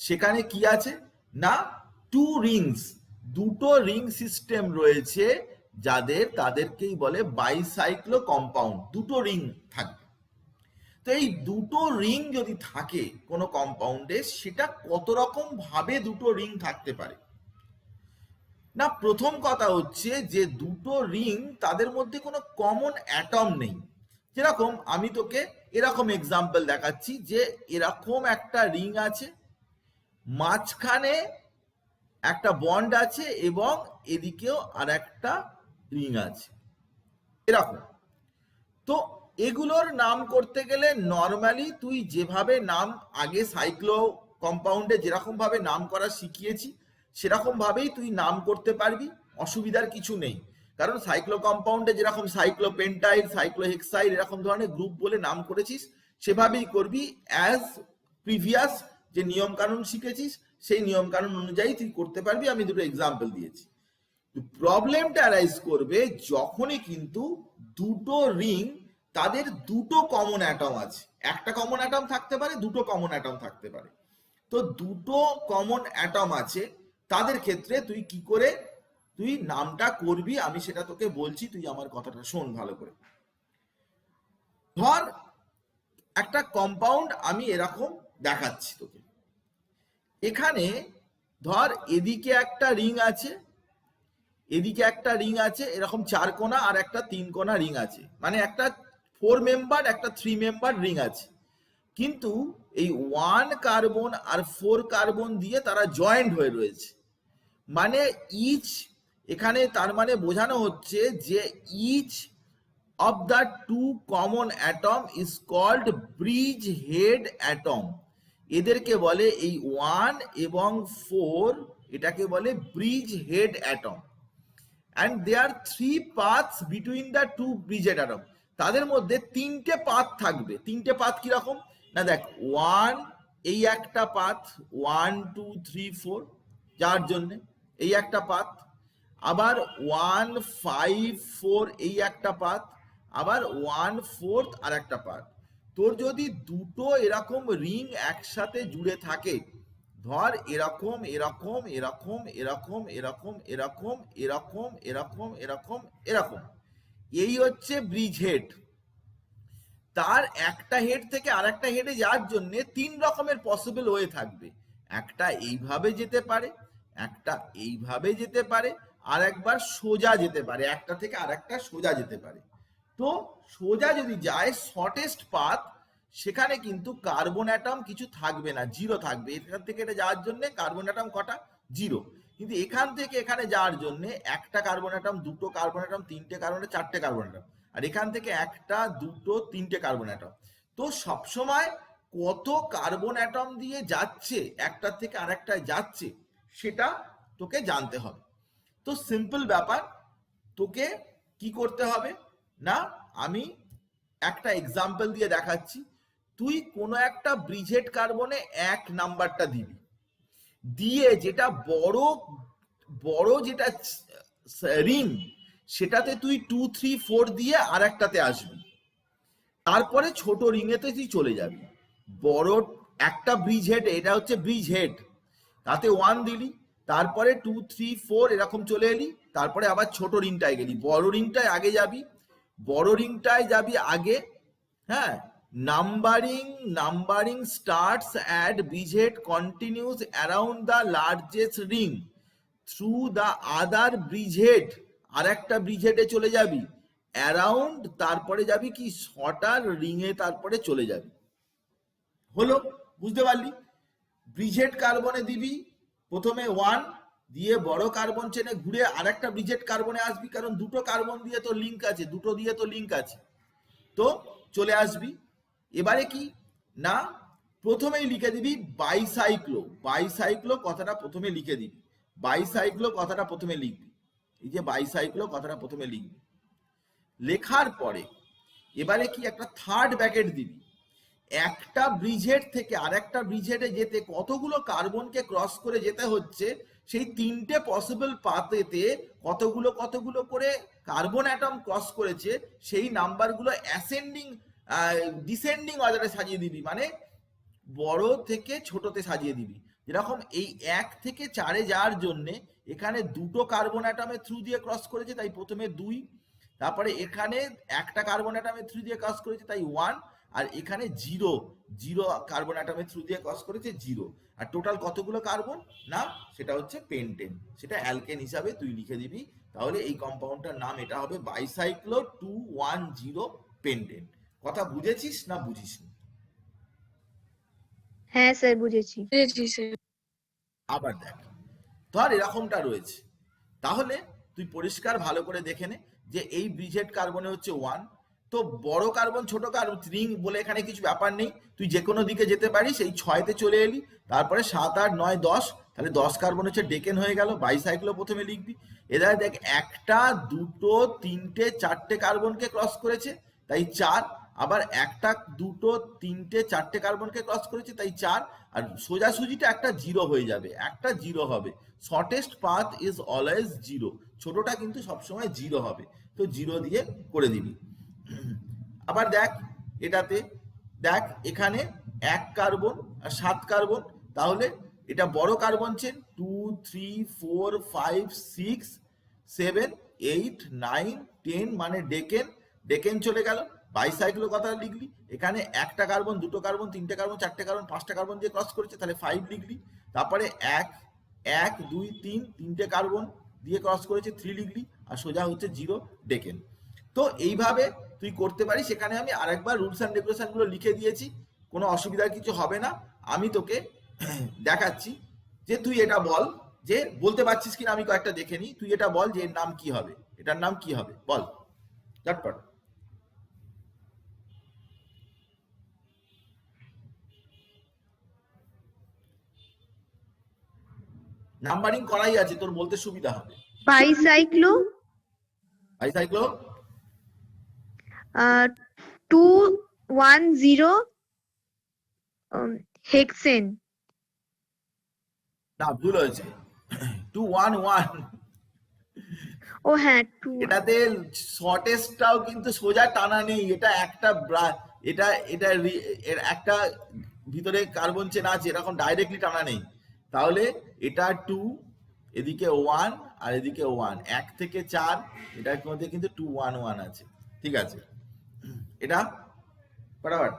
সেখানে কি আছে না, টু রিংস, দুটো রিং সিস্টেম রয়েছে যাদের, তাদেরকেই বলে বাইসাইক্লো কম্পাউন্ড। দুটো রিং থাকবে। তো এই দুটো রিং যদি থাকে কোনো কম্পাউন্ডে, সেটা কত রকম ভাবে দুটো রিং থাকতে পারে না। প্রথম কথা হচ্ছে যে দুটো রিং, তাদের মধ্যে কোনো কমন অ্যাটম নেই। যেরকম আমি তোকে এরকম এক্সাম্পল দেখাচ্ছি যে এরকম একটা রিং আছে, মাঝখানে একটা বন্ড আছে এবং এদিকেও আর একটা রিং আছে, এরকম। তো এগুলোর নাম করতে গেলে নর্মালি তুই যেভাবে নাম আগে সাইক্লো কম্পাউন্ডে যেরকম ভাবে নাম করা শিখিয়েছি সেরকম ভাবেই তুই নাম করতে পারবি, অসুবিধার কিছু নেই। কারণ সাইক্লো কম্পাউন্ডে যেরকম সাইক্লোপেন্টাইল, সাইক্লোহেক্সাইল এরকম ধরনের গ্রুপ বলে নাম করেছিস, সেভাবেই করবি। অ্যাজ প্রিভিয়াস যে নিয়ম কানুন শিখেছিস সেই নিয়ম কানুন অনুযায়ী তুই করতে পারবি। আমি দুটো এক্সাম্পল দিয়েছি। প্রবলেমটা অ্যারাইজ করবে যখনই কিন্তু দুটো রিং, তাদের দুটো কমন অ্যাটম আছে। একটা কমন অ্যাটম থাকতে পারে, দুটো কমন অ্যাটম থাকতে পারে। তো দুটো কমন অ্যাটম আছে, তাদের ক্ষেত্রে তুই কি করে তুই নামটা করবি আমি সেটা তোকে বলছি, তুই আমার কথাটা শোন ভালো করে। ধর একটা কম্পাউন্ড আমি এরকম দেখাচ্ছি তোকে। এখানে ধর এদিকে একটা রিং আছে, এদিকে একটা রিং আছে, এরকম 4 কোণা আর একটা 3 কোণা রিং আছে, মানে একটা 4 মেম্বার একটা 3 মেম্বার রিং আছে। কিন্তু এই 1 কার্বন আর 4 কার্বন দিয়ে তারা জয়েন্ট হয়ে রয়েছে, মানে ইচ, এখানে তার মানে বোঝানো হচ্ছে যে each of the two common atom is called bridge head atom. এদেরকে বলে এই 1 এবং 4, এটাকে বলে bridge head atom. And there 3 paths between the two bridge head atom. তাদের মধ্যে 3টে পাথ থাকবে। 3টে পাথ কিরকম না, দেখ 1 এই একটা পাথ, 1 2 3 4 যার জন্য এই একটা পাথ, আবার 1 5 4 এই একটা পাথ, আবার 1/4 আর একটা পাথ। তোর যদি দুটো এরকম রিং একসাথে জুড়ে থাকে, ধর এরকম এরকম এরকম এরকম এরকম এরকম এরকম এরকম এরকম এরকম, এই হচ্ছে ব্রিজ হেড। তার একটা হেড থেকে আরেকটা হেডে যাওয়ার জন্য 3 রকমের পসিবল ওয়ে থাকবে। একটা এইভাবে যেতে পারে, একটা এইভাবে যেতে পারে, আর একবার সোজা যেতে পারে, একটা থেকে আরেকটা সোজা যেতে পারে। তো সোজা যদি যায় শর্টেস্ট পাথ, সেখানে কিন্তু কার্বন অ্যাটম কিছু থাকবে না, 0 থাকবে। এখান থেকে এটা যাওয়ার জন্য কার্বন অ্যাটম কটা, 0। কিন্তু এখান থেকে এখানে যাওয়ার জন্য একটা কার্বন অ্যাটম, দুটো কার্বন অ্যাটম, তিনটে কার্বন অ্যাটম, চারটে কার্বন অ্যাটম, আর এখান থেকে একটা, দুটো, তিনটে কার্বন অ্যাটম। তো সবসময় কত কার্বন অ্যাটম দিয়ে যাচ্ছে, একটা থেকে আরেকটায় যাচ্ছে, সেটা তোকে জানতে হবে। তো সিম্পল ব্যাপার, তোকে কি করতে হবে না, আমি একটা এক্সাম্পল দিয়ে দেখাচ্ছি। তুই কোনো একটা ব্রিজেড কার্বনে 1 নাম্বারটা দিবি, দিয়ে যেটা বড় বড় যেটা রিং, সেটাতে তুই 2 3 4 দিয়ে আর একটাতে আসবি, তারপরে ছোট রিংয়েতে তুই চলে যাবি। বড় একটা ব্রিজ হেড, এটা হচ্ছে ব্রিজ হেড, তাতে 1 দিলি, তারপরে 2 3 4 এরকম চলে এলি, তারপরে আবার ছোট রিংটায় গেলি, বড় রিংটায় আগে যাবি, বড় রিংটায় যাবি আগে। হ্যাঁ, numbering starts at bridgehead, continues around the largest ring through the other bridgehead, আর একটা ব্রিজহেডে চলে যাবি, অ্যারাউন্ড, তারপরে যাবি কি শর্টার রিংয়ে, তারপরে চলে যাবি। হলো, বুঝতে পারলি? ব্রিজহেড কার্বনে দিবি প্রথমে 1, দিয়ে বড় কার্বন চেনে ঘুরে আরেকটা ব্রিজহেড কার্বনে আসবি, কারণ দুটো কার্বন দিয়ে তো লিঙ্ক আছে, দুটো দিয়ে তো লিঙ্ক আছে, তো চলে আসবি। এবারে কি না, প্রথমেই লিখে দিবি বাইসাইক্লো। বাইসাইক্লো কথাটা প্রথমে লিখে দিবি, বাইসাইক্লো কথাটা প্রথমে লিখবি, এই যে বাইসাইক্লো কথাটা প্রথমে লিখবি। লেখার পরে এবারে কি একটা থার্ড ব্র্যাকেট দিবি। একটা ব্রিজহেড থেকে আরেকটা ব্রিজহেডে যেতে কতগুলো কার্বনকে ক্রস করে যেতে হচ্ছে, সেই 3টে পসিবল পাথেতে কতগুলো কতগুলো করে কার্বন অ্যাটম ক্রস করেছে, সেই নাম্বারগুলো অ্যাসেন্ডিং ডিসেন্ডিং অর্ডারে সাজিয়ে দিবি, মানে বড় থেকে ছোটতে সাজিয়ে দিবি। যেরকম এই 1 থেকে 4-এ যাওয়ার জন্য এখানে দুটো কার্বন অ্যাটমের থ্রু দিয়ে ক্রস করেছে, তাই প্রথমে 2, তারপরে এখানে একটা কার্বন অ্যাটমের থ্রু দিয়ে ক্রস করেছে, তাই 1, আর এখানে 0 কার্বন অ্যাটমের থ্রু দিয়ে ক্রস করেছে 0। আর টোটাল কতগুলো কার্বন না, সেটা হচ্ছে পেন্টেন, সেটা অ্যালকেন হিসাবে তুই লিখে দিবি। তাহলে এই কম্পাউন্ডটার নাম এটা হবে বাইসাইক্লো 210 পেন্টেন। কথা বুঝেছিস না বুঝিসনি? হ্যাঁ স্যার, বুঝেছি। আবার দেখ, ধর এরকমটা রয়েছে, তাহলে তুই পরিষ্কার ভালো করে দেখে নে যে এই ব্রিজহেড কার্বনে হচ্ছে 1। তো বড় কার্বন ছোট কার্বন রিং বলে এখানে কিছু ব্যাপার নেই, তুই যে কোনো দিকে যেতে পারিস। এই 6-তে চলে এলি, তারপরে 7 8 9 10, তাহলে 10 কার্বন হচ্ছে ডেকেন হয়ে গেল। বাইসাইক্লো প্রথমে লিখবি। এবার দেখ, একটা, দুটো, তিনটে, চারটে কার্বনকে ক্রস করেছে, তাই 4। আবার একটা, দুটো, তিনটে, চারটে কার্বনকে ক্রস করেছে, তাই 4। আর সোজাসুজিটা একটা 0 হয়ে যাবে, একটা 0 হবে। শর্টেস্ট পাথ ইজ অলওয়েজ 0, ছোটটা কিন্তু সবসময় 0 হবে, তো 0 দিয়ে করে দিবি। আবার দেখ এটাতে, দেখ এখানে 1 কার্বন আর 7 কার্বন, তাহলে এটা বড় কার্বন চেন 2 3 4 5 6 7 8 9 10, মানে ডেকেন চলে গেল। বাইসাইক্লো কথা লিখলি, এখানে একটা কার্বন, দুটো কার্বন, তিনটে কার্বন, চারটে কার্বন, 5টা কার্বন দিয়ে ক্রস করেছে, তাহলে 5 লিখলি। তারপরে 1 1 2 3, তিনটে কার্বন দিয়ে ক্রস করেছে, 3 লিখলি, আর সোজা হচ্ছে 0 ডেকেন। তো এইভাবে তুই করতে পারিস। এখানে আমি আরেকবার রুলস অ্যান্ড রেগুলেশন গুলো লিখে দিয়েছি, কোনো অসুবিধার কিছু হবে না। আমি তোকে দেখাচ্ছি যে তুই এটা বল, যে বলতে পারছিস কিনা আমি কয়েকটা দেখে নিই। তুই এটা বল যে এর নাম কি হবে, এটার নাম কি হবে, বল ঝটপট। নাম্বারিং করাই আছে, তোর বলতে সুবিধা হবে। বাইসাইক্লো, বাইসাইক্লো 210 হেক্সেন। না, ভুল হয়েছে। 211। ও হ্যাঁ, 2। এটাতে শর্টেস্টটাও কিন্তু সোজা টানা নেই, এটা একটা এটা এটা এর একটা ভিতরে কার্বন চেন আছে, এরকম ডাইরেক্টলি টানা নেই। তাহলে এটা 2, এদিকে 1 আর এদিকে 1, 1 থেকে 4, এটার মধ্যে কিন্তু 211 আছে। ঠিক আছে, এটা ফটাফট।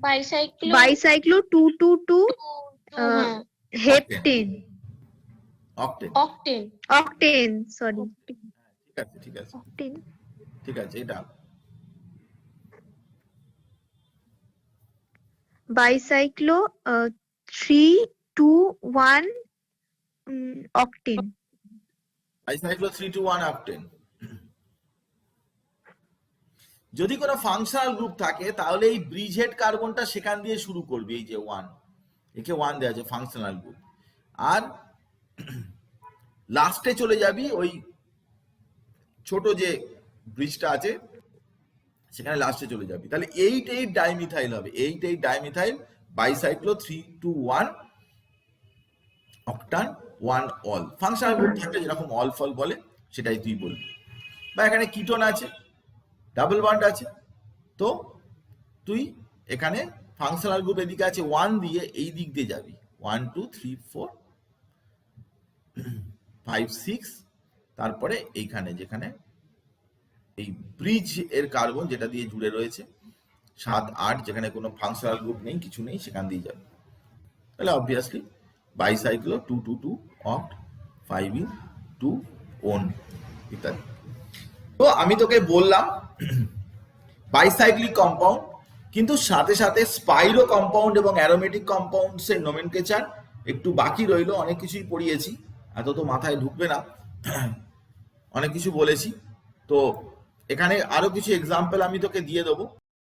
Bicyclo. বাইসাইক্লো 222 হ্যাঁ, heptane, octane. octane. Octane, sorry, ঠিক আছে, ঠিক আছে, অক্টেন। ঠিক আছে, এটা বাইসাইক্লো 321 অক্টেন। বাইসাইক্লো 321 অক্টেন। যদি কোনো ফাংশনাল গ্রুপ থাকে তাহলে এই ব্রিজ হেড কার্বনটা সেখান দিয়ে শুরু করবি, এই যে 1, একে 1 দেওয়া আছে ফাংশনাল গ্রুপ, আর লাস্টে চলে যাবি ওই ছোট যে ব্রিজটা আছে সেখানে লাস্টে চলে যাবি। তাহলে 8 ডাইমিথাইল হবে, 8 ডাইমিথাইল বাইসাইক্লো 321 অক্টান 1 অল। ফাংশনাল গ্রুপ থাকলে যেরকম অল ফল বলে সেটাই তুই বলবি। বা এখানে কিটোন আছে, ডাবল বন্ড আছে, তো তুই এখানে ফাংশনাল গ্রুপ এদিকে আছে 1 দিয়ে এই দিক দিয়ে যাবি, 1 2 3 4 5 6, তারপরে এইখানে যেখানে এই ব্রিজ এর কার্বন যেটা দিয়ে জুড়ে রয়েছে 7 8, যেখানে কোনো ফাংশনাল গ্রুপ নেই, কিছু নেই, সেখান দিয়ে যাবে। তাহলে অবভিয়াসলি বাইসাইক্লো 222 অক্ট 5 2 ওন ইত্যাদি। তো আমি তোকে বললাম বাইসাইক্লিক কম্পাউন্ড, কিন্তু সাথে সাথে স্পাইরো কম্পাউন্ড এবং অ্যারোমেটিক কম্পাউন্ডস এর নোমেনক্লেচার একটু বাকি রইলো। অনেক কিছুই পড়িয়েছি, এত তো মাথায় ঢুকবে না, অনেক কিছু বলেছি। তো এখানে আরো কিছু এক্সাম্পল আমি তোকে দিয়ে দেবো।